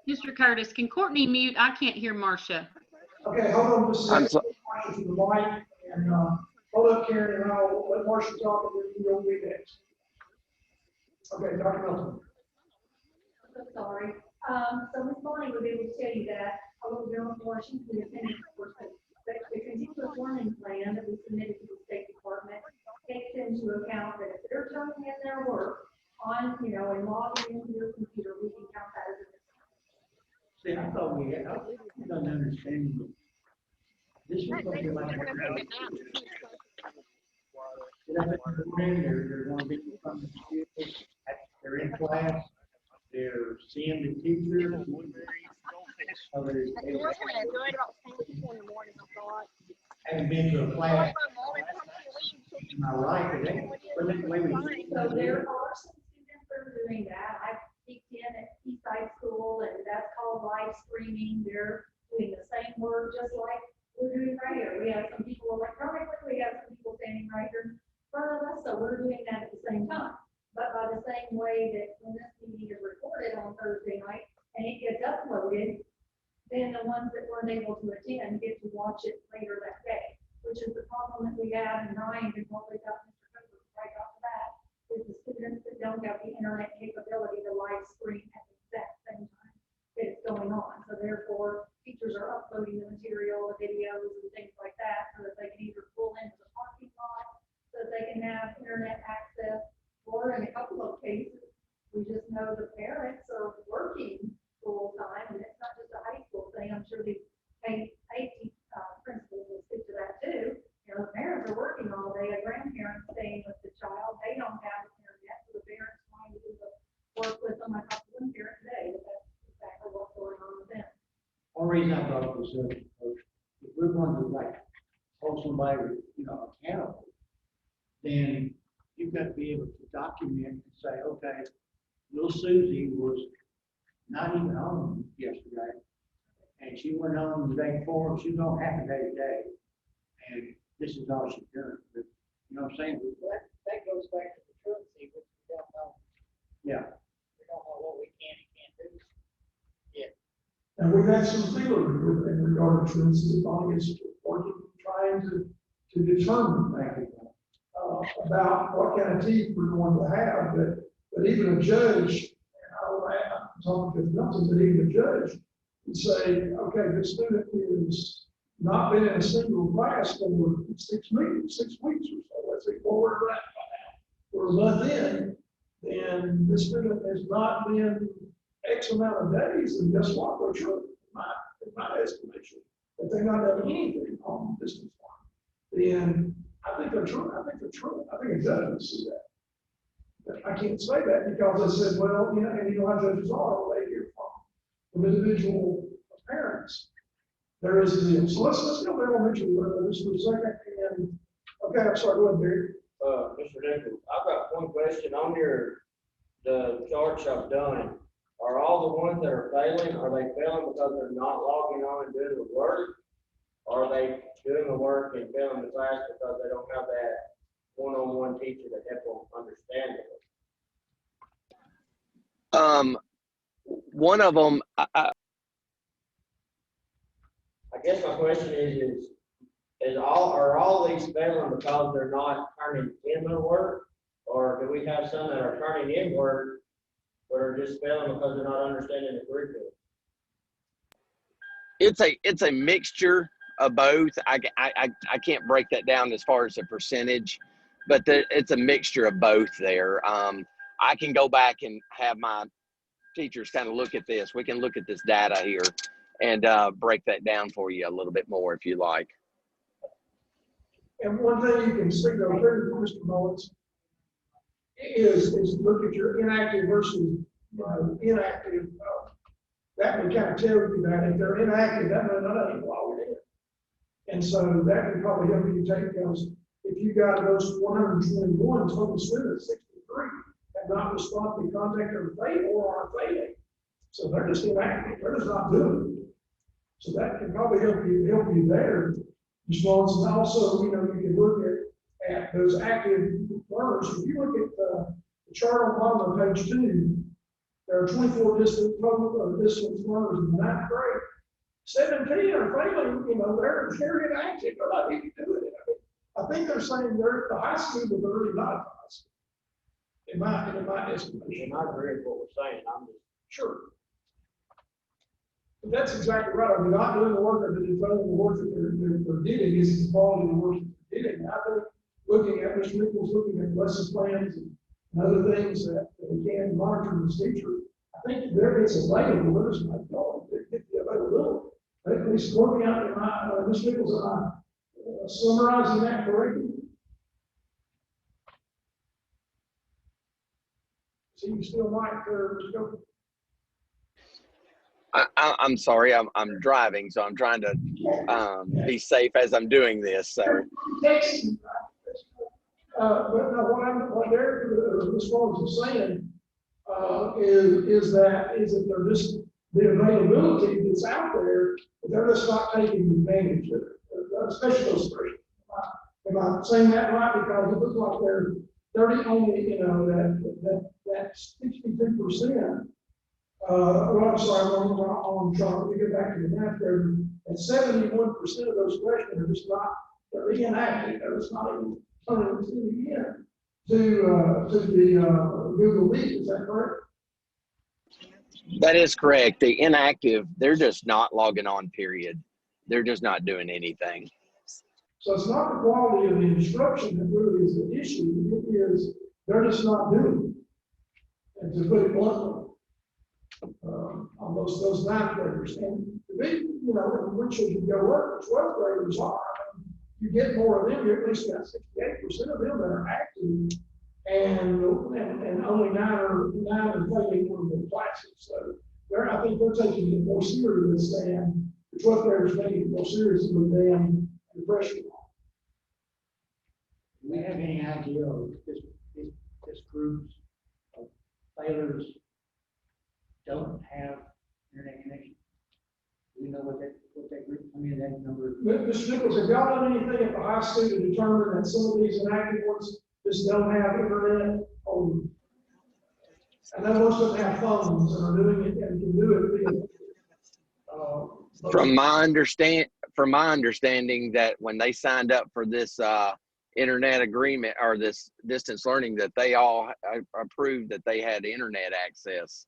Speaker 10: Mr. Curtis, can Courtney mute? I can't hear Marcia.
Speaker 1: Okay, hold on just a second. Marcia to the mic, and hold up, Karen, and I'll let Marcia talk, and then you'll be next. Okay, Dr. Melton.
Speaker 7: I'm sorry. So Ms. Bonnie would be able to tell you that a little bit more, she's the appendix for the continuous learning plan that we submitted to the State Department takes into account that if they're turning in their work on, and logging into your computer, we can count that as a.
Speaker 6: See, I thought I don't understand. This was going to be like they're going to be from the school, they're in class, they're seeing the teacher. Haven't been to a class. Am I right?
Speaker 7: So there are some students that are doing that. I peeked in at Eastside School, and that's called live streaming. They're doing the same work just like we're doing right here. We have some people electronically, we have some people standing right here in front of us, so we're doing that at the same time. But by the same way that when this meeting is recorded on Thursday night and it gets uploaded, then the ones that weren't able to attend get to watch it later that day, which is the problem that we have, and Ryan can probably got Mr. Cooper right off the bat, is the students that don't have the internet capability to live stream at the exact same time that it's going on. So therefore, teachers are uploading the material, the videos and things like that, so that they can either pull into the parking lot, so that they can have internet access, or in a couple of cases, we just know the parents are working full time, and it's not just a high school thing. I'm sure the principals will speak to that too. You know, the parents are working all day, a grandparent staying with the child, they don't have internet, so the parents trying to do the work with them. I talked to one parent today, but that's exactly what's going on with them.
Speaker 6: One reason I brought this up, is if we're going to like hold somebody, accountable, then you've got to be able to document and say, okay, little Susie was not even home yesterday, and she went home the day before, and she's on half a day today, and this is all she's done. But, you know what I'm saying?
Speaker 2: That goes back to the truancy, which we don't know.
Speaker 6: Yeah.
Speaker 2: We don't know what we can and can't do.
Speaker 1: And we've had some feelers in regard to truancy. Bonnie is working, trying to determine about what kind of teeth we're going to have. But even a judge, and I'm talking to nothing, but even a judge would say, okay, this student is not been in a single class for 6 weeks or so. Let's say forward to that for a month in, then this student has not been X amount of days, and guess what? They're true, in my estimation, that they're not done anything on distance learning. Then I think they're true. I think a judge would see that. But I can't say that because I said, well, and how judges are, they hear from individual parents. There is a deal. So let's go there. I'll mention this for a second. And okay, I'm sorry. Go ahead, Barry.
Speaker 14: Mr. Nichols, I've got one question on the charts I've done. Are all the ones that are failing, are they failing because they're not logging on and doing the work? Or are they doing the work and failing the class because they don't have that one-on-one teacher to help them understand it?
Speaker 9: One of them,
Speaker 14: I guess my question are all these failing because they're not turning in their work? Or do we have some that are turning in work but are just failing because they're not understanding the curriculum?
Speaker 9: it's a mixture of both. I can't break that down as far as a percentage, but it's a mixture of both there. I can go back and have my teachers kind of look at this. We can look at this data here and break that down for you a little bit more if you like.
Speaker 1: And one thing you can see though, here, Mr. Mullins, is look at your inactive versus inactive. That would kind of tell you that if they're inactive, that may not even log it in. And so that could probably help you take those. If you got those 121 total students, 63 have not responded to contact or fail or are failing. So they're just inactive. They're just not doing it. So that can probably help you there. Response, and also, you can look at those active learners. If you look at the chart on the bottom of page 2, there are 24 distance learners in the 9th grade. 17 are failing, they're inactive. They're not even doing it. I think they're saying they're at the high school, but they're really not at the high school. In my estimation.
Speaker 14: And I agree with what we're saying. I'm just
Speaker 1: sure. But that's exactly right. They're not doing the work, or they're failing the work that they're getting. Is the quality of the work that they're getting. I think looking at Mr. Nichols, looking at lesson plans and other things that we can monitor this teacher, I think there is available. Where is my going? Get the availability. At least working out in Mr. Nichols and I summarizing that correctly. So you still might go.
Speaker 9: I'm sorry, I'm driving, so I'm trying to be safe as I'm doing this. So.
Speaker 1: But no, what Derek as far as saying is that they're just the availability that's out there, but they're just not taking advantage of it, especially those freshmen. Am I saying that right? Because it looks like they're only, that 62% Well, I'm sorry, I'm trying to get back to the math there. And 71% of those freshmen are just not, they're inactive, they're just not even turning in to the Google Meet, is that correct?
Speaker 9: That is correct. The inactive, they're just not logging on, period. They're just not doing anything.
Speaker 1: So it's not the quality of the instruction that really is the issue, it is, they're just not doing it. And to put it bluntly, on those ninth graders, and to be, you know, when should you go up, 12th graders are, you get more of them, you at least got 68% of them that are active, and only nine are failing one of the classes, so I think they're taking it more serious than, the 12th graders taking it more seriously than the freshmen.
Speaker 6: Do we have any idea of this groups of failures don't have internet connection? Do we know what that group, I mean, that number?
Speaker 1: Mr. Nichols, have y'all done anything at the high school to determine that some of these inactive ones just don't have internet? I know most of them have phones and are doing it and can do it via.
Speaker 9: From my understanding that when they signed up for this internet agreement or this distance learning, that they all approved that they had internet access.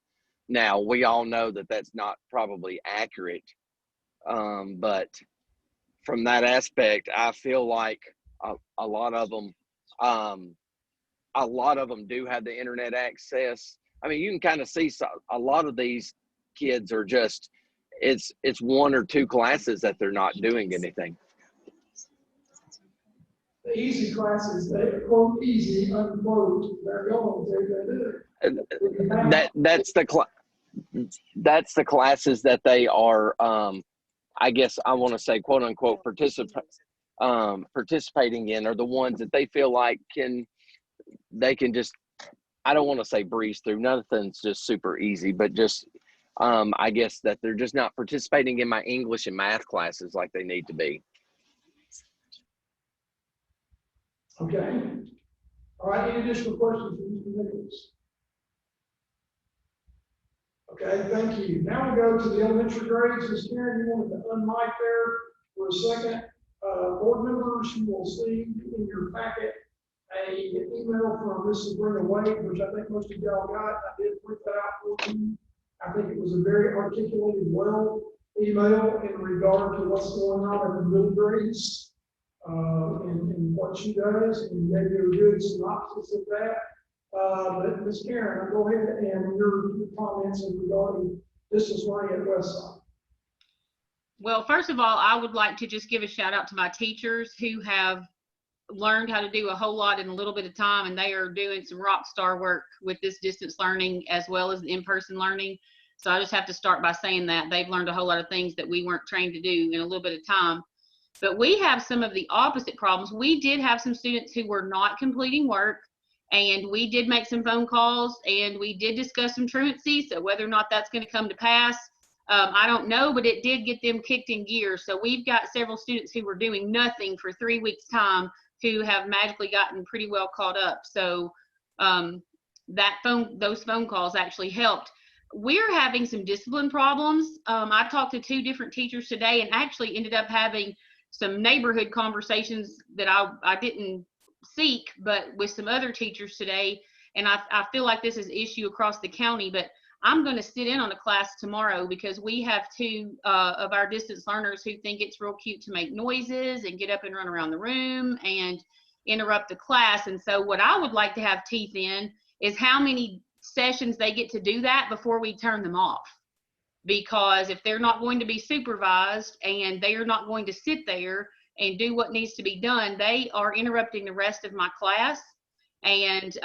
Speaker 9: Now, we all know that that's not probably accurate, but from that aspect, I feel like a lot of them do have the internet access. I mean, you can kind of see a lot of these kids are just, it's one or two classes that they're not doing anything.
Speaker 1: The easy classes, they quote easy, unquote, they're going to do.
Speaker 9: That's the classes that they are, I guess I want to say, quote unquote, participating in, are the ones that they feel like they can just, I don't want to say breeze through, nothing's just super easy, but just, I guess that they're just not participating in my English and math classes like they need to be.
Speaker 1: Okay. All right, any additional questions from Mr. Nichols? Okay, thank you. Now we go to the elementary grades. Ms. Karen, you wanted to unmic there for a second. Board members, you will see in your packet an email from Ms. Sabrina Wade, which I think most of y'all got. I did print that out for you. I think it was a very articulated, well email in regard to what's going on in the middle grades and what she does, and gave you a good synopsis of that. But Ms. Karen, go ahead and your comments regarding distance learning at Westside.
Speaker 10: Well, first of all, I would like to just give a shout out to my teachers who have learned how to do a whole lot in a little bit of time, and they are doing some rock star work with this distance learning as well as in-person learning. So I just have to start by saying that they've learned a whole lot of things that we weren't trained to do in a little bit of time. But we have some of the opposite problems. We did have some students who were not completing work, and we did make some phone calls, and we did discuss some truancy. So whether or not that's going to come to pass, I don't know, but it did get them kicked in gear. So we've got several students who were doing nothing for 3 weeks' time who have magically gotten pretty well caught up. So those phone calls actually helped. We're having some discipline problems. I talked to 2 different teachers today and actually ended up having some neighborhood conversations that I didn't seek, but with some other teachers today. And I feel like this is an issue across the county, but I'm going to sit in on a class tomorrow because we have 2 of our distance learners who think it's real cute to make noises and get up and run around the room and interrupt the class. And so what I would like to have teeth in is how many sessions they get to do that before we turn them off. Because if they're not going to be supervised and they are not going to sit there and do what needs to be done, they are interrupting the rest of my class. And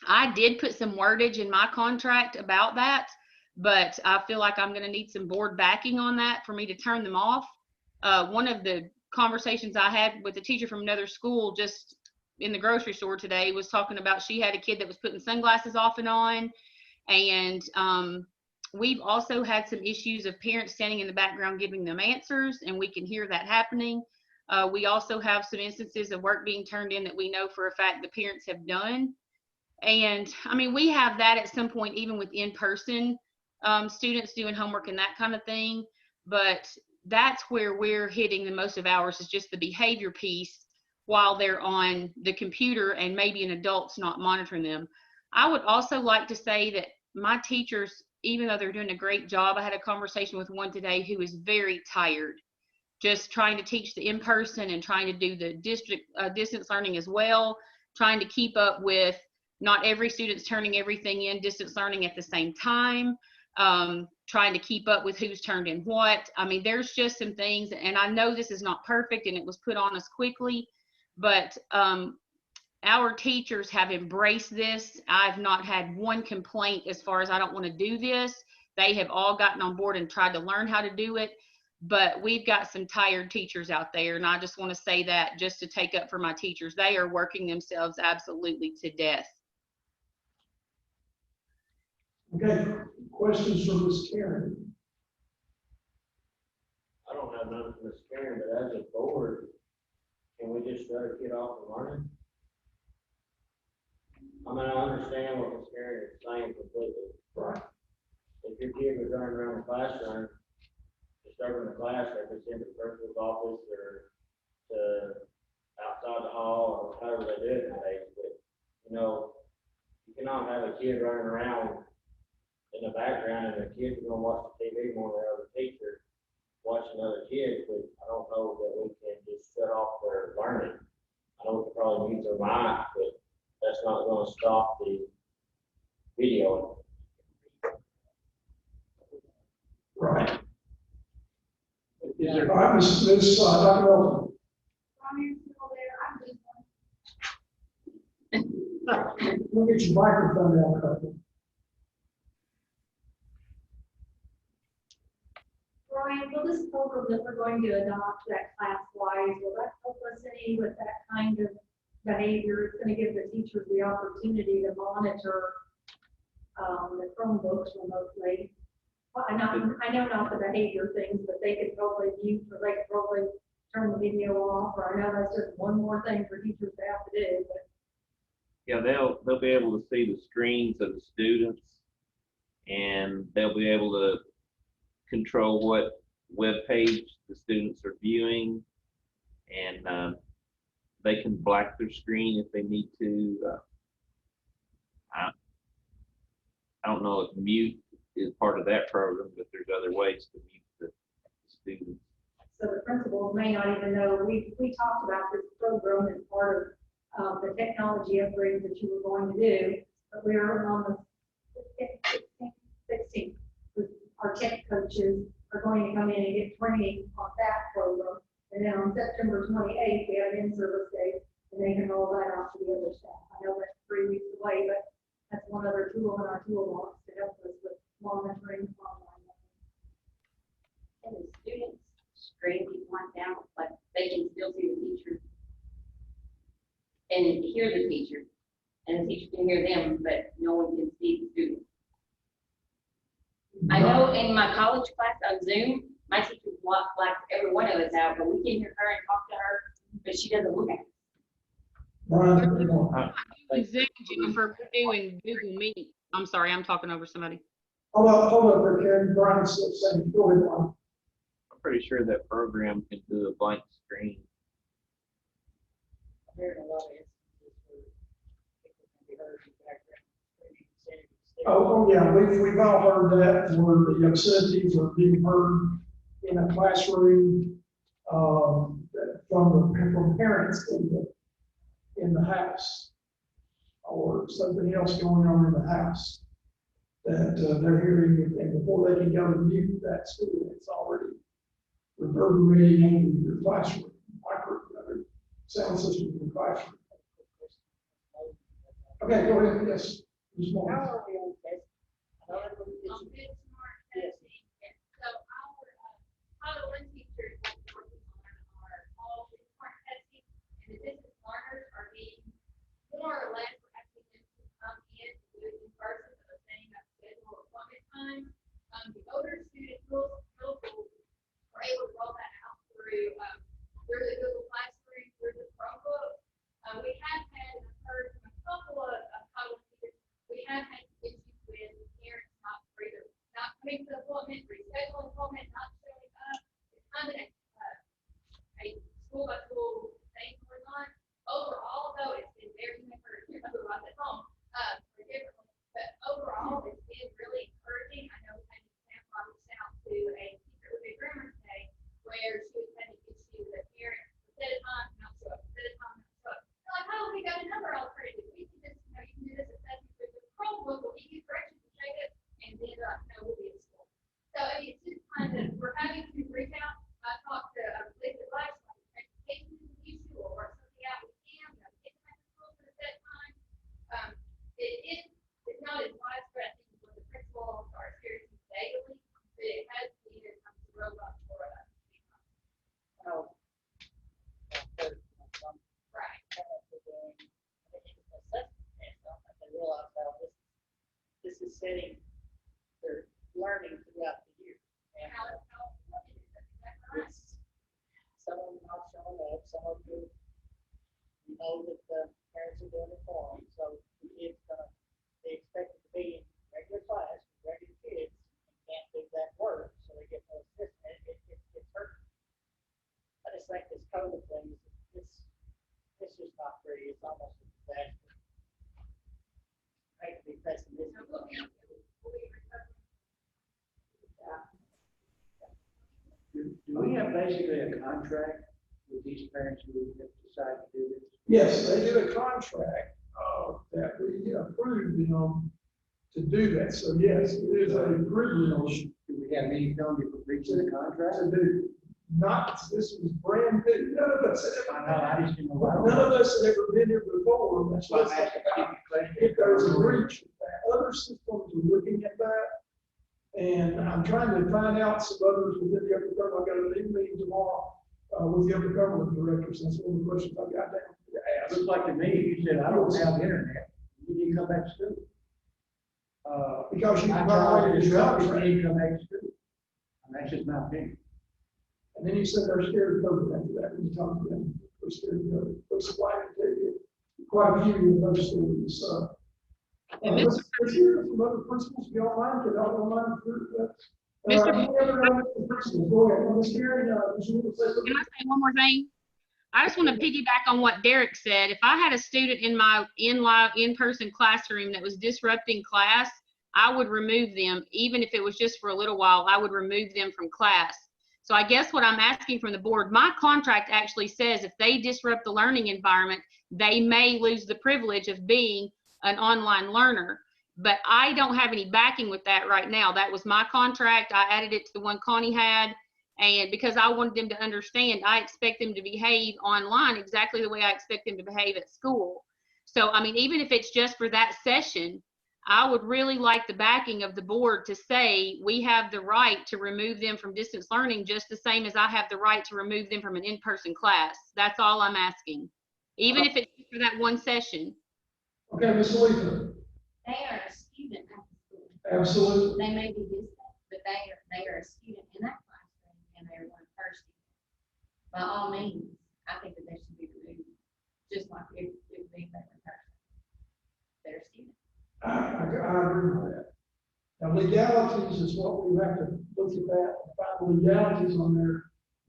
Speaker 10: I did put some wordage in my contract about that, but I feel like I'm going to need some board backing on that for me to turn them off. One of the conversations I had with a teacher from another school just in the grocery store today was talking about she had a kid that was putting sunglasses off and on. And we've also had some issues of parents standing in the background giving them answers, and we can hear that happening. We also have some instances of work being turned in that we know for a fact the parents have done. And I mean, we have that at some point, even with in-person students doing homework and that kind of thing. But that's where we're hitting the most of ours, is just the behavior piece while they're on the computer and maybe an adult's not monitoring them. I would also like to say that my teachers, even though they're doing a great job, I had a conversation with one today who is very tired, just trying to teach the in-person and trying to do the distance learning as well, trying to keep up with not every student's turning everything in distance learning at the same time, trying to keep up with who's turned in what. I mean, there's just some things, and I know this is not perfect and it was put on us quickly, but our teachers have embraced this. I've not had one complaint as far as I don't want to do this. They have all gotten on board and tried to learn how to do it. But we've got some tired teachers out there, and I just want to say that just to take up for my teachers. They are working themselves absolutely to death.
Speaker 1: Okay, questions from Ms. Karen?
Speaker 14: I don't have nothing for Ms. Karen, but as a board, can we just shut a kid off from learning? I mean, I understand what Ms. Karen is saying completely.
Speaker 1: Right.
Speaker 14: If your kid was running around the classroom, disturbing the class, they could send to the principal's office or to outside the hall or however they do it nowadays. But, you know, you cannot have a kid running around in the background and the kids are gonna watch the TV more than the other teacher watching other kids, but I don't know that we can just shut off their learning. I know we could probably mute their mic, but that's not gonna stop the video.
Speaker 1: Right. All right, Ms. Dr. Wilson. We'll get your microphone down, couple.
Speaker 7: Brian, will this program that we're going to adopt, that class-wise, will that help us any with that kind of behavior? It's gonna give the teachers the opportunity to monitor the Chromebooks remotely. Well, I know not the behavior things, but they could probably mute, or they could probably turn the video off, or I know that's just one more thing for teachers to have to do, but.
Speaker 4: Yeah, they'll be able to see the screens of the students, and they'll be able to control what web page the students are viewing, and they can black their screen if they need to. I don't know if mute is part of that program, but there's other ways to mute the students.
Speaker 7: So the principals may not even know, we talked about this program as part of the technology upgrades that you were going to do, but we are on the 16th. Our tech coaches are going to come in and get training on that program. And then on September 28th, we have an in-service day, and they can roll that out to the other staff. I know that's 3 weeks away, but that's one other tool in our toolbox to help us with monitoring online.
Speaker 3: And the students screen be blacked out, but they can still see the teacher and hear the teacher, and the teacher can hear them, but no one can see the student. I know in my college class on Zoom, my teacher blacked every one of us out, but we can hear her and talk to her, but she doesn't look at us.
Speaker 10: Zoom, Jennifer, we're doing Google Meet. I'm sorry, I'm talking over somebody.
Speaker 1: Hold up, for Karen. Brian's still saying, go ahead, Brian.
Speaker 4: I'm pretty sure that program can do a blank screen.
Speaker 2: There's a lot of instances where people can be heard in the background.
Speaker 1: Oh, yeah, we've all heard that, where the obscenities are being heard in a classroom, from parents in the house, or something else going on in the house that they're hearing, and before they can go to mute that student, it's already reverberating into your classroom, sound system in the classroom. Okay, go ahead, yes.
Speaker 2: How are we on this?
Speaker 7: Yes. So our one teachers working on all the smart testing, and the distance learners are being more or less asking them to come in and do it in person, so they're setting up schedule appointment time. The older students will are able to roll that out through the Google Classroom, through the Chromebook. We have had, I've heard from a couple of college
Speaker 3: have had issues with parents not coming to the appointment, rescheduling appointment, not showing up. It's kind of a school by school thing going on. Overall, though, it's been very encouraging. Otherwise, at home, for different, but overall, it's been really encouraging. I know, an example, I reached out to a teacher with a grammar today where she was having issues with a parent set of time, not show up, set of time, not show up. They're like, oh, we got another alternative. We can just, you can do this assessment with the Chromebook, we'll give you directions to check it, and then, we'll be in school. So, I mean, it's just kind of, we're having to reach out. I talked to, I believe it was, transportation is an issue, or work something out with them, get them at the school for the set time. It's not as widespread, I think, when the principals are experiencing daily, but it has been a robot for us.
Speaker 2: Oh.
Speaker 3: Right.
Speaker 2: They realize how this is setting their learning throughout the year. And it's, some of them not showing up, some of them, you know that the parents are doing it for them, so the kids, they expect it to be in regular class, with regular kids, and can't do that work, so they get no assistance. It's hurting. I just think this COVID thing, it's just not pretty, it's almost a disaster. I hate to be pessimistic.
Speaker 6: Do we have basically a contract with these parents who have decided to do this?
Speaker 1: Yes, they did a contract, that we approved them to do that. So yes, it is a privilege
Speaker 6: Do we have any penalty for breaching the contract?
Speaker 1: to do. Not, this was brand new. None of us had
Speaker 6: I know, I just didn't know.
Speaker 1: None of us had ever been here before.
Speaker 6: That's why I'm asking.
Speaker 1: If there's a breach, other systems are looking at that. And I'm trying to find out some others within the upper government. I've got a big meeting tomorrow, with the upper government directors. That's one of the questions I've got down to ask.
Speaker 6: Looks like to me, you said, I don't have internet, you need to come back to school.
Speaker 1: Because you
Speaker 6: I
Speaker 1: violated
Speaker 6: tried
Speaker 1: your
Speaker 6: to
Speaker 1: contract.
Speaker 6: you need to come back to school. And that's just my opinion.
Speaker 1: And then you said they're scared of COVID after that, when you talk to them, they're scared of COVID. Looks like quite a few of those stories, let's hear from other principals, if y'all mind, if y'all don't mind. Principals, go ahead. Ms. Karen, did you want to say something?
Speaker 10: Can I say one more thing? I just want to piggyback on what Derek said. If I had a student in my in-person classroom that was disrupting class, I would remove them. Even if it was just for a little while, I would remove them from class. So I guess what I'm asking from the board, my contract actually says if they disrupt the learning environment, they may lose the privilege of being an online learner. But I don't have any backing with that right now. That was my contract. I added it to the one Connie had. And because I wanted them to understand, I expect them to behave online exactly the way I expect them to behave at school. So, I mean, even if it's just for that session, I would really like the backing of the board to say we have the right to remove them from distance learning just the same as I have the right to remove them from an in-person class. That's all I'm asking, even if it's for that one session.
Speaker 1: Okay, Ms. Letha.
Speaker 3: They are a student at the school.
Speaker 1: Absolutely.
Speaker 3: They may be distant, but they are a student in that classroom, and they're one first student. By all means, I think that they should be removed, just like if they were in person. They're a student.
Speaker 1: I agree with that. Now, legalities is what we have to look at that, and find the legalities on there,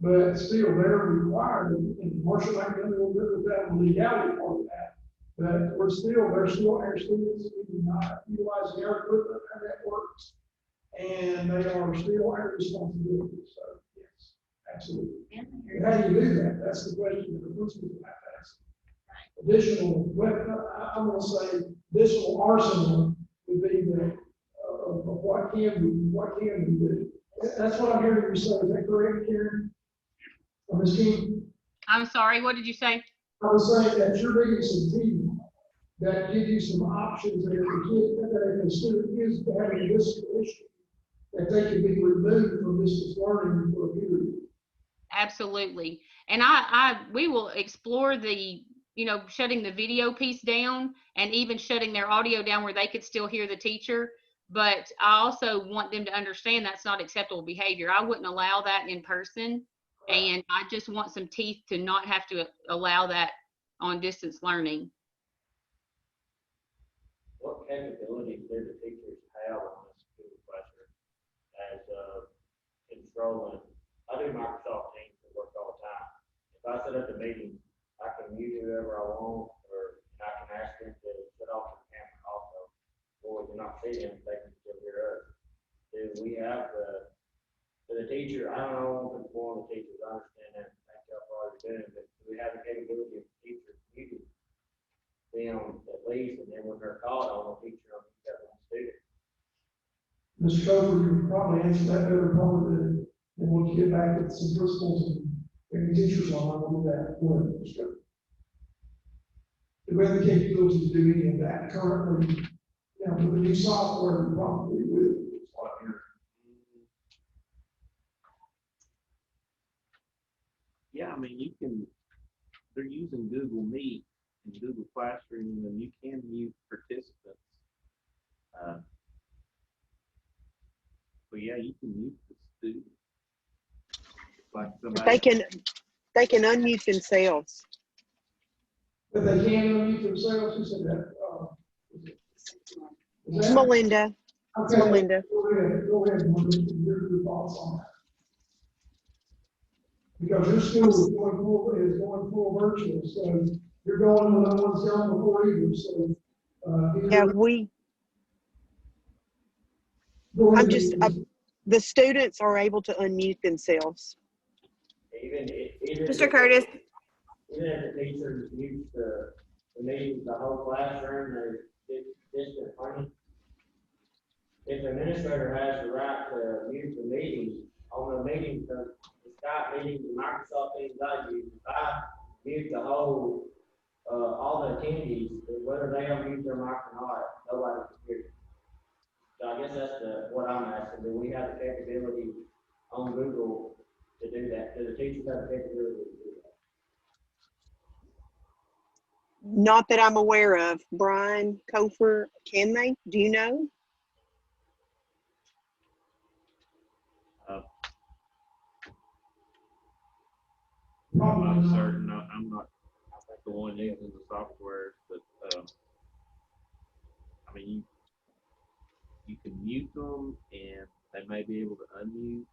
Speaker 1: but still, they're required, and Marshall might be a little bit with that, the legality part of that. But they're still our students, we do not utilize their equipment, how that works. And they are still our responsibility, so yes, absolutely. And how do you do that? That's the question that the principal will have to ask. Additional weapon, I'm gonna say additional arsenal would be the, of what can we do? That's what I'm hearing you say, is that correct, Karen? Ms. King?
Speaker 10: I'm sorry, what did you say?
Speaker 1: I was saying that you're bringing some team that give you some options that if the kid, that if the student is having this issue, that they can be removed from distance learning for a period.
Speaker 10: Absolutely. And we will explore the, shutting the video piece down and even shutting their audio down where they could still hear the teacher. But I also want them to understand that's not acceptable behavior. I wouldn't allow that in person. And I just want some teeth to not have to allow that on distance learning.
Speaker 14: What capabilities do the teachers have on this Google Classroom as, controlling? I do Microsoft Teams at work all the time. If I set up a meeting, I can mute whoever I want, or I can ask them to shut off the camera also, or we cannot see them, they can still hear us. Do we have the teacher, I don't know, I'm informing the teachers, I understand that, thank y'all for all you're doing, but do we have the capability of teachers muting them at least, and then when they're called on, the teacher on each other student?
Speaker 1: Mr. Coker, you can probably answer that better probably than we'll get back with some principals and teachers on, I'll do that. Go ahead, Mr. Coker. Do we have the capability to do any of that currently? Yeah, with the new software, we probably will. It's what I'm hearing.
Speaker 4: Yeah, I mean, you can, they're using Google Meet and Google Classroom, and you can mute participants. But yeah, you can mute the student. Like
Speaker 15: But
Speaker 4: somebody.
Speaker 15: they can unmute themselves.
Speaker 1: But they can unmute themselves, who said that?
Speaker 15: It's Melinda. It's
Speaker 1: Okay,
Speaker 15: Melinda.
Speaker 1: go ahead, Melinda, your thoughts on that. Because your school is going full virtual, so you're going when no one's going before either, so.
Speaker 15: Yeah,
Speaker 1: Go ahead.
Speaker 15: The students are able to unmute themselves.
Speaker 14: Even
Speaker 16: Mr. Curtis.
Speaker 14: Even if the teacher mutes the meeting, the whole classroom, they're distant learning. If the administrator has the right to mute the meeting, on the meeting, the Skype meetings, the Microsoft Teams I use, if I mute the whole, all the attendees, whether they unmute their mic or not, nobody can hear it. So I guess that's what I'm asking, do we have the capability on Google to do that? Do the teachers have the capability to do that?
Speaker 15: Not that I'm aware of. Brian Kofer, can they? Do you know?
Speaker 4: I'm not certain. I'm not the one using the software, but I mean, you can mute them, and they may be able to unmute,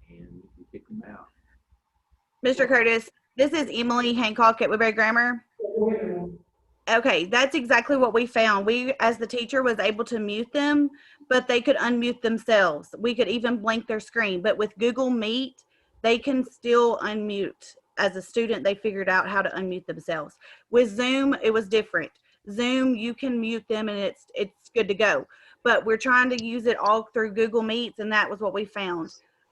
Speaker 4: and you can kick them out.
Speaker 16: Mr. Curtis, this is Emily Hancock at Woodbury Grammar. Okay, that's exactly what we found. We, as the teacher, was able to mute them, but they could unmute themselves. We could even blink their screen, but with Google Meet, they can still unmute. As a student, they figured out how to unmute themselves. With Zoom, it was different. Zoom, you can mute them and it's good to go. But we're trying to use it all through Google Meets, and that was what we found.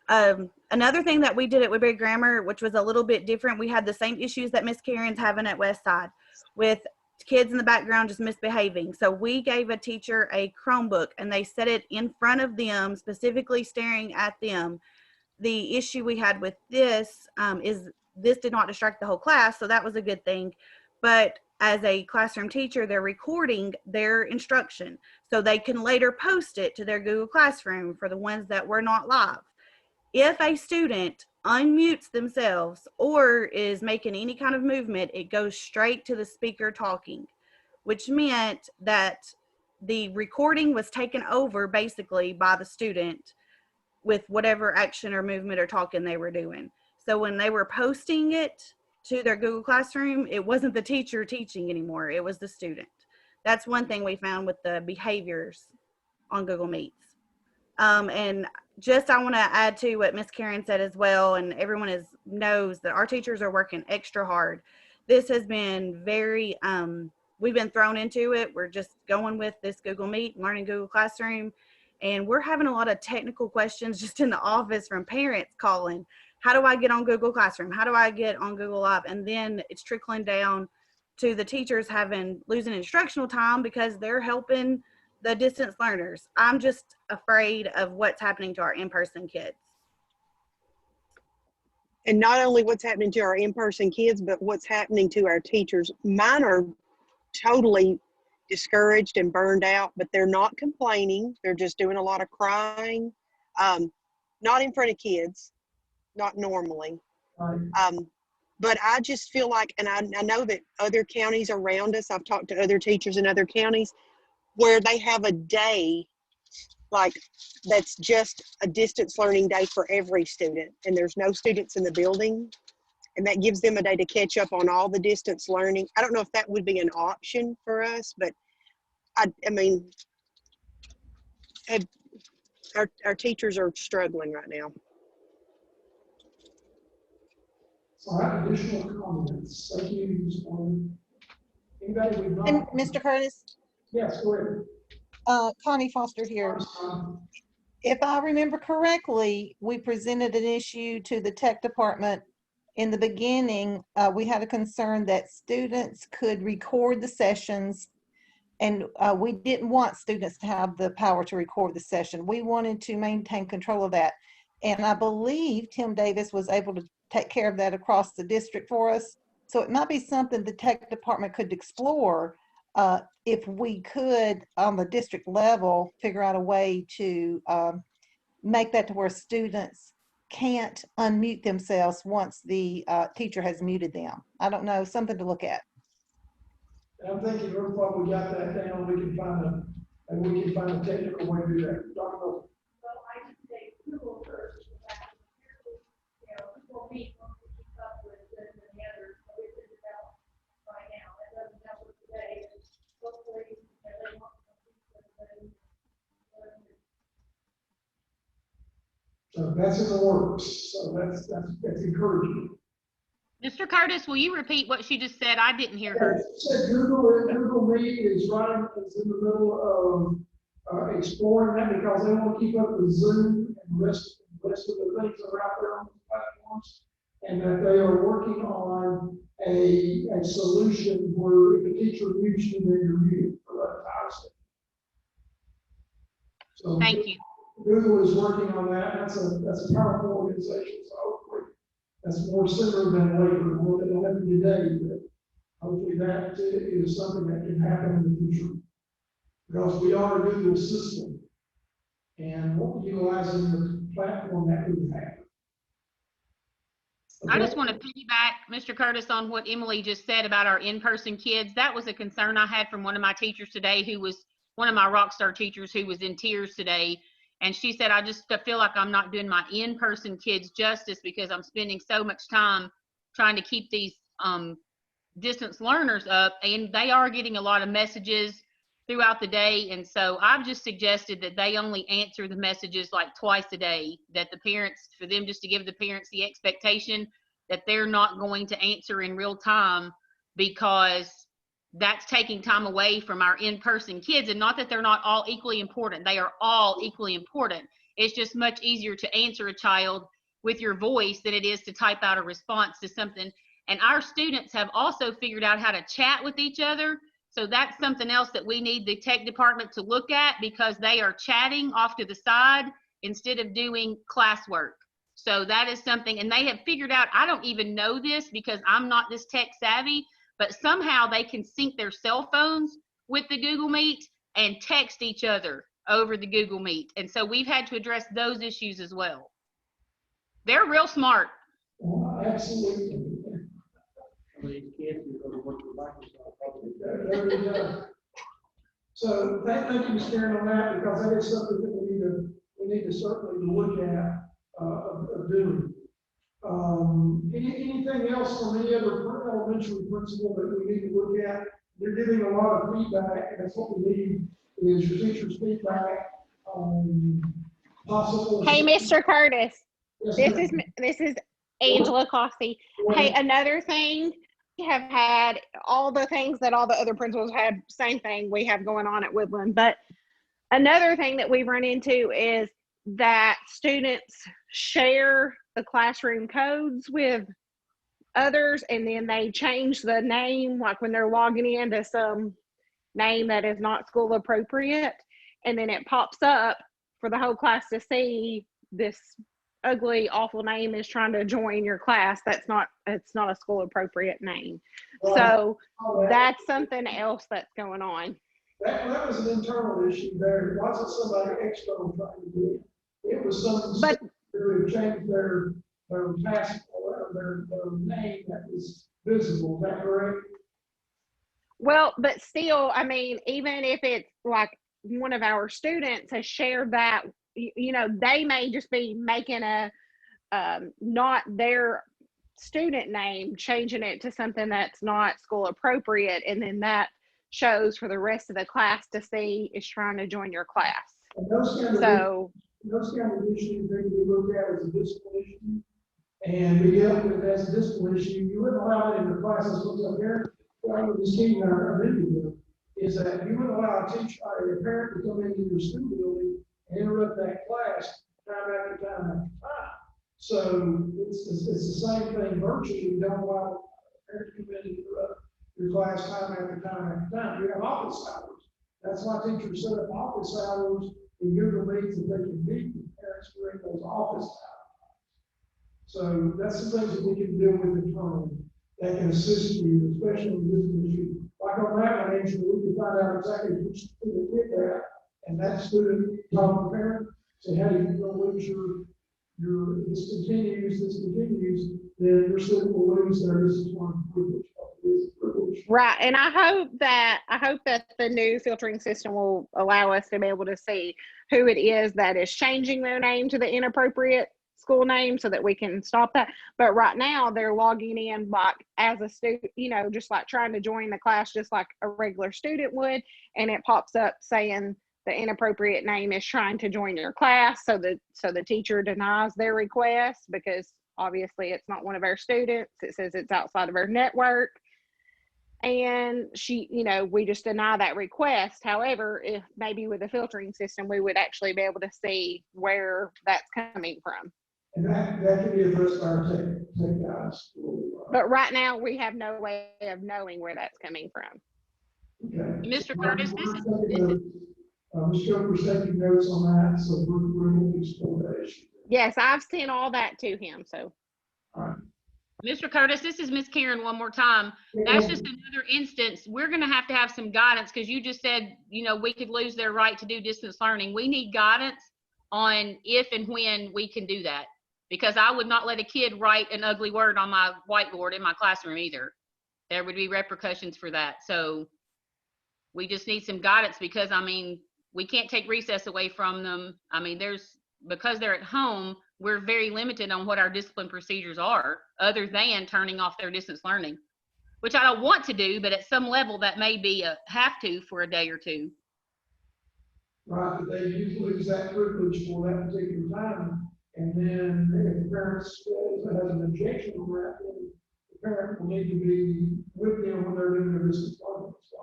Speaker 16: Another thing that we did at Woodbury Grammar, which was a little bit different, we had the same issues that Miss Karen's having at Westside with kids in the background just misbehaving. So we gave a teacher a Chromebook and they set it in front of them, specifically staring at them. The issue we had with this is this did not distract the whole class, so that was a good thing. But as a classroom teacher, they're recording their instruction so they can later post it to their Google Classroom for the ones that were not live. If a student unmutes themselves or is making any kind of movement, it goes straight to the speaker talking, which meant that the recording was taken over basically by the student with whatever action or movement or talking they were doing. So when they were posting it to their Google Classroom, it wasn't the teacher teaching anymore, it was the student. That's one thing we found with the behaviors on Google Meets. And just I want to add to what Miss Karen said as well, and everyone knows that our teachers are working extra hard. This has been very, we've been thrown into it. We're just going with this Google Meet, learning Google Classroom, and we're having a lot of technical questions just in the office from parents calling. How do I get on Google Classroom? How do I get on Google Live? And then it's trickling down to the teachers losing instructional time because they're helping the distance learners. I'm just afraid of what's happening to our in-person kids.
Speaker 15: And not only what's happening to our in-person kids, but what's happening to our teachers. Mine are totally discouraged and burned out, but they're not complaining. They're just doing a lot of crying, not in front of kids, not normally. But I just feel like, and I know that other counties around us, I've talked to other teachers in other counties where they have a day like that's just a distance learning day for every student, and there's no students in the building, and that gives them a day to catch up on all the distance learning. I don't know if that would be an option for us, but I mean, our teachers are struggling right now.
Speaker 1: So I have additional comments. Thank you, Ms. Warren. Anybody would not?
Speaker 12: And Mr. Curtis,
Speaker 1: Yes, go ahead.
Speaker 12: Connie Foster here. If I remember correctly, we presented an issue to the tech department in the beginning. We had a concern that students could record the sessions, and we didn't want students to have the power to record the session. We wanted to maintain control of that. And I believe Tim Davis was able to take care of that across the district for us. So it might be something the tech department could explore if we could, on the district level, figure out a way to make that to where students can't unmute themselves once the teacher has muted them. I don't know, something to look at.
Speaker 1: I'm thinking we're probably got that down. We can find a technical way to do that. Dr. Wilson.
Speaker 7: Well, I would say Google first. You know, Google Meet wants to keep up with this and the others, so it's in development right now. That doesn't happen today. Hopefully, they want to keep it.
Speaker 1: So that's in the works. So that's encouraging.
Speaker 10: Mr. Curtis, will you repeat what she just said? I didn't hear her.
Speaker 1: She said Google Meet is is in the middle of exploring that because they want to keep up with Zoom and the rest of the things that are out there on the platforms, and that they are working on a solution where if the teacher mutes you, then you're muted for that time. So
Speaker 10: thank you.
Speaker 1: Google is working on that. That's a powerful organization. So hopefully that's more sooner than later, more than 11 today, but hopefully that is something that can happen in the future. Because we are a Google system and utilizing the platform that we have.
Speaker 10: I just want to piggyback, Mr. Curtis, on what Emily just said about our in-person kids. That was a concern I had from one of my teachers today, who was one of my Rockstar teachers, who was in tears today. And she said, I just feel like I'm not doing my in-person kids justice because I'm spending so much time trying to keep these distance learners up, and they are getting a lot of messages throughout the day. And so I've just suggested that they only answer the messages like twice a day, that the parents, for them just to give the parents the expectation that they're not going to answer in real time, because that's taking time away from our in-person kids. And not that they're not all equally important. They are all equally important. It's just much easier to answer a child with your voice than it is to type out a response to something. And our students have also figured out how to chat with each other. So that's something else that we need the tech department to look at, because they are chatting off to the side instead of doing classwork. So that is something, and they have figured out, I don't even know this because I'm not this tech savvy, but somehow they can sync their cell phones with the Google Meet and text each other over the Google Meet. And so we've had to address those issues as well. They're real smart.
Speaker 1: Absolutely. So thank you, Ms. Karen, on that, because that is something that we need to certainly look at of doing. Anything else on any other elementary principle that we need to look at? They're giving a lot of feedback, and that's what we need is your teacher's feedback on possible.
Speaker 11: Hey, Mr. Curtis,
Speaker 1: Yes,
Speaker 11: this is Angela Cossey. Hey, another thing, we have had all the things that all the other principals had, same thing we have going on at Woodland. But another thing that we run into is that students share the classroom codes with others, and then they change the name, like when they're logging into some name that is not school appropriate, and then it pops up for the whole class to see. This ugly, awful name is trying to join your class. It's not a school appropriate name. So that's something else that's going on.
Speaker 1: That was an internal issue there. It wasn't somebody external trying to do it. It was something who changed their task or their name that was visible, is that correct?
Speaker 11: Well, but still, I mean, even if it's like one of our students has shared that, you know, they may just be making a not their student name, changing it to something that's not school appropriate, and then that shows for the rest of the class to see is trying to join your class.
Speaker 1: And those kind of issues they can be looked at as a discipline issue and be dealt with as a discipline issue. You wouldn't allow it in the classes what's up there. This team are video is that you wouldn't allow a teacher or a parent to come into your school building and interrupt that class time after time after time. So it's the same thing virtually. You don't allow a parent to come in and interrupt your class time after time after time. You have office hours. That's why teachers set up office hours and give them meetings that they can meet with parents during those office hours. So that's the things that we can deal with internally that can assist you, especially with this issue. Like on that one, actually, we can find out exactly which student did that, and that student talk to the parent, say, hey, you're gonna lose this continues, then your student will lose their discipline privilege.
Speaker 11: Right, and I hope that the new filtering system will allow us to be able to see who it is that is changing their name to the inappropriate school name so that we can stop that. But right now they're logging in like as a student, you know, just like trying to join the class just like a regular student would, and it pops up saying the inappropriate name is trying to join your class, so the teacher denies their request because obviously it's not one of our students. It says it's outside of our network. And she, you know, we just deny that request. However, if maybe with the filtering system, we would actually be able to see where that's coming from.
Speaker 1: And that can be addressed by our tech guys.
Speaker 11: But right now, we have no way of knowing where that's coming from.
Speaker 1: Okay.
Speaker 10: Mr. Curtis,
Speaker 1: Ms. Joker's taking notes on that, so we're going to explore that issue.
Speaker 11: Yes, I've sent all that to him, so.
Speaker 1: All right.
Speaker 10: Mr. Curtis, this is Miss Karen one more time. That's just another instance. We're going to have some guidance because you just said, you know, we could lose their right to do distance learning. We need guidance on if and when we can do that, because I would not let a kid write an ugly word on my whiteboard in my classroom either. There would be repercussions for that. So we just need some guidance because, I mean, we can't take recess away from them. I mean, because they're at home, we're very limited on what our discipline procedures are other than turning off their distance learning, which I don't want to do, but at some level that may be a have to for a day or two.
Speaker 1: Right, but they usually lose that privilege for that particular time. And then if the parent has an objection on that, then the parent will need to be with them when they're doing their distance learning. So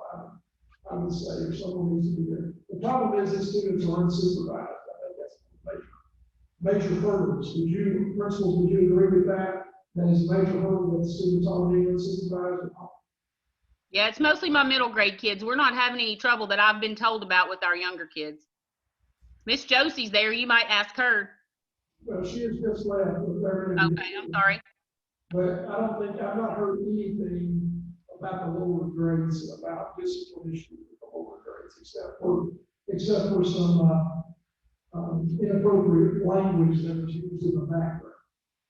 Speaker 1: I would say if someone needs to be there. The problem is that students are unsupervised. I think that's major hurdles. Principals, would you agree with that? That is a major hurdle that the students all need unsupervised.
Speaker 10: Yeah, it's mostly my middle grade kids. We're not having any trouble that I've been told about with our younger kids. Miss Josie's there. You might ask her.
Speaker 1: Well, she has just left.
Speaker 10: Okay, I'm sorry.
Speaker 1: But I've not heard anything about the lower grades, about discipline issues with the lower grades, except for some inappropriate language that was used in the background.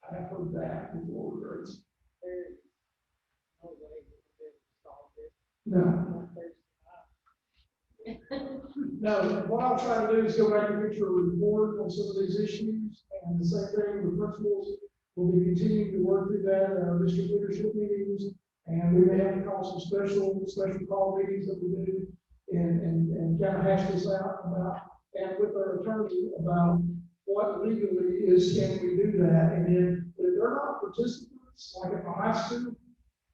Speaker 1: I have heard that with lower grades. No. No, what I'll try to do is go back and picture a report on some of these issues, and the same thing with principals. We'll be continuing to work through that at our district leadership meetings, and we may have to call some special call meetings that we do and kind of hash this out about, and with our attorney about what legally can we do that. And then if they're not participants, like at the high school,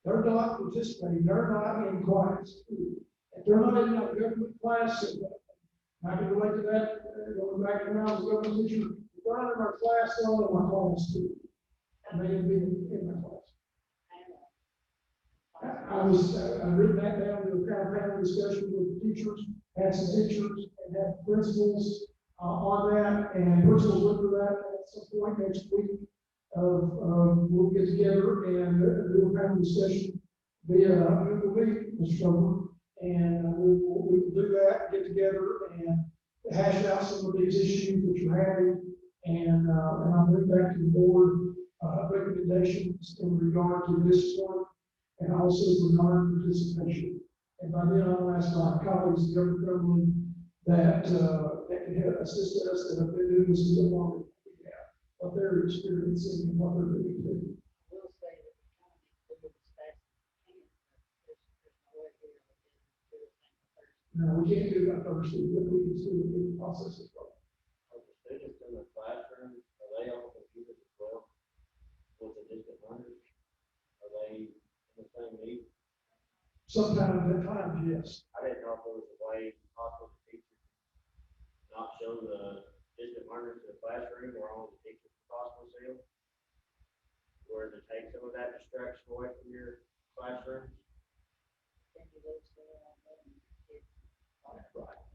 Speaker 1: they're not participating, they're not in class. If they're not in a government class, I can relate to that, going back to when I was a government teacher. If they're not in our class, they're not in my class too. And they can be in my class. I've written that down to a kind of panel discussion with the teachers, had some teachers and had principals on that, and principals look for that at some point next week. We'll get together and do a panel discussion via Google Meet, Mr. Comer, and we will do that, get together and hash out some of these issues that you're having, and I'll bring back to the board recommendations in regard to this one and also regarding participation. And by then, I'll ask my colleagues, the other government, that can help assist us and have been doing this a little longer than we have, what they're experiencing and what they're doing too.
Speaker 2: We'll say that the county do it as fast as we can, but there's no way we're gonna do it Thursday.
Speaker 1: No, we can't do that Thursday, but we can still do the process as well.
Speaker 14: Are the students in the classroom, are they on computers as well? With the distant learners? Are they in the same need?
Speaker 1: Sometimes at times, yes.
Speaker 14: I didn't know if there was a way possible for teachers not show the distant learners to the classroom or only the teachers possible see them? Or to take some of that distraction away from your classrooms?
Speaker 2: Then you lose the, kids.
Speaker 1: Right.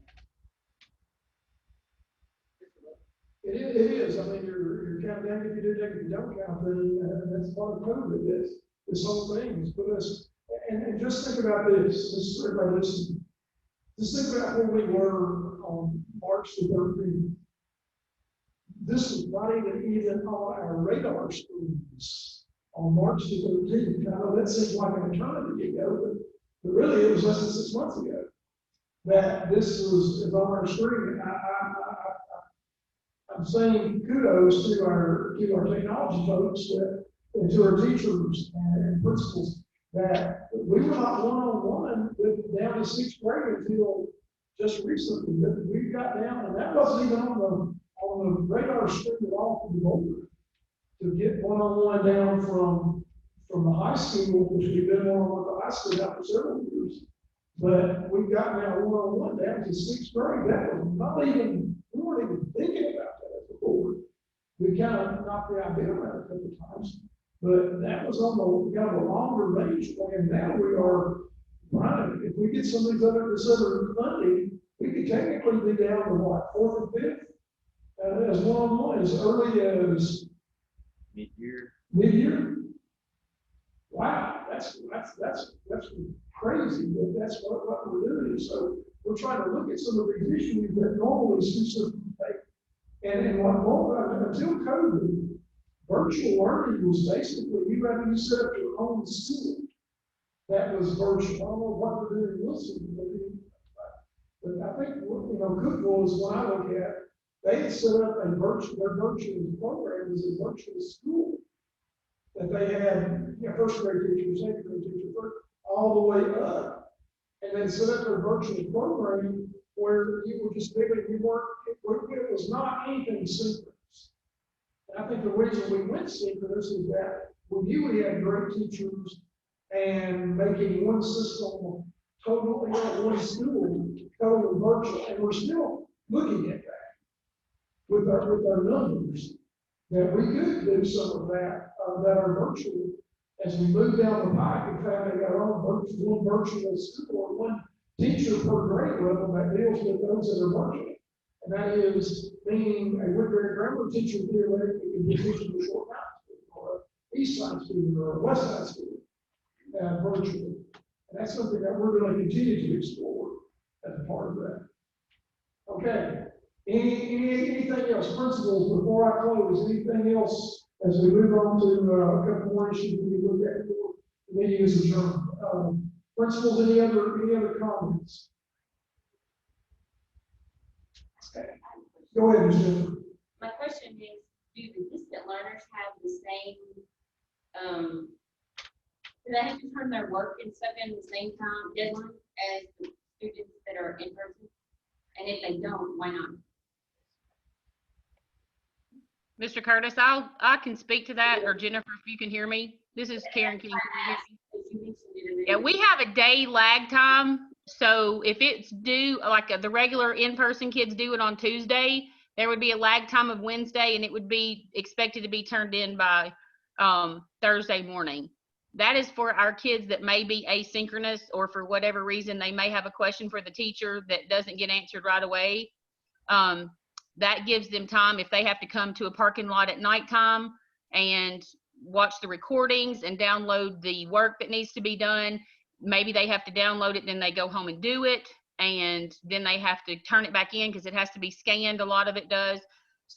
Speaker 1: It is, I mean, you're counting down if you do take it, you don't count it, that's part of COVID, this whole thing has put us, and just think about this, just everybody listen. Just think about where we were on March the 13th. This was not even on our radar screens on March the 13th. I know that seems like an eternity ago, but really it was less than 6 months ago that this was on our screen. I'm saying kudos to our technology folks and to our teachers and principals that we were not one-on-one with down to 6th grade until just recently. That we got down, and that wasn't even on the radar screen at all for the board to get one-on-one down from the high school, which we've been one-on-one with the high school now for several years. But we got now one-on-one down to 6th grade. That was not even, we weren't even thinking about that as a board. We kind of knocked the idea around a couple of times, but that was on the kind of a longer range plan. Now we are running. If we get some of these this other funding, we could technically be down to what, 4th and 5th, as one-on-one as early as
Speaker 4: Mid-year.
Speaker 1: Mid-year. Wow, that's crazy, but that's what we're doing. So we're trying to look at some of these issues that normally systems take. And until COVID, virtual learning was basically you had to set up your own school that was virtual. I don't know what they're doing in Wilson, but I think Cookville is what I look at. They had set up their virtual program was a virtual school that they had, first grade teachers, second grade teachers, all the way up, and then set up their virtual program where you were just maybe it was not anything synchronous. And I think the reason we went synchronous is that we knew we had great teachers and making one system totally one school totally virtual, and we're still looking at that with our numbers that we could do some of that that are virtual as we move down the pike. In fact, they got one virtual school or one teacher per grade level that deals with those that are virtual. And that is meaning a Woodbury grammar teacher theoretically can be teaching a short high school or a east side student or a west side student virtually. And that's something that we're going to continue to explore as a part of that. Okay. Anything else? Principals, before I close, anything else as we move on to a couple more issues we can look at before the meeting is adjourned? Principals, any other comments? Okay. Go ahead, Ms. Jennifer.
Speaker 3: My question is, do the distant learners have the same, do they have to turn their work and stuff in the same time deadline as the students that are in person? And if they don't, why not?
Speaker 10: Mr. Curtis, I can speak to that, or Jennifer, if you can hear me. This is Karen. Can you hear me? Yeah, we have a day lag time. So if it's due, like the regular in-person kids do it on Tuesday, there would be a lag time of Wednesday, and it would be expected to be turned in by Thursday morning. That is for our kids that may be asynchronous, or for whatever reason, they may have a question for the teacher that doesn't get answered right away. That gives them time if they have to come to a parking lot at nighttime and watch the recordings and download the work that needs to be done. Maybe they have to download it, then they go home and do it, and then they have to turn it back in because it has to be scanned. A lot of it does.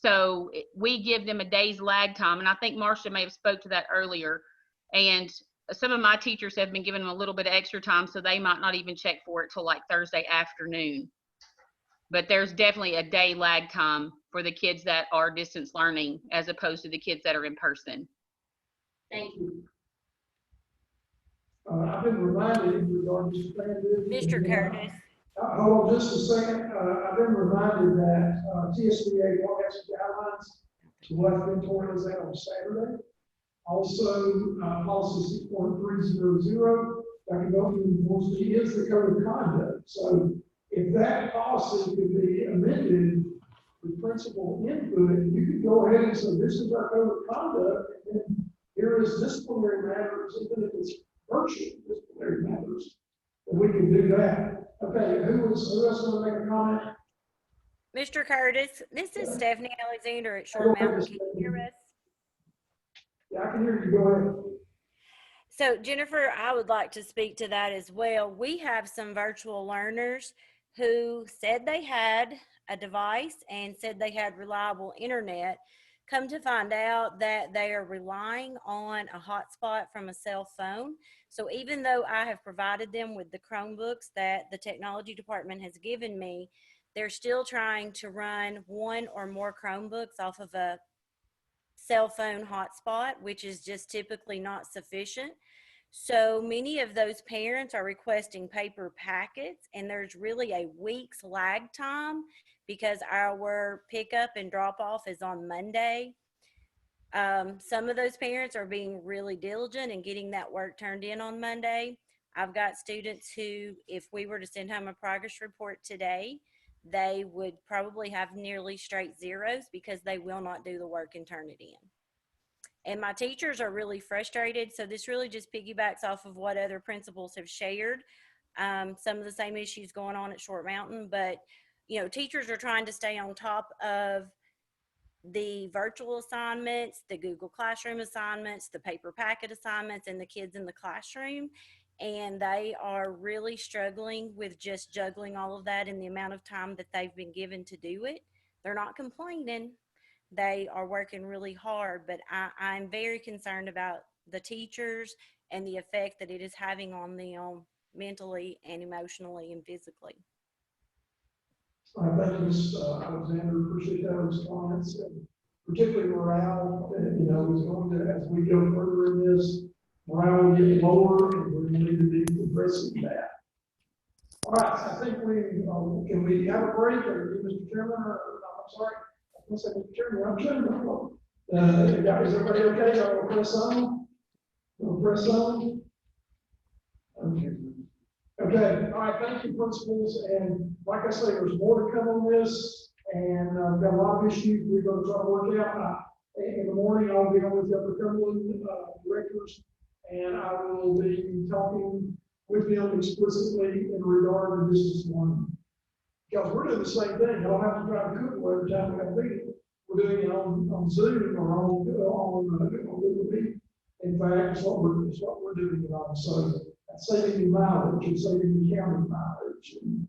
Speaker 10: So we give them a day's lag time, and I think Marcia may have spoke to that earlier. And some of my teachers have been giving them a little bit of extra time, so they might not even check for it till like Thursday afternoon. But there's definitely a day lag time for the kids that are distance learning as opposed to the kids that are in person.
Speaker 3: Thank you.
Speaker 1: I've been reminded in regard to
Speaker 17: Mr. Curtis.
Speaker 1: Hold on just a second. I've been reminded that TSBA will have some guidelines to what mentoring is at on Saturday. Also, policy 6.300, Dr. Goldman wants to is the code of conduct. So if that policy could be amended with principal input, you could go ahead and say, this is our code of conduct, and then here is disciplinary matters, even if it's virtual disciplinary matters, and we can do that. Okay, who else want to make a comment?
Speaker 17: Mr. Curtis, this is Stephanie Alexander at Short Mountain. Can you hear us?
Speaker 1: Yeah, I can hear you. Go ahead.
Speaker 17: So Jennifer, I would like to speak to that as well. We have some virtual learners who said they had a device and said they had reliable internet. Come to find out that they are relying on a hotspot from a cell phone. So even though I have provided them with the Chromebooks that the technology department has given me, they're still trying to run one or more Chromebooks off of a cell phone hotspot, which is just typically not sufficient. So many of those parents are requesting paper packets, and there's really a week's lag time because our pickup and drop off is on Monday. Some of those parents are being really diligent and getting that work turned in on Monday. I've got students who, if we were to send home a progress report today, they would probably have nearly straight zeros because they will not do the work and turn it in. And my teachers are really frustrated. So this really just piggybacks off of what other principals have shared. Some of the same issues going on at Short Mountain, but you know, teachers are trying to stay on top of the virtual assignments, the Google Classroom assignments, the paper packet assignments, and the kids in the classroom. And they are really struggling with just juggling all of that in the amount of time that they've been given to do it. They're not complaining. They are working really hard, but I'm very concerned about the teachers and the effect that it is having on them mentally and emotionally and physically.
Speaker 1: Thank you, Ms. Alexander. Appreciate that response. And particularly morale, you know, is going to, as we go further in this, morale will get lower, and we're going to need to be addressing that. All right, I think can we have a break, or Mr. Chairman, or I'm sorry, I was going to say Mr. Chairman, I'm Chairman. Is everybody okay? Y'all want to press on? Want to press on? Okay, all right, thank you, principals, and like I say, there's more to come on this, and we've got a lot of issues we're going to try to work out. In the morning, I'll be on with the Upper Cumberland directors, and I will be talking with them explicitly in regard to distance learning. Because we're doing the same thing. Y'all have to drive to Cookville every time we have a meeting. We're doing it on Zoom or on Google Meet. In fact, it's what we're doing it on. So that's saving you mileage and saving you county mileage and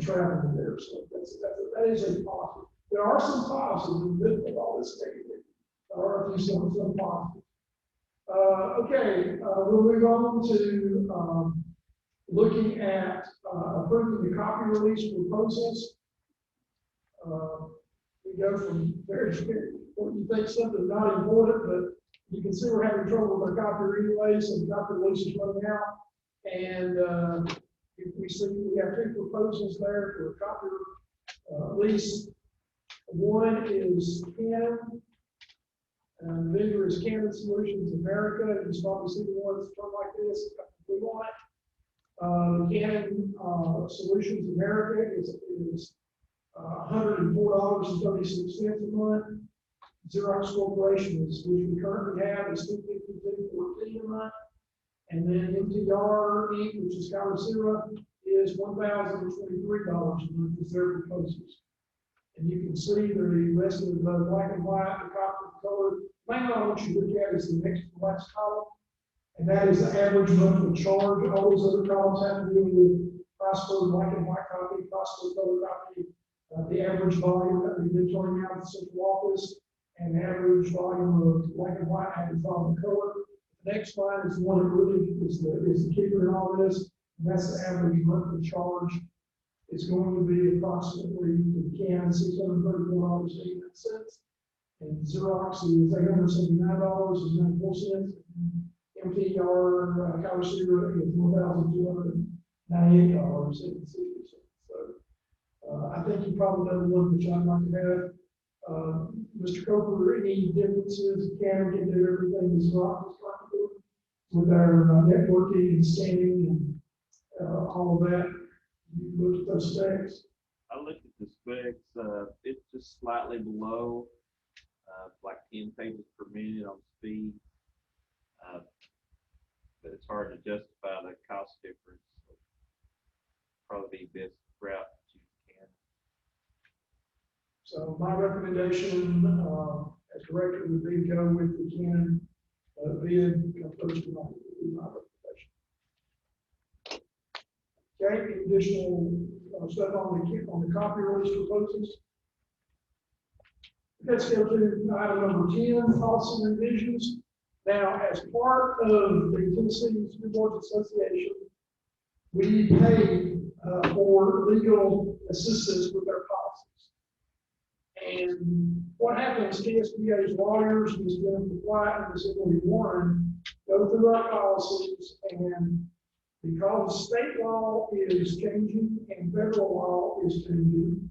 Speaker 1: traveling there. So that is a positive. There are some positives with all this negative. There are a few some positives. Okay, we'll move on to looking at approving the copy release proposals. We go from very, what you think something not important, but you can see we're having trouble with our copy anyway, so the copy release is running out. And if we see we have two proposals there for a copy lease. One is Canon. The vendor is Canon Solutions America. You can probably see the ones that come like this. We want it. Canon Solutions America is $104.36 a month. Xerox Corporation is, which we currently have, is $252.14 a month. And then MTR Inc., which is Kyocera, is $1,023 a month is their proposals. And you can see the rest of the black and white, the copper color. Mainly I want you to look at is the next to last column. And that is the average monthly charge. All those other columns have to do with price per black and white copy, price per color copy. The the average volume that we've been turning out at the central office, and the average volume of black and white and volume color. The next line is the one that really is the keeper in all this, and that's the average monthly charge. It's going to be approximately, for the can, $634.89. And Xerox is $879.94. MTR, Color Zero is $1,298.60. So, I think you probably know the one which I'd like to have. Mr. Coker, any differences? Can we do everything as Xerox is trying to do with our networking and scanning and all of that? You look at those specs.
Speaker 4: I looked at the specs, it's just slightly below, like 10 pages per minute on speed. But it's hard to justify the cost difference. So probably the best route that you can.
Speaker 1: So my recommendation, as director, would be to go with the Canon bid first of all. Would be my recommendation. Okay, any additional stuff on the copy list proposals? Let's go to item number 10, policy revisions. Now, as part of the Tennessee School Boards Association, we pay for legal assistance with our policies. And what happens, TSBA's lawyers, Ms. Jennifer White and Ms. Emily Warren, go through our policies, and because state law is changing and federal law is changing,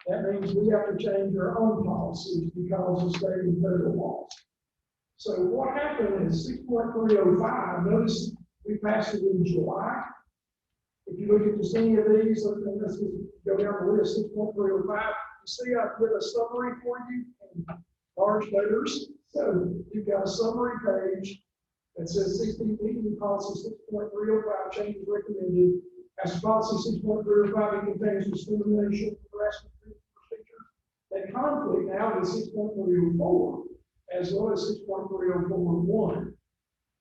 Speaker 1: that means we have to change our own policies because of state and federal laws. So what happened is 6.305, notice we passed it in July. If you look at just any of these, and let's just go down the list, 6.305, you see I put a summary for you in large letters. So you've got a summary page that says 16 meeting policy 6.305 changes recommended. As policy 6.305, it contains discrimination, harassment procedures that conflict now with 6.304. As well as 6.3041.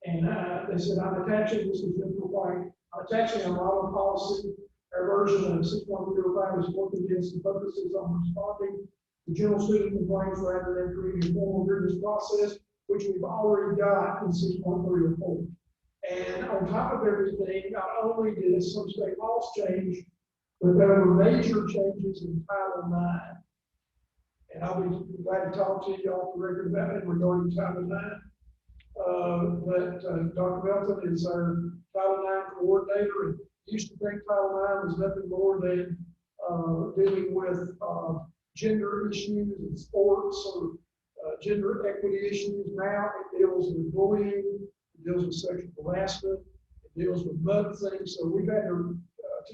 Speaker 1: And they said, I'm attaching, this is Jennifer White, I'm attaching a model policy. Our version of 6.305 is working against the focuses on responding to general student complaints rather than creating a formal grievance process, which we've already got in 6.304. And on top of everything, not only did some state laws change, but there were major changes in Title IX. And I'll be glad to talk to you off the record about it regarding Title IX. But Dr. Belton is our Title IX coordinator, and used to think Title IX was nothing more than dealing with gender issues in sports or gender equity issues. Now it deals with bullying, it deals with sexual harassment, it deals with mud things. So we've had to,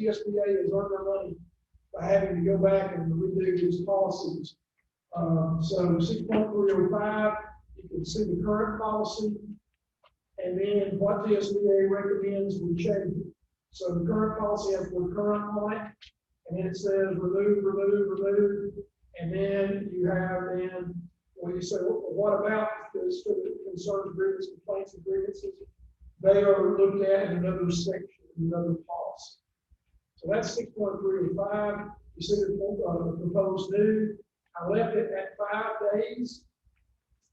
Speaker 1: TSBA has earned their money by having to go back and redo these policies. So 6.305, you can see the current policy, and then what the SBA recommends, we change it. So the current policy has the current on it, and then it says remove, and then you have when you say, well, what about this concerns, grievances, complaints, and grievances? They are looked at in another section, another policy. So that's 6.305. You see the proposed new. I left it at 5 days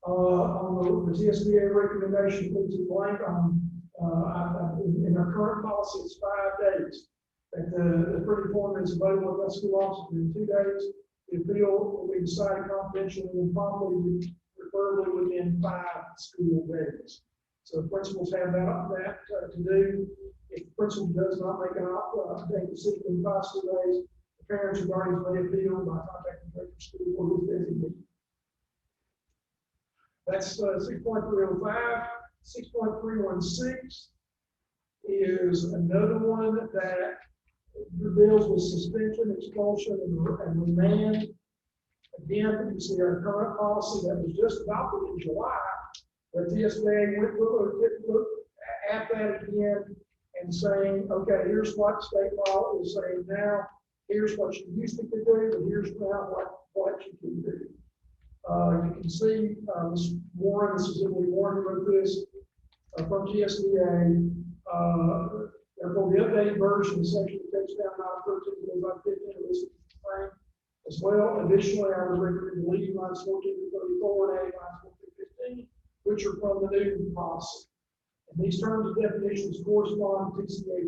Speaker 1: on the TSBA recommendation, which is blank on in our current policy, it's 5 days. That the printed form is available at the school office in 2 days. The appeal will be decided confidentially and promptly, preferably within 5 school days. So principals have that to do. If the principal does not make a decision in 5 school days, parents or guardians may appeal by contacting the school or his designee. That's 6.305. 6.316 is another one that deals with suspension, expulsion, and remand. Again, you see our current policy that was just adopted in July, where TSBA went look at that again and saying, okay, here's what state law is saying now. Here's what you used to do, and here's now what you can do. You can see Ms. Warren, this is Emily Warren, wrote this from TSBA. Therefore, the updated version of section takes down 913 goes on 15 and this is the same. The as well. Additionally, I would recommend deleting lines 14 to 34 and adding lines 14 to 15, which are from the new policy. And these terms and definitions correspond to TCA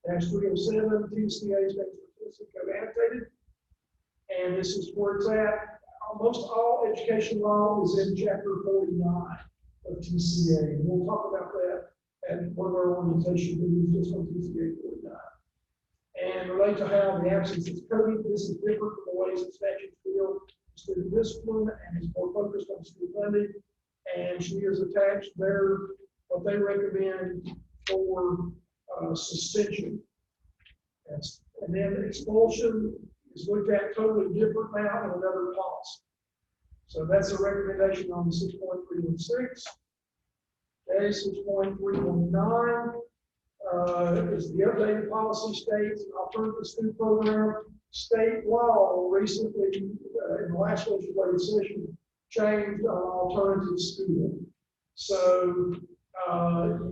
Speaker 1: 49-6-307, TCA Statistic Code annotated. And this is where it's at. Almost all education law is in chapter 49 of TCA. And we'll talk about that at one of our orientation meetings just on TCA 49. And relate to how the absence is coded. This is different from the ways that statutes deal with student discipline and is more focused on school funding. And she has attached what they recommend for suspension. And then expulsion is looked at totally different now in another policy. So that's a recommendation on 6.316. Okay, 6.319 is the updated policy states an alternative school program. State law recently, in the last legislative session, changed on alternative school. So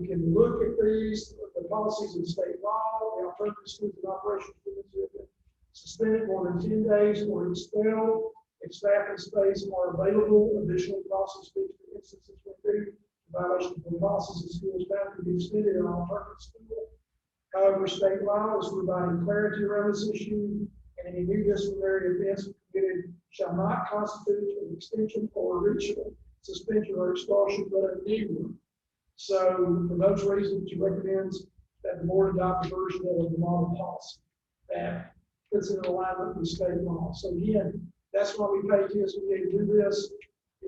Speaker 1: you can look at these, the policies in state law, the alternative schools and operations students have been suspended more than 10 days or expelled. If staff and space are available, additional policy speaks for instances when due violation of the policies of schools found to be extended in an alternative school. However, state law is providing clarity around this issue, and any new disciplinary offense committed shall not constitute an extension or original suspension or expulsion, but a new one. So, for those reasons, she recommends that the board adopt a version of the model policy that puts in alignment with state law. So again, that's why we pay TSBA to do this,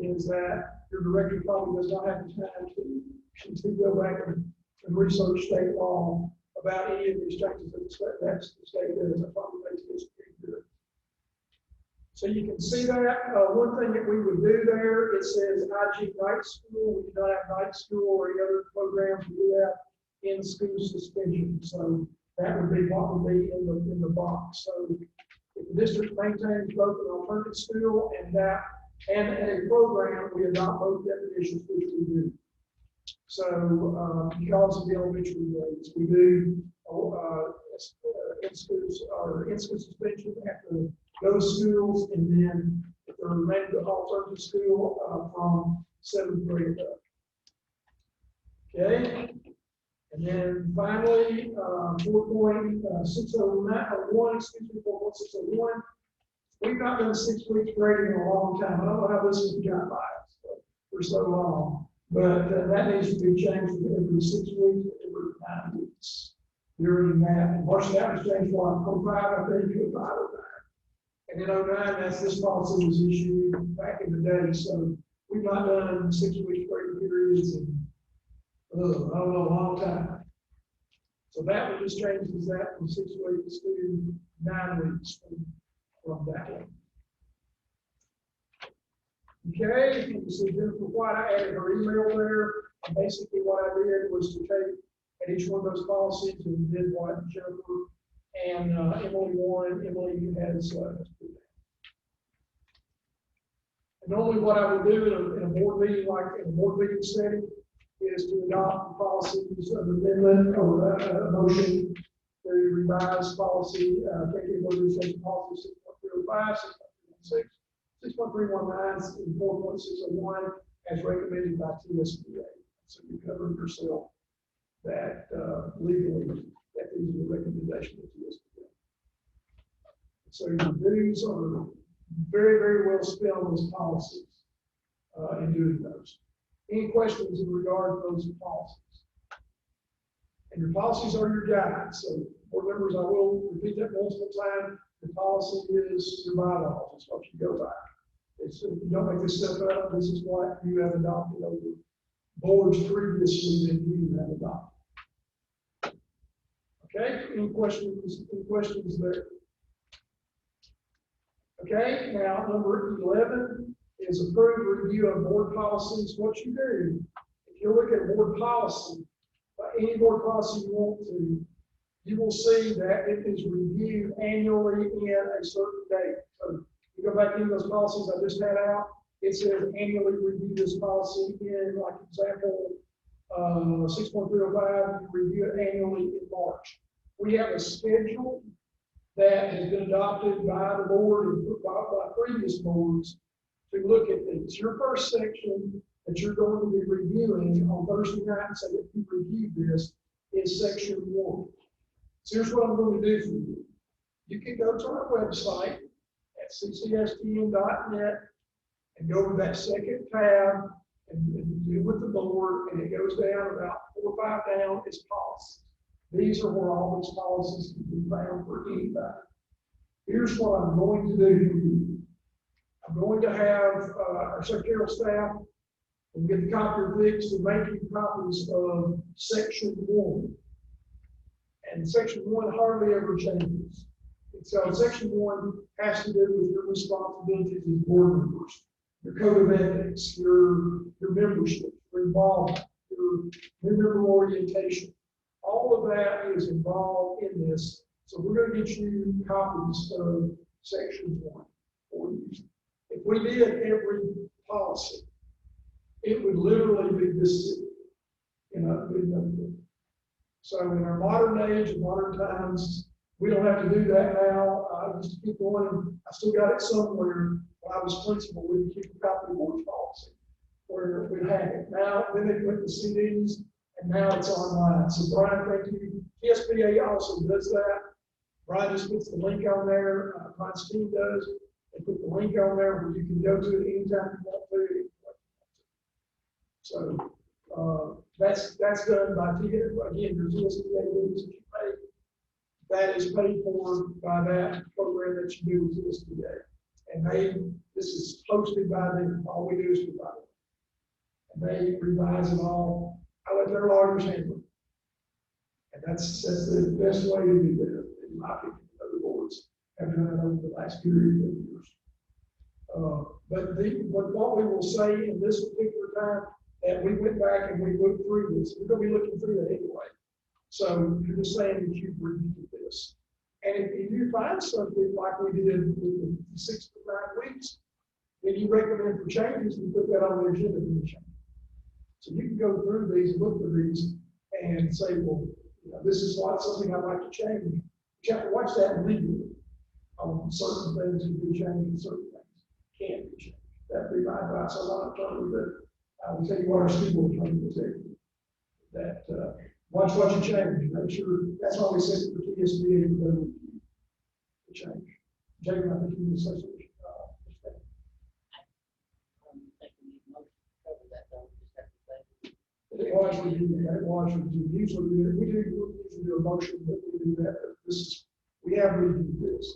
Speaker 1: is that your director probably does not have the time to go back and research state law about any of these changes that the state does. I probably pay TSBA to do it. So you can see that. One thing that we would do there, it says IG night school. We do not have night school or any other programs to do that in school suspension. So that would be what would be in the box. So if the district maintains both an alternative school and a program, we adopt both definitions, which we do. So because of the elementary grades, we do in-school suspension at those schools, and then if they're related to alternative school from 7th grade up. Okay, and then finally 4.601, excuse me, 4.601. We've not done 6 weeks grading in a long time. I don't know how this has got by us for so long, but that needs to be changed from every 6 weeks to every 9 weeks. During that, and Marshall, that was changed from 05, I think, to 509. And in 09, this policy was issued back in the day. So we've not done 6 weeks grading periods in, I don't know, a long time. So that one just changes that from 6 weeks to 9 weeks from that one. Okay, you can see Jennifer White, I added her email there. And basically what I did was to take at each one of those policies and did what Jennifer and Emily wanted. Emily has put that. And normally what I would do in a board meeting, like in a board meeting setting, is to adopt the policies of amendment or a motion to revise policy, taking organization policy 6.305, 6.316, 6.319, and 4.601 as recommended by TSBA. So you cover yourself that legally that these are the recommendations of TSBA. So your dues are very, very well spent on those policies in doing those. Any questions in regard to those policies? And your policies are your guides. So, board members, I will repeat that multiple times. The policy is your bylaws. It's what you go by. It's, if you don't make this stuff up, this is what you have adopted over boards previously that you have adopted. Okay, any questions there? Okay, now number 11 is approved review of board policies. What you do, if you look at board policy, any board policy you want to, you will see that it is reviewed annually in a certain date. So you go back into those policies I just had out, it says annually review this policy in, like example, 6.305, you review it annually in March. We have a schedule that has been adopted by the board and by previous boards to look at these. Your first section that you're going to be reviewing on Thursday night, and say that you reviewed this, is section 1. So here's what I'm going to do for you. You can go to our website at ccsdn.net and go to that second tab and do with the board, and it goes down about 4 or 5 down, it's policies. These are where all these policies can be found for anybody. Here's what I'm going to do for you. I'm going to have our secretarial staff and get the copier fixed and make you copies of section 1. And section 1 hardly ever changes. And so section 1 has to do with your responsibilities as board members, your code of ethics, your membership, your involvement, your new member orientation. All of that is involved in this. So we're going to get you copies of section 1 for you. If we did every policy, it would literally be this city. So in our modern age and modern times, we don't have to do that now. I just keep going. I still got it somewhere. When I was principal, we would keep a copy of the board's policy where we had it. Now, then they put the CDs, and now it's online. So Brian, thank you. TSBA also does that. Brian just puts the link on there. Brian's team does. They put the link on there where you can go to it anytime you want to. So that's done by again, your TSBA dues that you pay. That is paid for by that program that you do with TSBA. And this is hosted by them. All we do is provide it. And they revise it all. I let their lawyers handle it. And that's the best way to do that, in my opinion. Other boards have done it over the last period of years. But what we will say in this particular time, that we went back and we looked through this. We're going to be looking through that anyway. So you're just saying that you've reviewed this. And if you find something like we did with the 6 to 9 weeks, then you recommend for changes and put that on the agenda for the change. So you can go through these and look for these and say, well, this is something I'd like to change. You have to watch that legally. Certain things can be changed and certain things can't be changed. That'd be my advice. A lot of attorneys that I would tell you what our school attorney would say. That watch what you change. Make sure that's why we send it for TSBA to go to change. Jacob, I think you need to say something. Usually we usually do a motion, but we do that. We have reviewed this.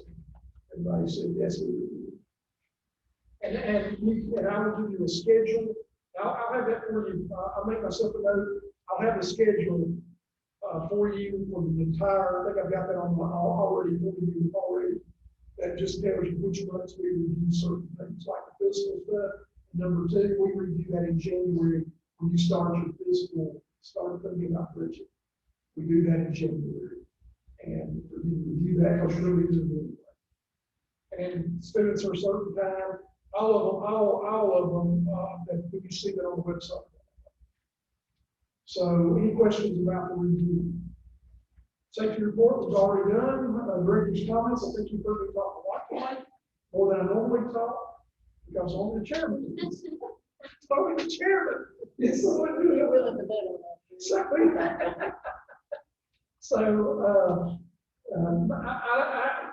Speaker 1: Everybody said yes, we reviewed. And I will give you a schedule. I'll have that for you. I'll make myself a note. I'll have the schedule for you for the entire. I think I've got that on already for you already. That just tells you which months we review certain things like the fiscal stuff. Number 2, we review that in January when you start your fiscal, start thinking about budget. We do that in January. And you review that because you're going to do it anyway. And students are a certain time, all of them, that you see that on the website. So any questions about the review? Safety report was already done. Director's comments, I think you've heard me talk a lot tonight, more than I normally talk, because I'm the chairman. I'm the chairman. It's the one doing it. So,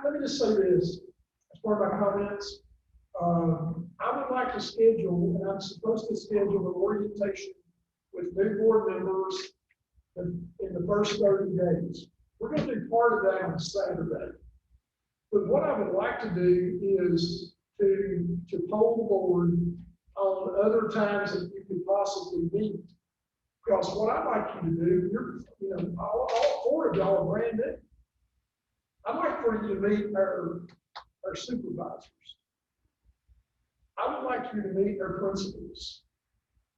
Speaker 1: let me just say this as part of my comments. I would like to schedule, and I'm supposed to schedule an orientation with new board members in the first 30 days. We're going to do part of that on Saturday. But what I would like to do is to poll the board on other times that you could possibly meet. Because what I'd like you to do, all 4 of y'all are brand new. I'd like for you to meet our supervisors. I would like you to meet our principals.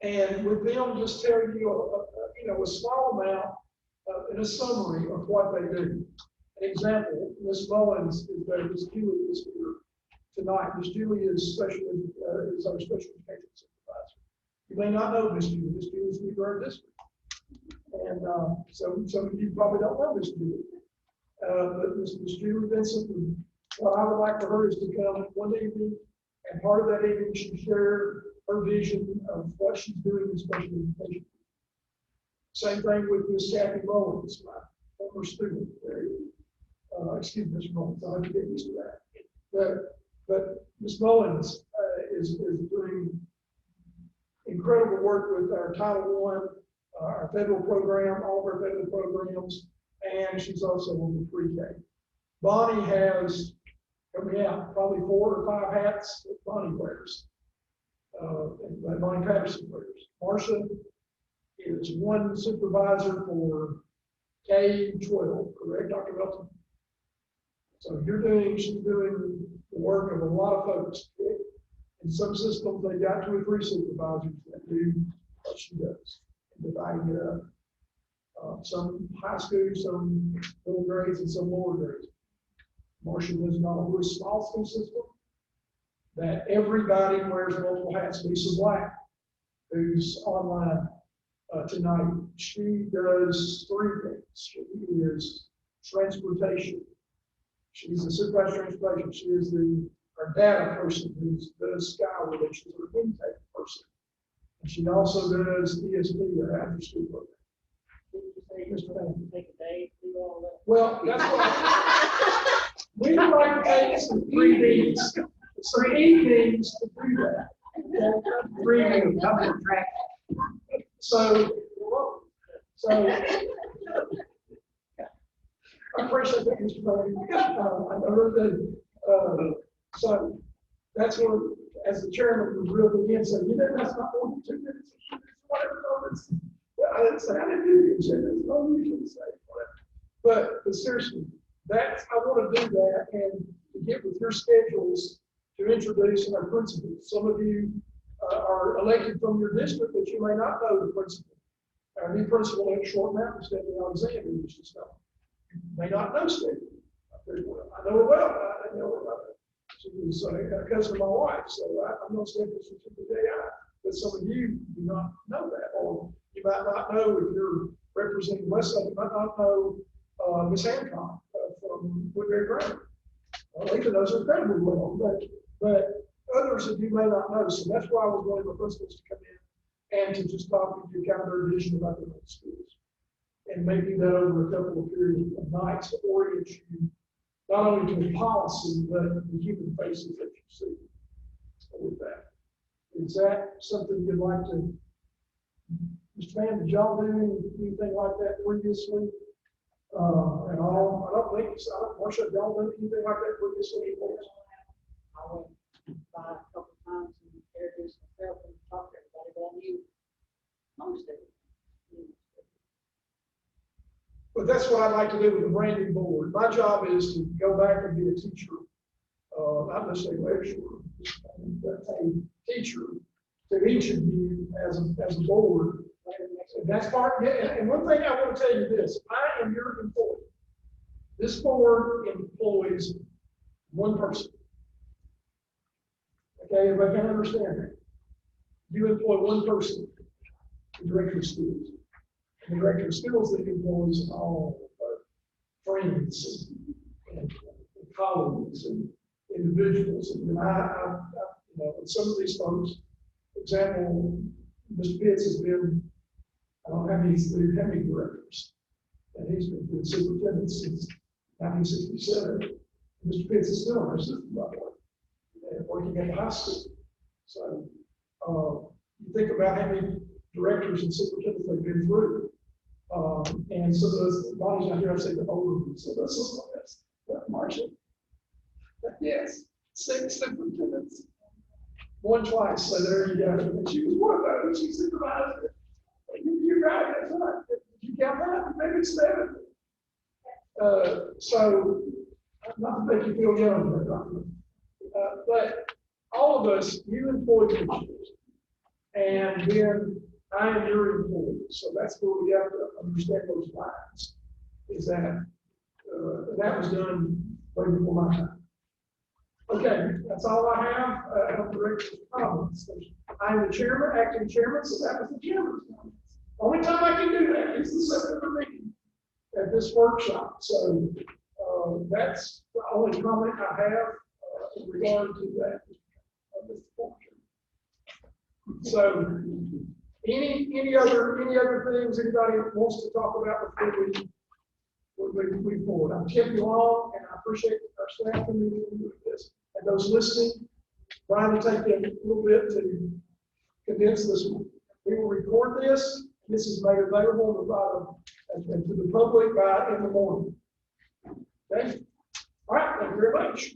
Speaker 1: And with them, just tell you, a small amount in a summary of what they do. An example, Ms. Mullins is there, Ms. Julie is here tonight. Ms. Julie is our special education supervisor. You may not know Ms. Julie. Ms. Julie is new to our district. And so some of you probably don't know Ms. Julie. But Ms. Julie Vincent, what I would like for her is to come one evening, and part of that evening, she share her vision of what she's doing in special education. Same thing with Ms. Kathy Mullins, my former student. Excuse me, Ms. Mullins, I have to get used to that. But Ms. Mullins is doing incredible work with our Title I, our federal program, all of our federal programs, and she's also on the pre-K. Bonnie has, coming out, probably 4 or 5 hats that Bonnie wears, and that Bonnie Patterson wears. Marcia is one supervisor for K-12, correct, Dr. Melton? So she's doing the work of a lot of folks. In some systems, they got 2 or 3 supervisors that do what she does, and dividing it up. Some high school, some middle grades, and some lower grades. Marcia lives in a really small school system that everybody wears multiple hats. Lisa Black, who's online tonight, she does 3 things. She is transportation. She's a supervisor transportation. She is our data person who does Skyward. She's our intake person. And she also does ESP, or after school program.
Speaker 2: Take a day to do all that.
Speaker 1: Well, that's what we would like to take some 3 days, some evenings to do that. 3 days, double track. So I appreciate that, Mr. Mayor. I know that. So that's where, as the chairman was real again, said, that's not more than 2 minutes, whatever. I didn't say I didn't do the agenda. There's no reason to say whatever. But seriously, I want to do that and to get with your schedules to introduce our principals. Some of you are elected from your district, but you may not know the principal. Our new principal at Short Mountain, Stephanie Alexander, which is not. You may not know Stephanie very well. I know her well. I didn't know her about it. She was a cousin of my wife, so I know Stephanie since the day but some of you do not know that, or you might not know if you're representing Westlake, you might not know Ms. Hancock from Woodbury Grammar. Lisa knows her incredibly well, but others of you may not know. So that's why I was wanting my principals to come in and to just talk with you kind of their vision about the schools. And maybe that over a couple of periods of nights to orient you not only to the policy, but the human faces that you see with that. Is that something you'd like to, Mr. Mann, did y'all do anything like that previously? And all, I don't think so. Marcia, y'all done anything like that previously?
Speaker 2: I went by a couple times and introduced myself and talked to everybody, but I knew most of it.
Speaker 1: But that's what I'd like to do with the branding board. My job is to go back and be a teacher, not necessarily lecturer, but a teacher to each of you as a board. And that's part, and one thing I want to tell you this, I am your employee. This board employs one person. Okay, everybody can understand that. You employ one person, the director of schools. And the director of schools that employs all friends and colleagues and individuals. And I some of these folks, for example, Mr. Pitts has been, I don't know how many directors, and he's been superintendent since 1967. Mr. Pitts is still our assistant, by the way, and working at the high school. So you think about how many directors and superintendents they've been through. And so the bodies out here, I say the older ones, so this is like this. Marcia. Yes, 6 superintendents. 1 twice, so there you go. And she was one of those. She supervised it. You're right, that's right. Did you count that? Maybe 7. So, not to make you feel young, but all of us, you employ teachers, and then I am your employee. So that's where we have to understand those lines. Is that that was done way before my time. Okay, that's all I have. I don't direct comments. I'm the chairman, acting chairman, so that was the chairman's comments. Only time I can do that is the September meeting at this workshop. So That's the only comment I have in regard to that. Mr. Fortune. So, any other things anybody wants to talk about before we move forward? I'm kept you long, and I appreciate our staff and doing this. And those listening, Brian will take you a little bit to condense this one. We will record this. This is made available and to the public in the morning. Okay? All right, thank you very much.